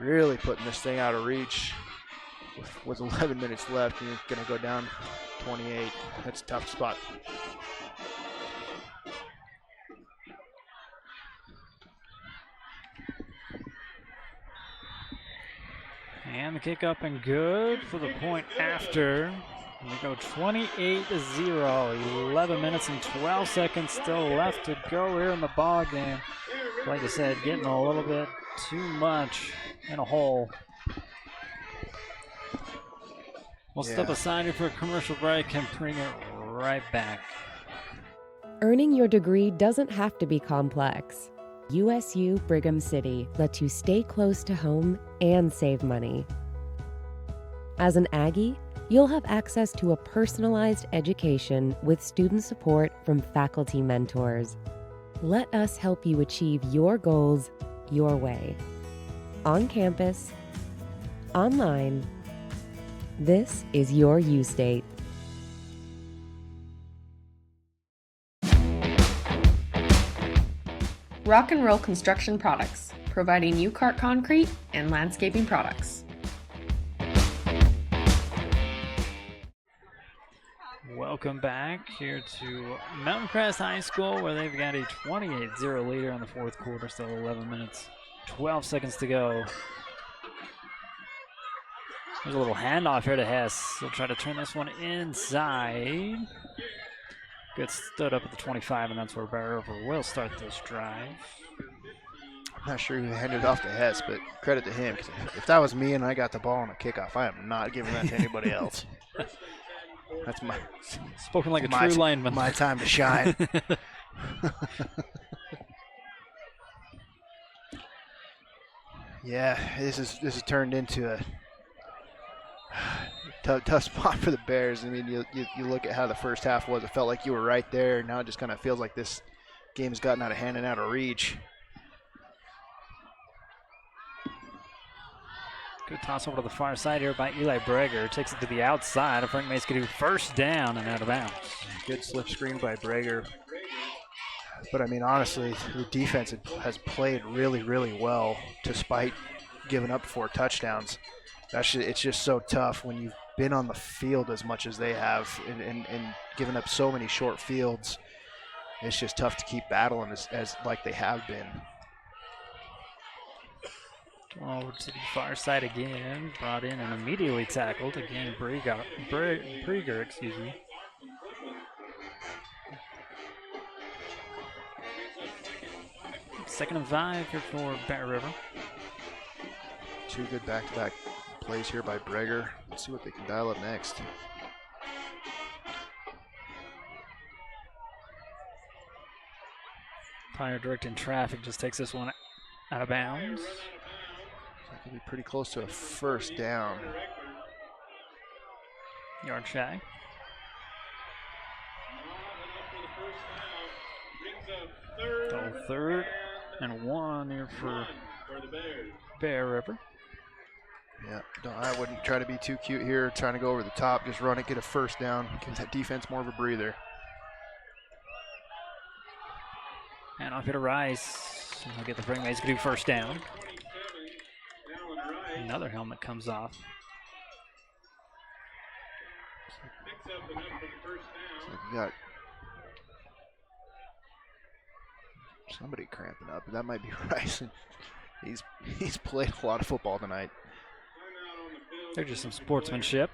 Really putting this thing out of reach. With 11 minutes left, you're going to go down 28. That's a tough spot. And the kick up and good for the point after. We go 28-0. 11 minutes and 12 seconds still left to go here in the ball game. Like I said, getting a little bit too much in a hole. We'll step aside here for a commercial break and bring it right back. Earning your degree doesn't have to be complex. USU Brigham City lets you stay close to home and save money. As an Aggie, you'll have access to a personalized education with student support from faculty mentors. Let us help you achieve your goals your way. On campus, online, this is your U-State. Rock and Roll Construction Products, providing U-Cart concrete and landscaping products. Welcome back here to Mountain Crest High School, where they've got a 28-0 leader in the fourth quarter. Still 11 minutes, 12 seconds to go. There's a little handoff here to Hess. He'll try to turn this one inside. Good stood up at the 25, and that's where Bear River will start this drive. I'm not sure who handed it off to Hess, but credit to him. 'Cause if that was me and I got the ball on a kickoff, I am not giving that to anybody else. That's my spoken like a true lineman. My time to shine. Yeah, this is turned into a tough spot for the Bears. I mean, you look at how the first half was. It felt like you were right there. Now it just kind of feels like this game's gotten out of hand and out of reach. Good toss over to the far side here by Eli Breger. Takes it to the outside. Frank Mays can do first down and out of bounds. Good slip screen by Breger. But, I mean, honestly, the defense has played really, really well despite giving up 4 touchdowns. It's just so tough when you've been on the field as much as they have and given up so many short fields. It's just tough to keep battling as like they have been. Over to the far side again. Brought in and immediately tackled. Again, Breger, excuse me. Second and 5 here for Bear River. 2 good back-to-back plays here by Breger. Let's see what they can dial up next. Fire directing traffic just takes this one out of bounds. That could be pretty close to a first down. Yard shy. Third and 1 here for Bear River. Yeah, I wouldn't try to be too cute here, trying to go over the top. Just run it, get a first down, give that defense more of a breather. And off here to Rice. He'll get the bring. He's going to do first down. Another helmet comes off. So you got somebody cramping up. That might be Rice. He's played a lot of football tonight. There's just some sportsmanship.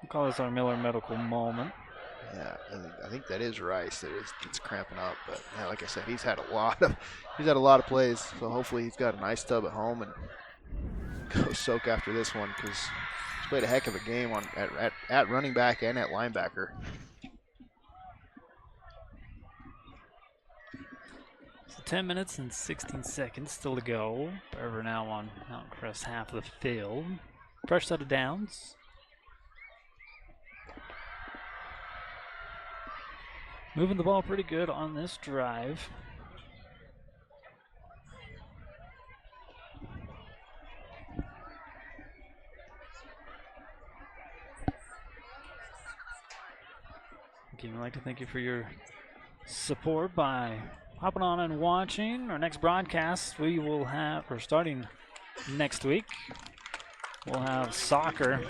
We'll call this our Miller Medical moment. Yeah, I think that is Rice. It's cramping up, but yeah, like I said, he's had a lot of plays. So hopefully he's got a nice tub at home and go soak after this one, because he's played a heck of a game at running back and at linebacker. So 10 minutes and 16 seconds still to go. Bear now on Mountain Crest half of the field. Fresh set of downs. Moving the ball pretty good on this drive. Again, I'd like to thank you for your support by hopping on and watching. Our next broadcast we will have, or starting next week, we'll have soccer.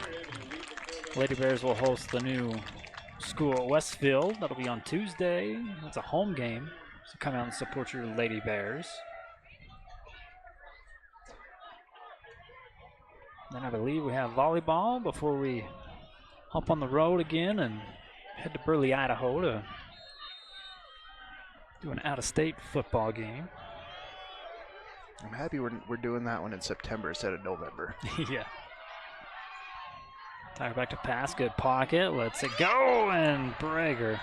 Lady Bears will host the new school at Westfield. That'll be on Tuesday. It's a home game, so come out and support your Lady Bears. Then I believe we have volleyball before we hop on the road again and head to Burley, Idaho to do an out-of-state football game. I'm happy we're doing that one in September instead of November. Yeah. Tire back to pass, good pocket, lets it go, and Brager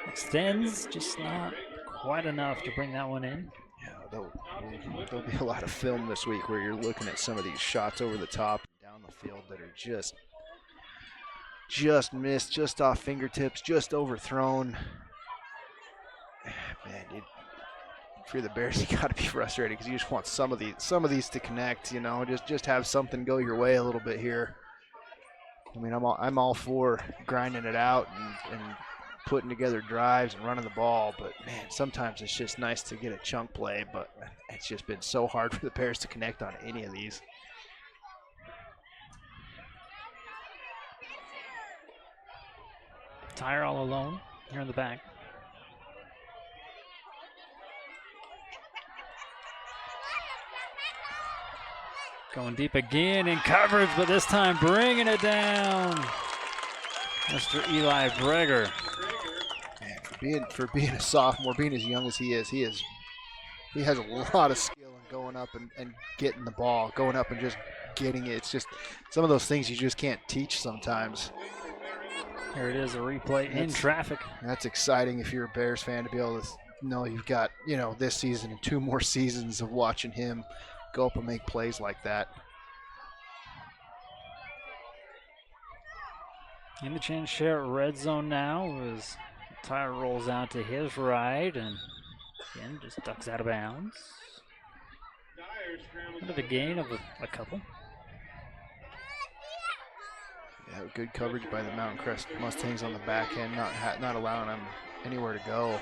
extends, just not quite enough to bring that one in. Yeah, there'll be a lot of film this week where you're looking at some of these shots over the top down the field that are just missed, just off fingertips, just overthrown. Man, if you're the Bears, you got to be frustrated because you just want some of these to connect. You know, just have something go your way a little bit here. I mean, I'm all for grinding it out and putting together drives and running the ball, but man, sometimes it's just nice to get a chunk play. But it's just been so hard for the Bears to connect on any of these. Tire all alone here in the back. Going deep again in coverage, but this time bringing it down. Mr. Eli Brager. Man, for being a sophomore, being as young as he has a lot of skill in going up and getting the ball, going up and just getting it. It's just some of those things you just can't teach sometimes. Here it is, a replay in traffic. That's exciting if you're a Bears fan to be able to know you've got, this season and 2 more seasons of watching him go up and make plays like that. In the chance share red zone now as Tire rolls out to his right and again just ducks out of bounds. Into the gain of a couple. Yeah, good coverage by the Mountain Crest Mustangs on the back end, not allowing them anywhere to go.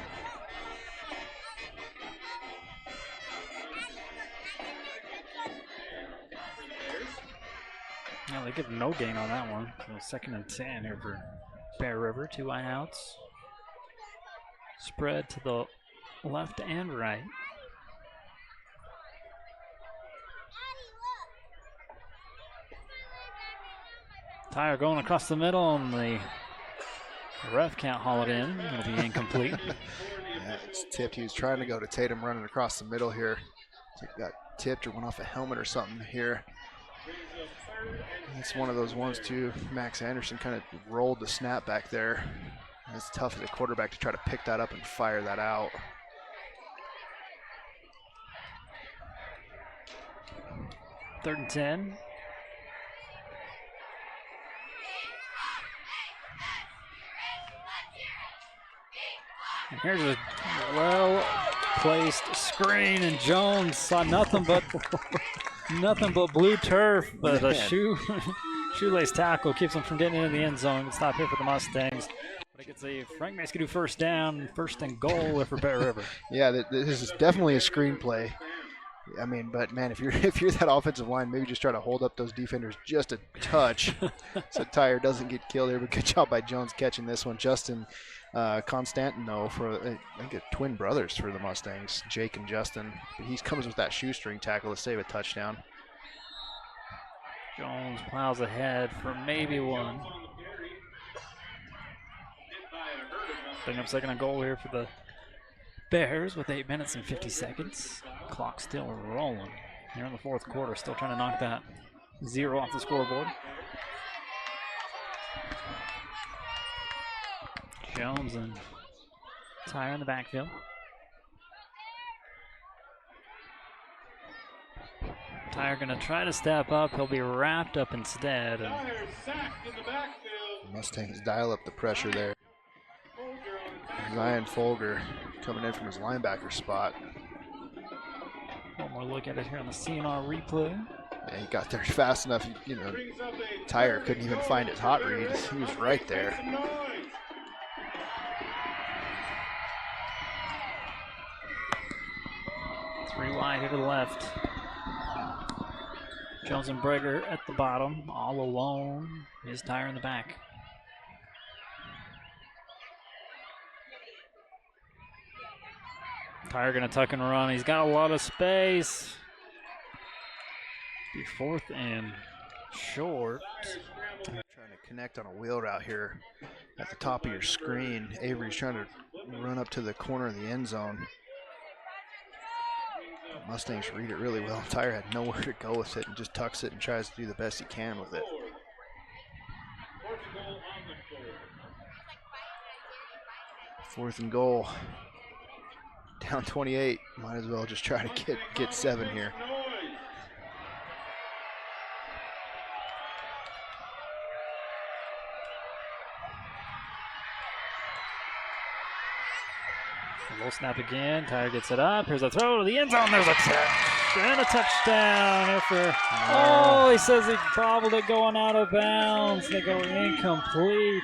Yeah, they give no gain on that one. So 2nd and 10 here for Bear River. 2 wideouts. Spread to the left and right. Tire going across the middle, and the ref can't haul it in. It'll be incomplete. Yeah, it's tipped. He was trying to go to Tatum running across the middle here. So he got tipped or went off a helmet or something here. It's one of those ones too. Max Anderson kind of rolled the snap back there. It's tough as a quarterback to try to pick that up and fire that out. Third and 10. And here's a well-placed screen, and Jones saw nothing but blue turf, but a shoelace tackle keeps him from getting into the end zone. Good stop here for the Mustangs. But it gets a Frank Maskadoo first down, 1st and goal for Bear River. Yeah, this is definitely a screenplay. I mean, but man, if you're that offensive line, maybe just try to hold up those defenders just a touch, so Tire doesn't get killed here. But good job by Jones catching this one. Justin Constantino for I think twin brothers for the Mustangs, Jake and Justin. But he comes with that shoestring tackle to save a touchdown. Jones plows ahead for maybe one. Bring up 2nd and goal here for the Bears with 8 minutes and 50 seconds. Clock still rolling here in the 4th quarter. Still trying to knock that 0 off the scoreboard. Jones and Tire in the backfield. Tire going to try to step up. He'll be wrapped up instead. And Mustangs dial up the pressure there. Ryan Folger coming in from his linebacker spot. One more look at it here on the CNR replay. Yeah, he got there fast enough. Tire couldn't even find his hot read. He was right there. Three wide here to the left. Jones and Brager at the bottom, all alone. His Tire in the back. Tire gonna tuck and run. He's got a lot of space. Be 4th and short. Trying to connect on a wheel route here at the top of your screen. Avery's trying to run up to the corner of the end zone. Mustangs read it really well. Tyre had nowhere to go with it and just tucks it and tries to do the best he can with it. Fourth and goal. Down 28. Might as well just try to get 7 here. Low snap again. Tyre gets it up. Here's a throw to the end zone. There's a touch. And a touchdown here for. Oh, he says he bobbled it going out of bounds. They go incomplete.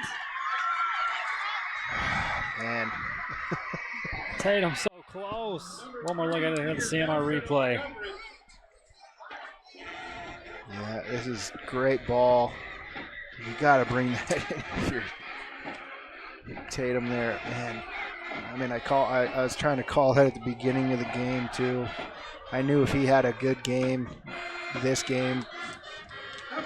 Man. Tatum so close. One more look at it here, the CNR replay. Yeah, this is great ball. You got to bring that in if you're Tatum there, man. I mean, I was trying to call that at the beginning of the game too. I knew if he had a good game, this game,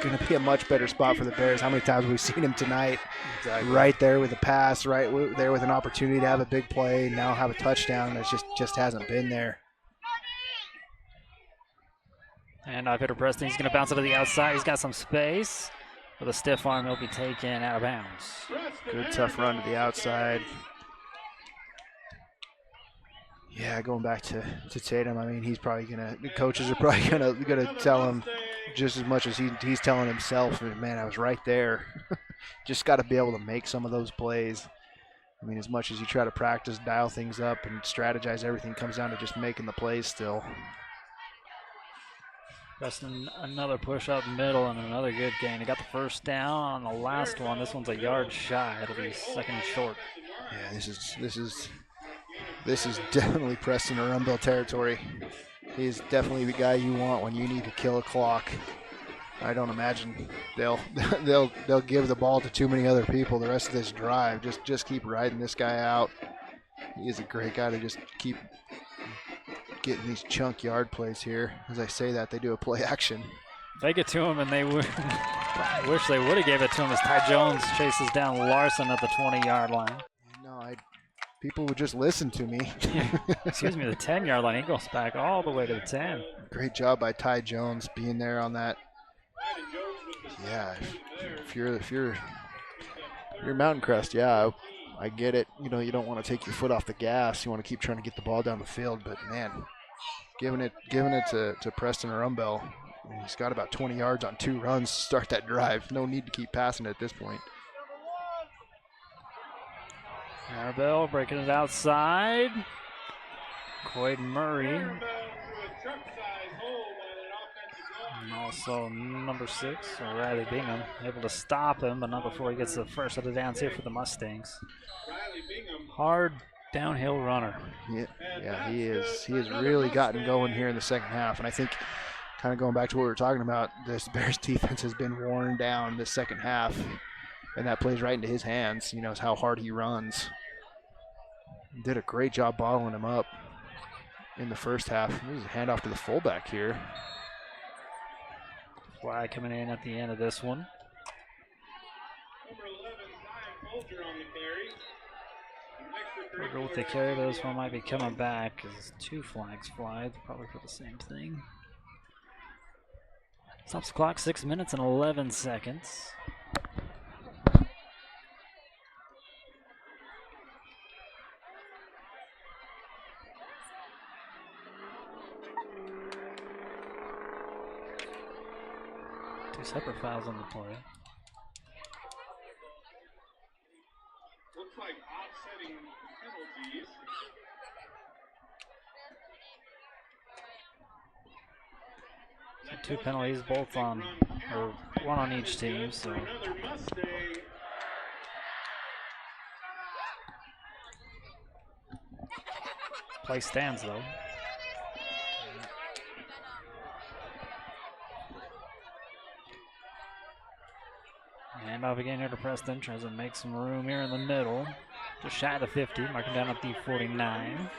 going to be a much better spot for the Bears. How many times have we seen him tonight? Exactly. Right there with a pass, right there with an opportunity to have a big play, now have a touchdown. It just hasn't been there. And Peter Preston, he's going to bounce it to the outside. He's got some space. With a stiff arm, he'll be taken out of bounds. Good tough run to the outside. Yeah, going back to Tatum, I mean, he's probably the coaches are probably gonna tell him just as much as he's telling himself. Man, I was right there. Just got to be able to make some of those plays. I mean, as much as you try to practice, dial things up, and strategize, everything comes down to just making the plays still. Preston, another push up middle and another good gain. He got the first down on the last one. This one's a yard shy. It'll be second and short. Yeah, this is definitely Preston or Rumbell territory. He's definitely the guy you want when you need to kill a clock. I don't imagine they'll give the ball to too many other people the rest of this drive. Just keep riding this guy out. He is a great guy to just keep getting these chunk yard plays here. As I say that, they do a play action. Take it to him, and they would. I wish they would have gave it to him as Ty Jones chases down Larson at the 20-yard line. No, people would just listen to me. Excuse me, the 10-yard line. He goes back all the way to the 10. Great job by Ty Jones being there on that. Yeah, if you're Mountain Crest, yeah, I get it. You know, you don't want to take your foot off the gas. You want to keep trying to get the ball down the field. But man, giving it to Preston or Rumbell, he's got about 20 yards on 2 runs to start that drive. No need to keep passing it at this point. Maribel breaking it outside. Quaid Murray. And also number 6, Riley Bingham, able to stop him, but not before he gets the first of the downs here for the Mustangs. Hard downhill runner. Yeah, he is. He has really gotten going here in the second half, and I think, kind of going back to what we were talking about, this Bears defense has been worn down this second half, and that plays right into his hands. You know, how hard he runs. Did a great job bottling him up in the first half. This is a handoff to the fullback here. Flag coming in at the end of this one. We'll go with the carry, but this one might be coming back as 2 flags fly, probably for the same thing. Stops the clock, 6 minutes and 11 seconds. Separate fouls on the play. Looks like offsetting penalties. So 2 penalties, both on, or 1 on each team. So play stands though. Hand off again here to Preston. Tries to make some room here in the middle. Just shy of the 50, marking down at the 49.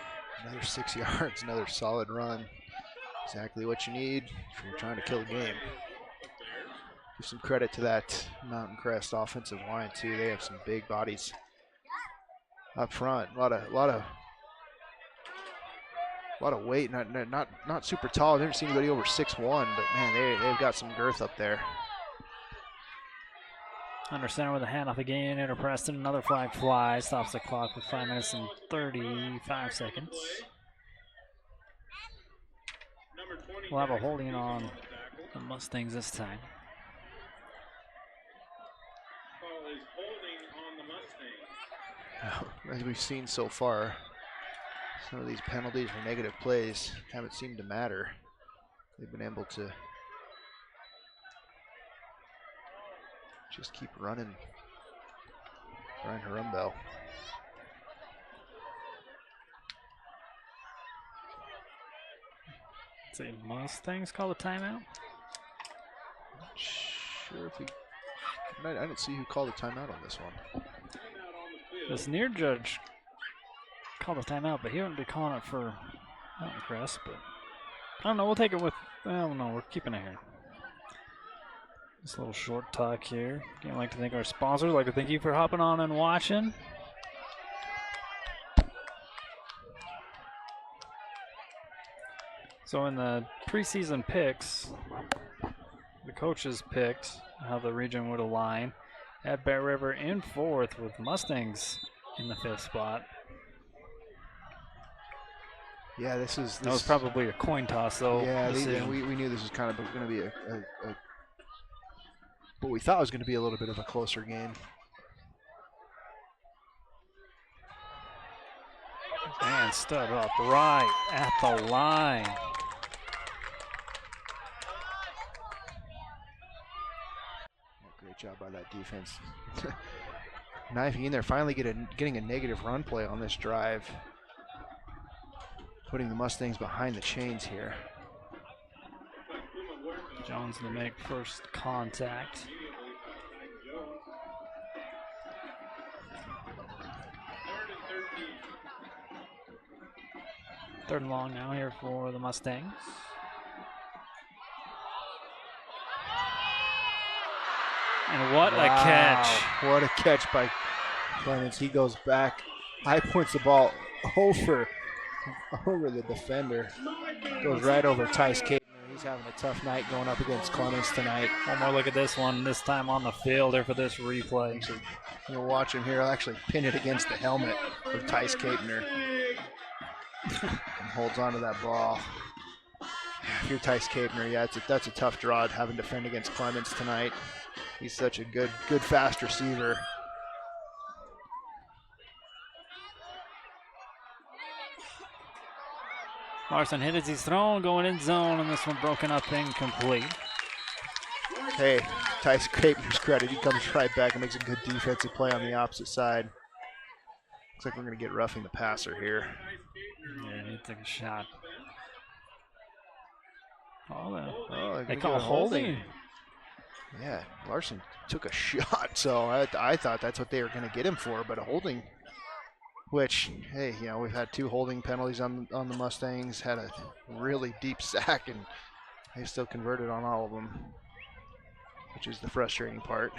Another 6 yards, another solid run. Exactly what you need if you're trying to kill a game. Give some credit to that Mountain Crest offensive line too. They have some big bodies up front. A lot A lot of weight, not super tall. I've never seen anybody over 6'1", but man, they've got some girth up there. Under center with a handoff again into Preston. Another flag flies. Stops the clock with 5 minutes and 35 seconds. We'll have a holding on the Mustangs this time. As we've seen so far, some of these penalties or negative plays haven't seemed to matter. They've been able to just keep running. Ryan Harumbel. Let's see, Mustangs call a timeout? Not sure if we. I didn't see who called the timeout on this one. This near judge called a timeout, but he wouldn't be calling it for Mountain Crest. But I don't know. We'll take it with. Well, no, we're keeping it here. This little short talk here. Again, I'd like to thank our sponsors. I'd like to thank you for hopping on and watching. So in the preseason picks, the coaches picked how the region would align. At Bear River in 4th with Mustangs in the 5th spot. Yeah, this was probably a coin toss, though. Yeah, we knew this was kind of going to be a what we thought was going to be a little bit of a closer game. And stood up right at the line. Great job by that defense. Knifing in there, finally getting a negative run play on this drive. Putting the Mustangs behind the chains here. Jones to make first contact. Third and long now here for the Mustangs. And what a catch. What a catch by Clemens. He goes back, high points the ball over the defender. Goes right over Tice Cape. He's having a tough night going up against Clemens tonight. One more look at this one, this time on the field there for this replay. Actually, you'll watch him here. I'll actually pin it against the helmet of Tice Capener. And holds onto that ball. If you're Tice Capener, yeah, that's a tough draw having to defend against Clemens tonight. He's such a good fast receiver. Larson hit as he's thrown, going in zone, and this one broken up incomplete. Hey, Tice Capener's credit. He comes right back and makes a good defensive play on the opposite side. Looks like we're going to get roughing the passer here. Yeah, he took a shot. They call holding. Yeah, Larson took a shot, so I thought that's what they were going to get him for, but a holding, which, hey, you know, we've had 2 holding penalties on the Mustangs, had a really deep sack, and they still converted on all of them, which is the frustrating part.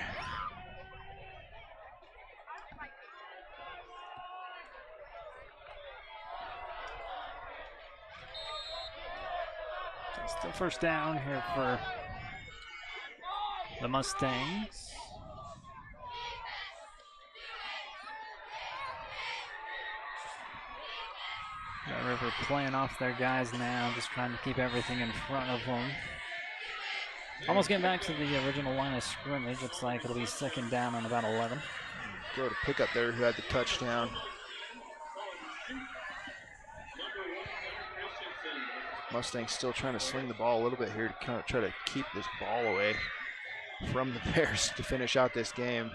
Still first down here for the Mustangs. Got River playing off their guys now, just trying to keep everything in front of them. Almost getting back to the original line of scrimmage. Looks like it'll be second down on about 11. Go to pick up there who had the touchdown. Mustangs still trying to sling the ball a little bit here to kind of try to keep this ball away from the Bears to finish out this game.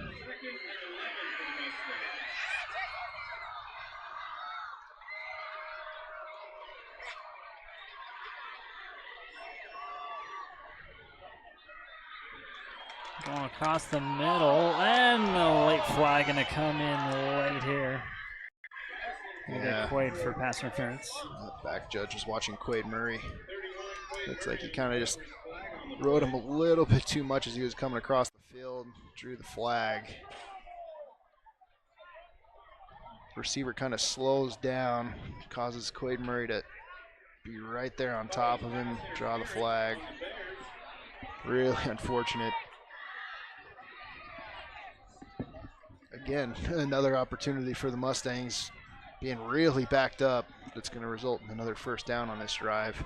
Going across the middle, and the late flag going to come in late here. Yeah. Quaid for pass interference. That back judge was watching Quaid Murray. Looks like he kind of just rode him a little bit too much as he was coming across the field. Drew the flag. Receiver kind of slows down, causes Quaid Murray to be right there on top of him, draw the flag. Really unfortunate. Again, another opportunity for the Mustangs being really backed up. That's going to result in another first down on this drive.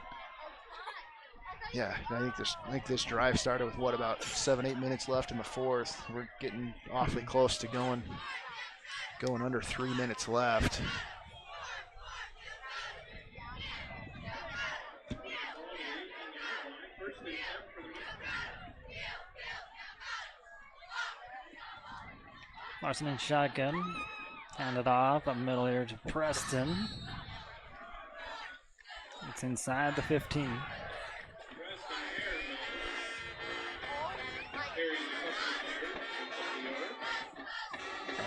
Yeah, I think this drive started with what, about 7-8 minutes left in the fourth. We're getting awfully close to going under 3 minutes left. Larson in shotgun. Hand it off up middle here to Preston. It's inside the 15. And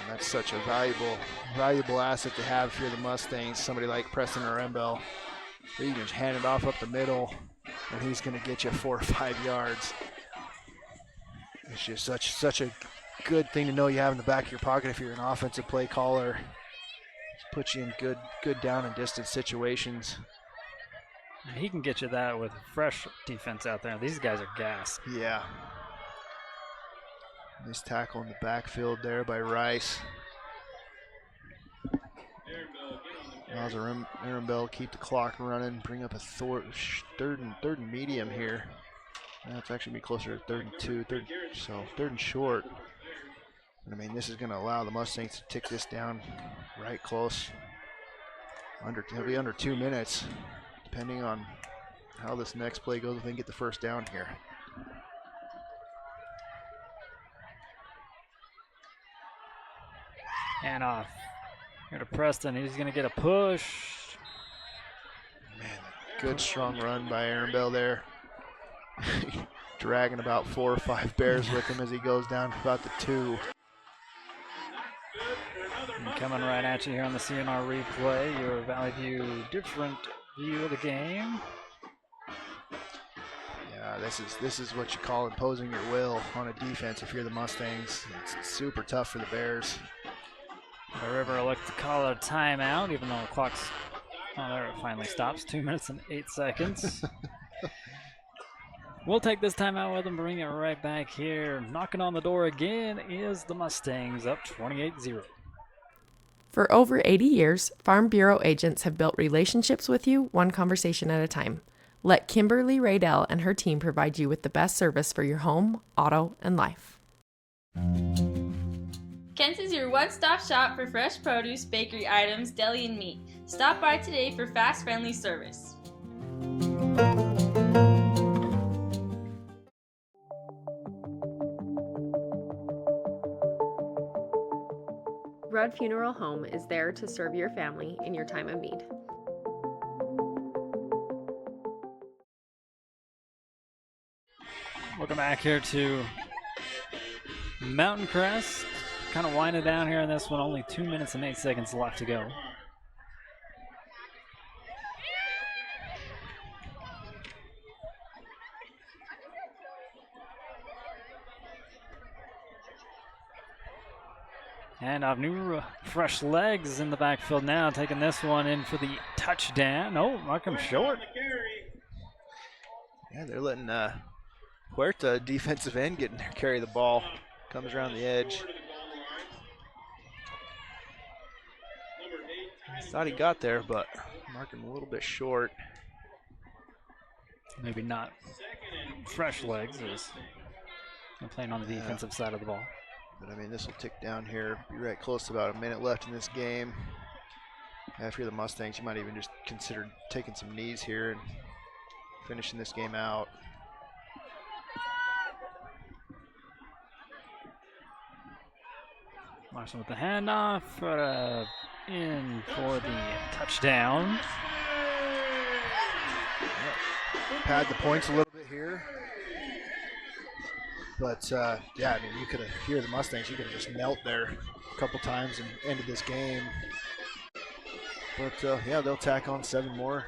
that's such a valuable asset to have if you're the Mustangs. Somebody like Preston or Embell. You can just hand it off up the middle, and he's going to get you 4 or 5 yards. It's just such a good thing to know you have in the back of your pocket if you're an offensive play caller. Puts you in good down and distance situations. He can get you that with fresh defense out there. These guys are gassed. Yeah. Nice tackle in the backfield there by Rice. Allows Aaron Bell keep the clock running, bring up a third and medium here. It's actually be closer to third and 2, third and short. I mean, this is going to allow the Mustangs to tick this down right close. It'll be under 2 minutes, depending on how this next play goes if they can get the first down here. And off. Here to Preston. He's going to get a push. Man, good strong run by Aaron Bell there. Dragging about 4 or 5 Bears with him as he goes down about the 2. And coming right at you here on the CNR replay, your Valley View different view of the game. Yeah, this is what you call imposing your will on a defense if you're the Mustangs. It's super tough for the Bears. The River elects to call a timeout, even though the clock's, oh, there it finally stops. 2 minutes and 8 seconds. We'll take this timeout with them, bring it right back here. Knocking on the door again is the Mustangs, up 28-0. For over 80 years, Farm Bureau agents have built relationships with you, one conversation at a time. Let Kimberly Raydell and her team provide you with the best service for your home, auto, and life. Kent's is your one-stop shop for fresh produce, bakery items, deli, and meat. Stop by today for fast, friendly service. Rudd Funeral Home is there to serve your family in your time of need. Welcome back here to Mountain Crest. Kind of winding down here in this one. Only 2 minutes and 8 seconds left to go. And off new fresh legs in the backfield now, taking this one in for the touchdown. Oh, Markham short. Yeah, they're letting Huerta, defensive end, get in there, carry the ball. Comes around the edge. Thought he got there, but Markham a little bit short. Maybe not fresh legs, as they're playing on the defensive side of the ball. But I mean, this will tick down here. Be right close to about a minute left in this game. If you're the Mustangs, you might even just consider taking some knees here and finishing this game out. Larson with the handoff, in for the touchdown. Pad the points a little bit here. But, yeah, I mean, you could have, if you're the Mustangs, you could have just knelt there a couple times and ended this game. But, yeah, they'll tack on 7 more.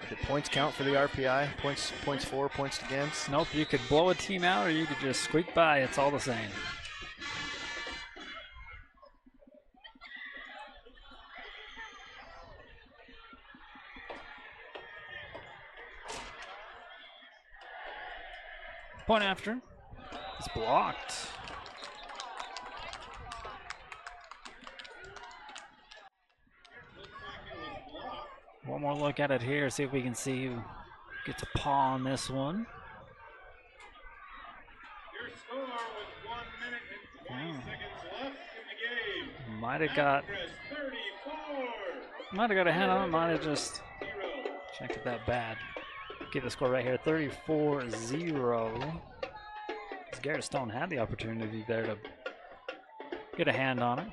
Did points count for the RPI? Points for, points against? Nope, you could blow a team out or you could just squeak by. It's all the same. Point after. It's blocked. One more look at it here, see if we can see who gets a paw on this one. Your score with 1 minute and 20 seconds left in the game. Might have got 34. a hand on it, might have just checked it that bad. Get the score right here, 34-0. Garrett Stone had the opportunity there to get a hand on it.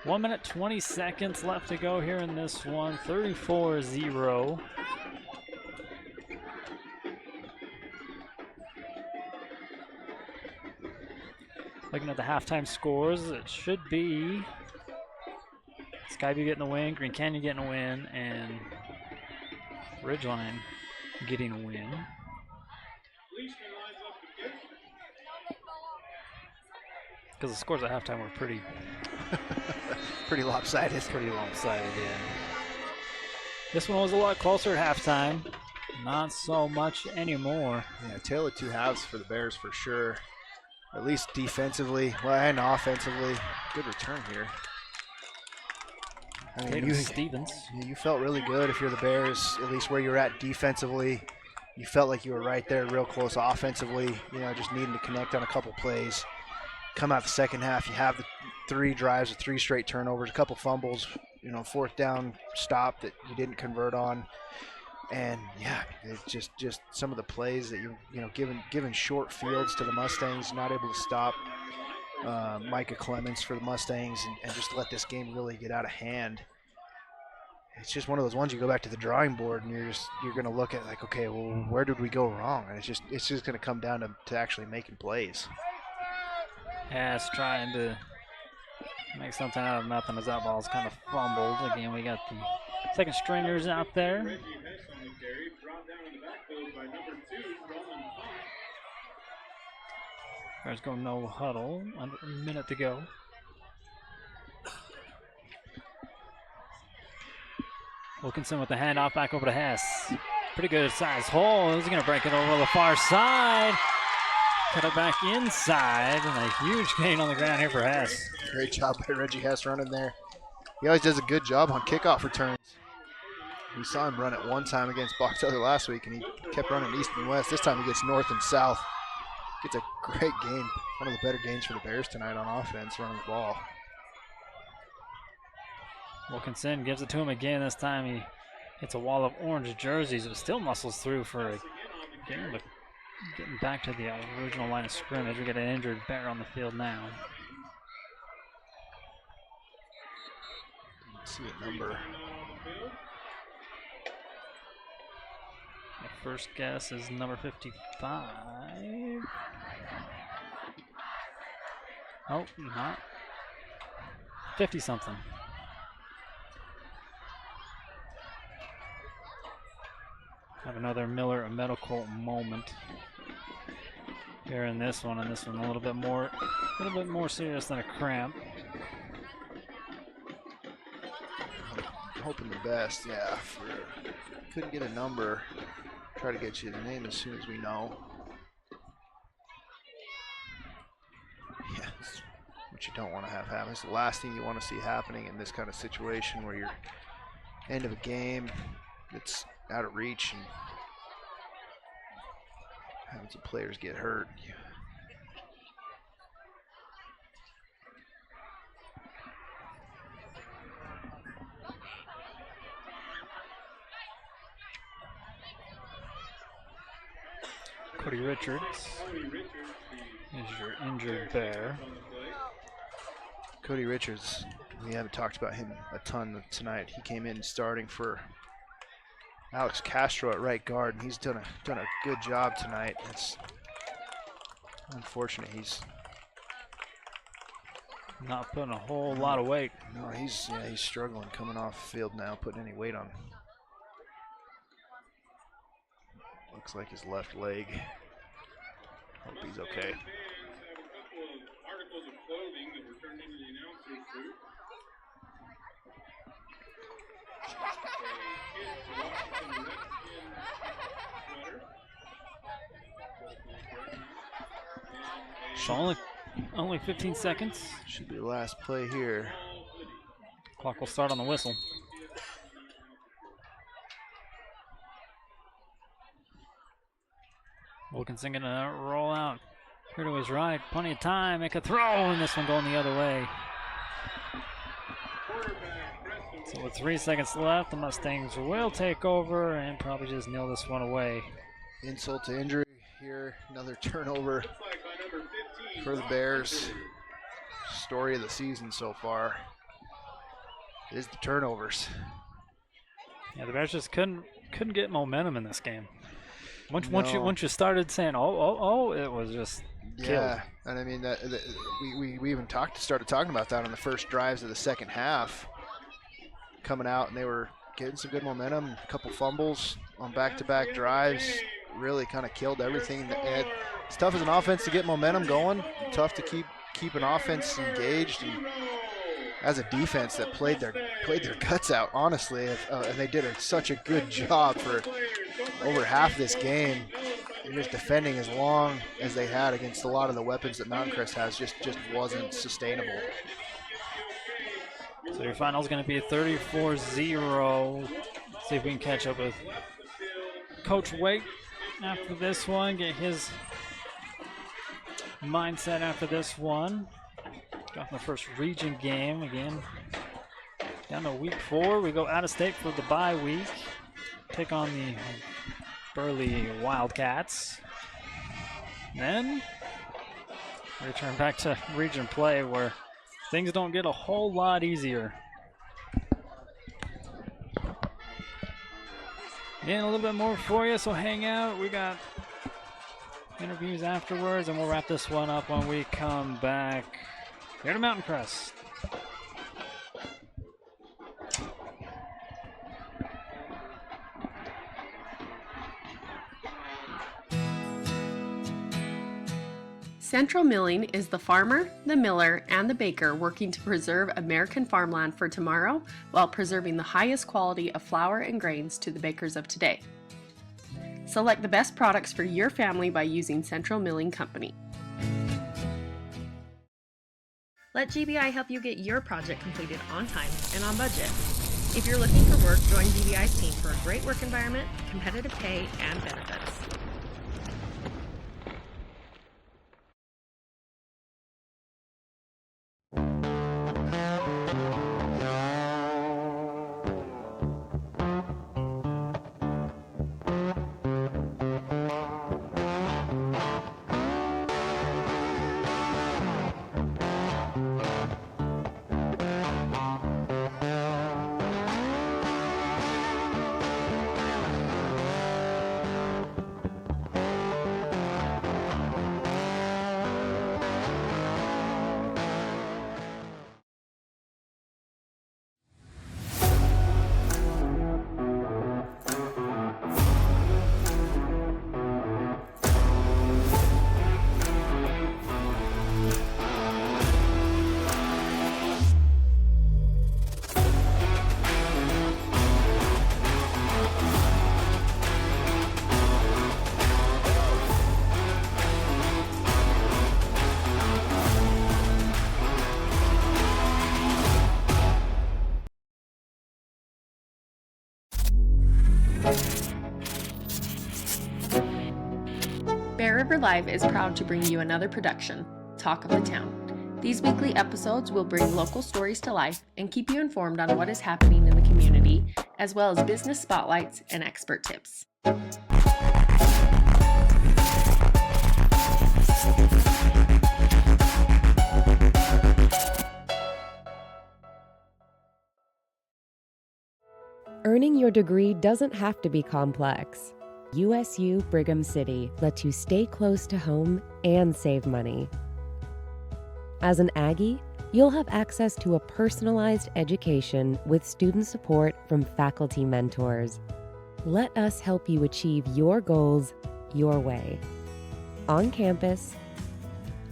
1 minute, 20 seconds left to go here in this one, 34-0. Looking at the halftime scores, it should be Skyview getting the win, Green Canyon getting a win, and Ridgeline getting a win. Because the scores at halftime were pretty lopsided. Pretty lopsided, yeah. This one was a lot closer at halftime. Not so much anymore. Yeah, tale of two halves for the Bears for sure. At least defensively, well, and offensively. Good return here. I mean, Stevens. You felt really good if you're the Bears, at least where you're at defensively. You felt like you were right there, real close offensively, just needing to connect on a couple plays. Come out the second half, you have the 3 drives with 3 straight turnovers, a couple fumbles, fourth down stop that you didn't convert on. And yeah, it's just some of the plays that given short fields to the Mustangs, not able to stop Micah Clemens for the Mustangs and just let this game really get out of hand. It's just one of those ones you go back to the drawing board and you're going to look at like, okay, well, where did we go wrong? And it's just going to come down to actually making plays. Yeah, it's trying to make something out of nothing as that ball's kind of fumbled. Again, we got the second stringers out there. Bears go no huddle, under a minute to go. Wilkinson with the handoff back over to Hess. Pretty good size hole. He's going to break it over the far side. Cut it back inside, and a huge gain on the ground here for Hess. Great job by Reggie Hess running there. He always does a good job on kickoff returns. We saw him run it one time against Box Elder last week, and he kept running east and west. This time he gets north and south. Gets a great gain. One of the better gains for the Bears tonight on offense, running the ball. Wilkinson gives it to him again. This time he hits a wall of orange jerseys, but still muscles through for getting back to the original line of scrimmage. We got an injured Bear on the field now. Let's see a number. My first guess is number 55. Oh, not 50-something. Have another Miller medical moment here in this one, and this one a little bit more serious than a cramp. Hoping the best, yeah. Couldn't get a number. Try to get you the name as soon as we know. Yeah, it's what you don't want to have happen. It's the last thing you want to see happening in this kind of situation where you're end of a game, it's out of reach, and having some players get hurt. Cody Richards is your injured Bear. Cody Richards, we haven't talked about him a ton tonight. He came in starting for Alex Castro at right guard, and he's done a good job tonight. It's unfortunate he's not putting a whole lot of weight. No, he's struggling coming off the field now, putting any weight on. Looks like his left leg. Hope he's okay. So only 15 seconds. Should be the last play here. Clock will start on the whistle. Wilkinson gonna roll out here to his right. Plenty of time. Make a throw, and this one going the other way. So with 3 seconds left, the Mustangs will take over and probably just nail this one away. Insult to injury here. Another turnover for the Bears. Story of the season so far is the turnovers. Yeah, the Bears just couldn't get momentum in this game. Once No. you started saying oh, it was just killed. Yeah, and I mean that we even started talking about that on the first drives of the second half. Coming out and they were getting some good momentum, a couple fumbles on back-to-back drives, really kind of killed everything. And it's tough as an offense to get momentum going, tough to keep an offense engaged, and as a defense that played their guts out, honestly, and they did such a good job for over half this game. Just defending as long as they had against a lot of the weapons that Mountain Crest has just wasn't sustainable. So your final is going to be 34-0. See if we can catch up with Coach Wake after this one, get his mindset after this one. Got the first region game again. Down to week 4, we go out of state for the bye week. Take on the Burley Wildcats. Then return back to region play where things don't get a whole lot easier. And a little bit more for you, so hang out. We got interviews afterwards, and we'll wrap this one up when we come back here to Mountain Crest. Central Milling is the farmer, the miller, and the baker working to preserve American farmland for tomorrow while preserving the highest quality of flour and grains to the bakers of today. Select the best products for your family by using Central Milling Company. Let GBI help you get your project completed on time and on budget. If you're looking for work, join GBI's team for a great work environment, competitive pay, and benefits. Bear River Live is proud to bring you another production, Talk of the Town. These weekly episodes will bring local stories to life and keep you informed on what is happening in the community, as well as business spotlights and expert tips. Earning your degree doesn't have to be complex. USU Brigham City lets you stay close to home and save money. As an Aggie, you'll have access to a personalized education with student support from faculty mentors. Let us help you achieve your goals your way. On campus,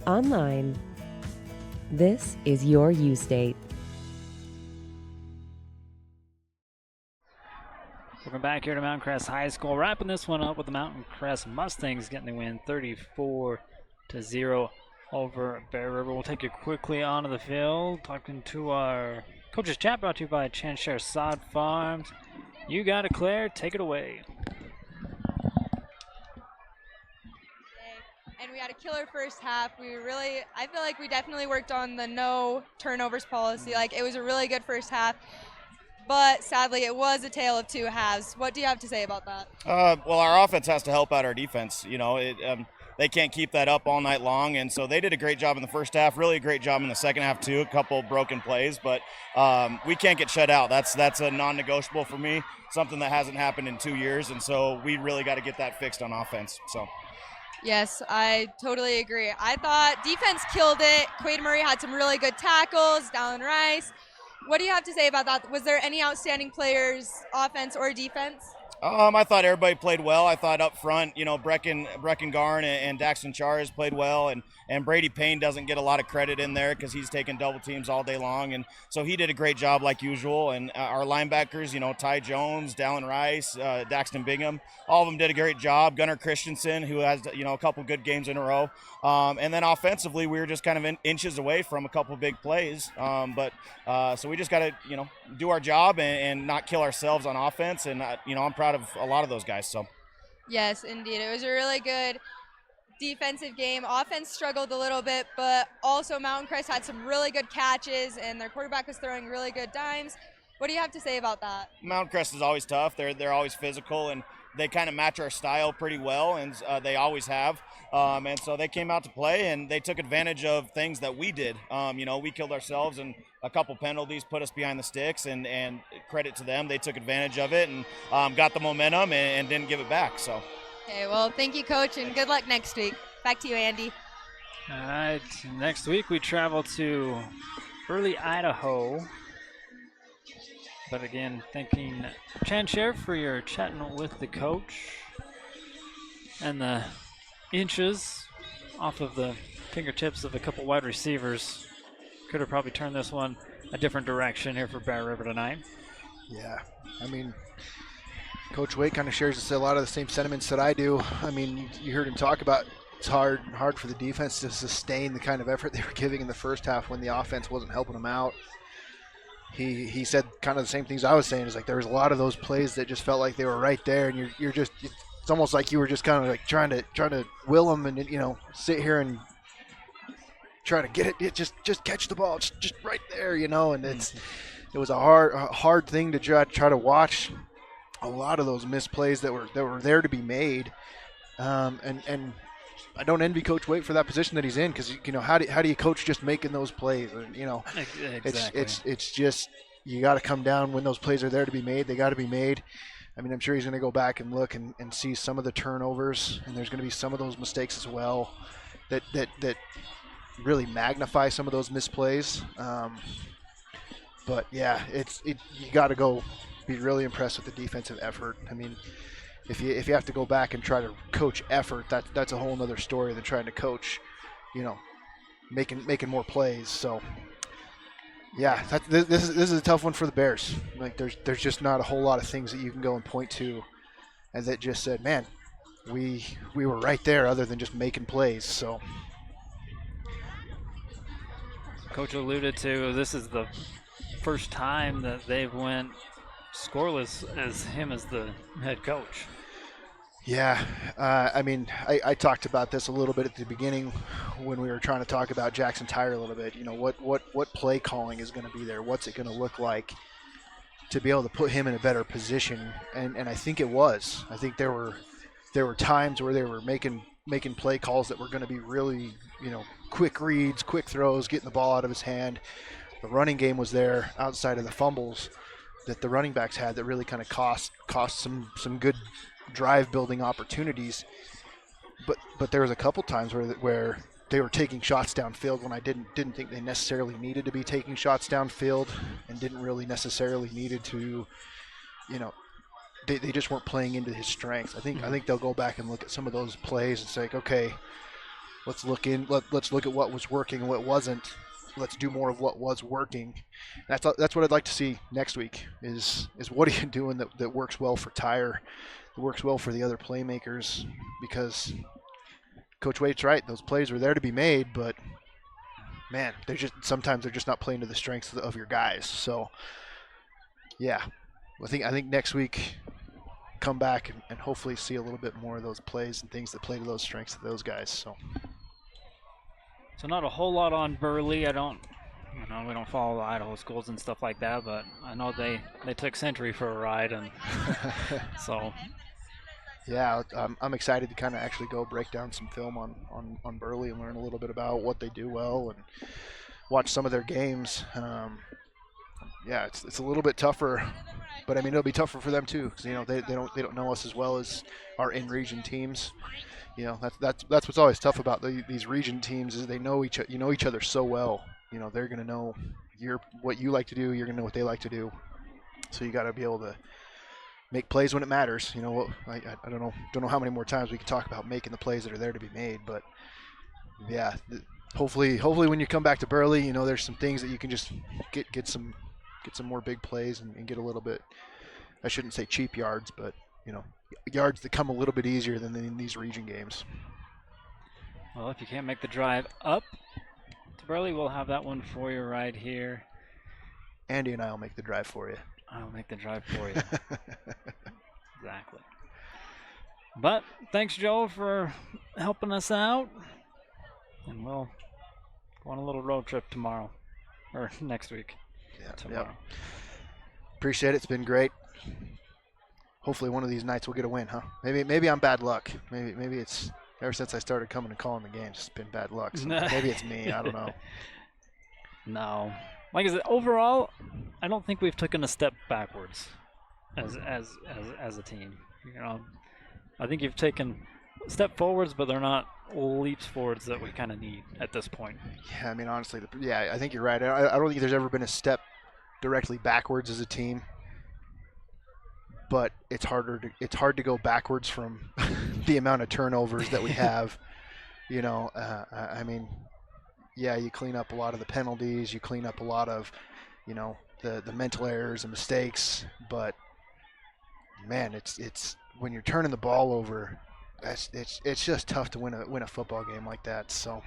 online, this is your U-State. Welcome back here to Mountain Crest High School. Wrapping this one up with the Mountain Crest Mustangs getting the win 34-0 over at Bear River. We'll take you quickly onto the field, talking to our coaches chat, brought to you by Chanshare Sod Farms. You got it, Claire. Take it away. And we had a killer first half. I feel like we definitely worked on the no turnovers policy. Like, it was a really good first half. But sadly, it was a tale of two halves. What do you have to say about that? Well, our offense has to help out our defense. You know, they can't keep that up all night long, and so they did a great job in the first half. Really a great job in the second half too. A couple broken plays, but we can't get shut out. That's a non-negotiable for me. Something that hasn't happened in 2 years, and so we really got to get that fixed on offense. So. Yes, I totally agree. I thought defense killed it. Quaid Murray had some really good tackles. Dallin Rice. What do you have to say about that? Was there any outstanding players, offense or defense? I thought everybody played well. I thought up front, you know, Brecken Garn and Daxton Chars played well, and Brady Payne doesn't get a lot of credit in there because he's taking double teams all day long, and so he did a great job like usual. And our linebackers, you know, Ty Jones, Dallin Rice, Daxton Bingham, all of them did a great job. Gunnar Christensen, who has, you know, a couple good games in a row, and then offensively we were just kind of inches away from a couple big plays, so we just got to, you know, do our job and not kill ourselves on offense, and you know, I'm proud of a lot of those guys. So yes, indeed, it was a really good defensive game. Offense struggled a little bit, but also Mountain Crest had some really good catches, and their quarterback was throwing really good dimes. What do you have to say about that? Mountain Crest is always tough. They're always physical, and they kind of match our style pretty well, and they always have. And so they came out to play, and they took advantage of things that we did. You know, we killed ourselves, and a couple penalties put us behind the sticks, and credit to them. They took advantage of it and got the momentum and didn't give it back. So. Okay, well, thank you, Coach, and good luck next week. Back to you, Andy. All right, next week we travel to Burley, Idaho. But again, thanking Chanshare for your chatting with the coach. And the inches off of the fingertips of a couple wide receivers could have probably turned this one a different direction here for Bear River tonight. Yeah, I mean, Coach Wade kind of shares a lot of the same sentiments that I do. I mean, you heard him talk about it's hard for the defense to sustain the kind of effort they were giving in the first half when the offense wasn't helping them out. He said kind of the same things I was saying. Is like there was a lot of those plays that just felt like they were right there, and you're just it's almost like you were just kind of like trying to will them and, you know, sit here and try to get it. Just catch the ball, just right there, you know. And it was a hard thing to try to watch. A lot of those missed plays that were there to be made, and I don't envy Coach Waite for that position that he's in, because, you know, how do you coach just making those plays? And, you know, exactly. it's just you got to come down when those plays are there to be made. They got to be made. I mean, I'm sure he's going to go back and look and see some of the turnovers, and there's going to be some of those mistakes as well that really magnify some of those misplays. But yeah, you got to go be really impressed with the defensive effort. I mean, if you have to go back and try to coach effort, that's a whole other story than trying to coach, you know, making more plays. So yeah, this is a tough one for the Bears. Like there's just not a whole lot of things that you can go and point to, and that just said, man, we were right there, other than just making plays. So Coach alluded to this is the first time that they've went scoreless as him as the head coach. Yeah, I mean, I talked about this a little bit at the beginning when we were trying to talk about Jackson Tyre a little bit. You know, what play calling is going to be there? What's it going to look like to be able to put him in a better position? And I think it was. I think there were times where they were making play calls that were going to be really, you know, quick reads, quick throws, getting the ball out of his hand. The running game was there outside of the fumbles that the running backs had that really kind of cost some good drive building opportunities, but there was a couple times where they were taking shots downfield when I didn't think they necessarily needed to be taking shots downfield, and didn't really necessarily needed to, you know, they just weren't playing into his strengths. I think they'll go back and look at some of those plays and say, okay, let's look at what was working and what wasn't. Let's do more of what was working. That's what I'd like to see next week is what are you doing that works well for Tyre, that works well for the other playmakers, because Coach Waite's right. Those plays were there to be made, but man, sometimes they're just not playing to the strengths of your guys. So yeah, I think next week come back and hopefully see a little bit more of those plays and things that play to those strengths of those guys. So not a whole lot on Burley. We don't follow the Idaho schools and stuff like that, but I know they took Century for a ride, and so. Yeah, I'm excited to kind of actually go break down some film on Burley and learn a little bit about what they do well and watch some of their games. Yeah, it's a little bit tougher, but I mean it'll be tougher for them too because they don't know us as well as our in-region teams. That's what's always tough about these region teams is they know each other so well. They're gonna know what you like to do. You're gonna know what they like to do. So you got to be able to make plays when it matters. I don't know how many more times we can talk about making the plays that are there to be made, but yeah, hopefully when you come back to Burley, there's some things that you can just get some more big plays and get a little bit. I shouldn't say cheap yards, but yards that come a little bit easier than in these region games. Well, if you can't make the drive up to Burley, we'll have that one for you right here. Andy and I will make the drive for you. I'll make the drive for you. Exactly. But thanks, Joe, for helping us out. And we'll go on a little road trip tomorrow. Or next week. Yeah, tomorrow. Yep. Appreciate it. It's been great. Hopefully one of these nights we'll get a win, huh? Maybe I'm bad luck. Maybe it's ever since I started coming and calling the games, it's been bad luck. So maybe it's me. I don't know. No. Like I said, overall, I don't think we've taken a step backwards as a team. I think you've taken a step forwards, but they're not leaps forwards that we kind of need at this point. Yeah, I mean, honestly, I think you're right. I don't think there's ever been a step directly backwards as a team, but it's hard to go backwards from the amount of turnovers that we have. I mean. Yeah, you clean up a lot of the penalties, you clean up a lot of, the mental errors and mistakes, but man, it's when you're turning the ball over, it's just tough to win a football game like that. So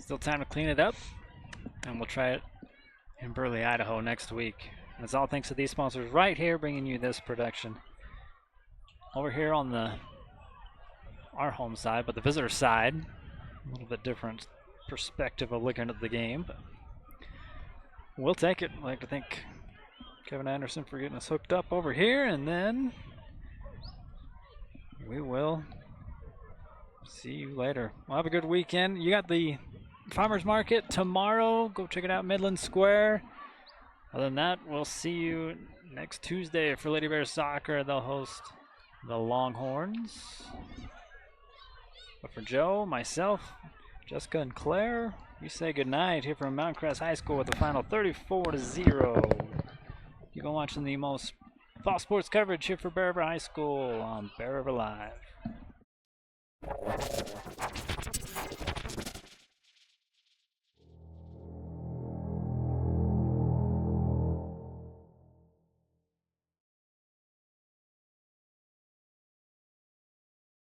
still time to clean it up, and we'll try it in Burley, Idaho next week. And it's all thanks to these sponsors right here bringing you this production. Over here on our home side, but the visitor side, a little bit different perspective of looking at the game, but we'll take it. I'd like to thank Kevin Anderson for getting us hooked up over here, and then we will see you later. Well, have a good weekend. You got the Farmers Market tomorrow. Go check it out, Midland Square. Other than that, we'll see you next Tuesday for Lady Bears Soccer. They'll host the Longhorns. But for Joe, myself, Jessica, and Claire, we say goodnight here from Mountain Crest High School with the final 34-0. You go watching the most fall sports coverage here for Bear River High School on Bear River Live.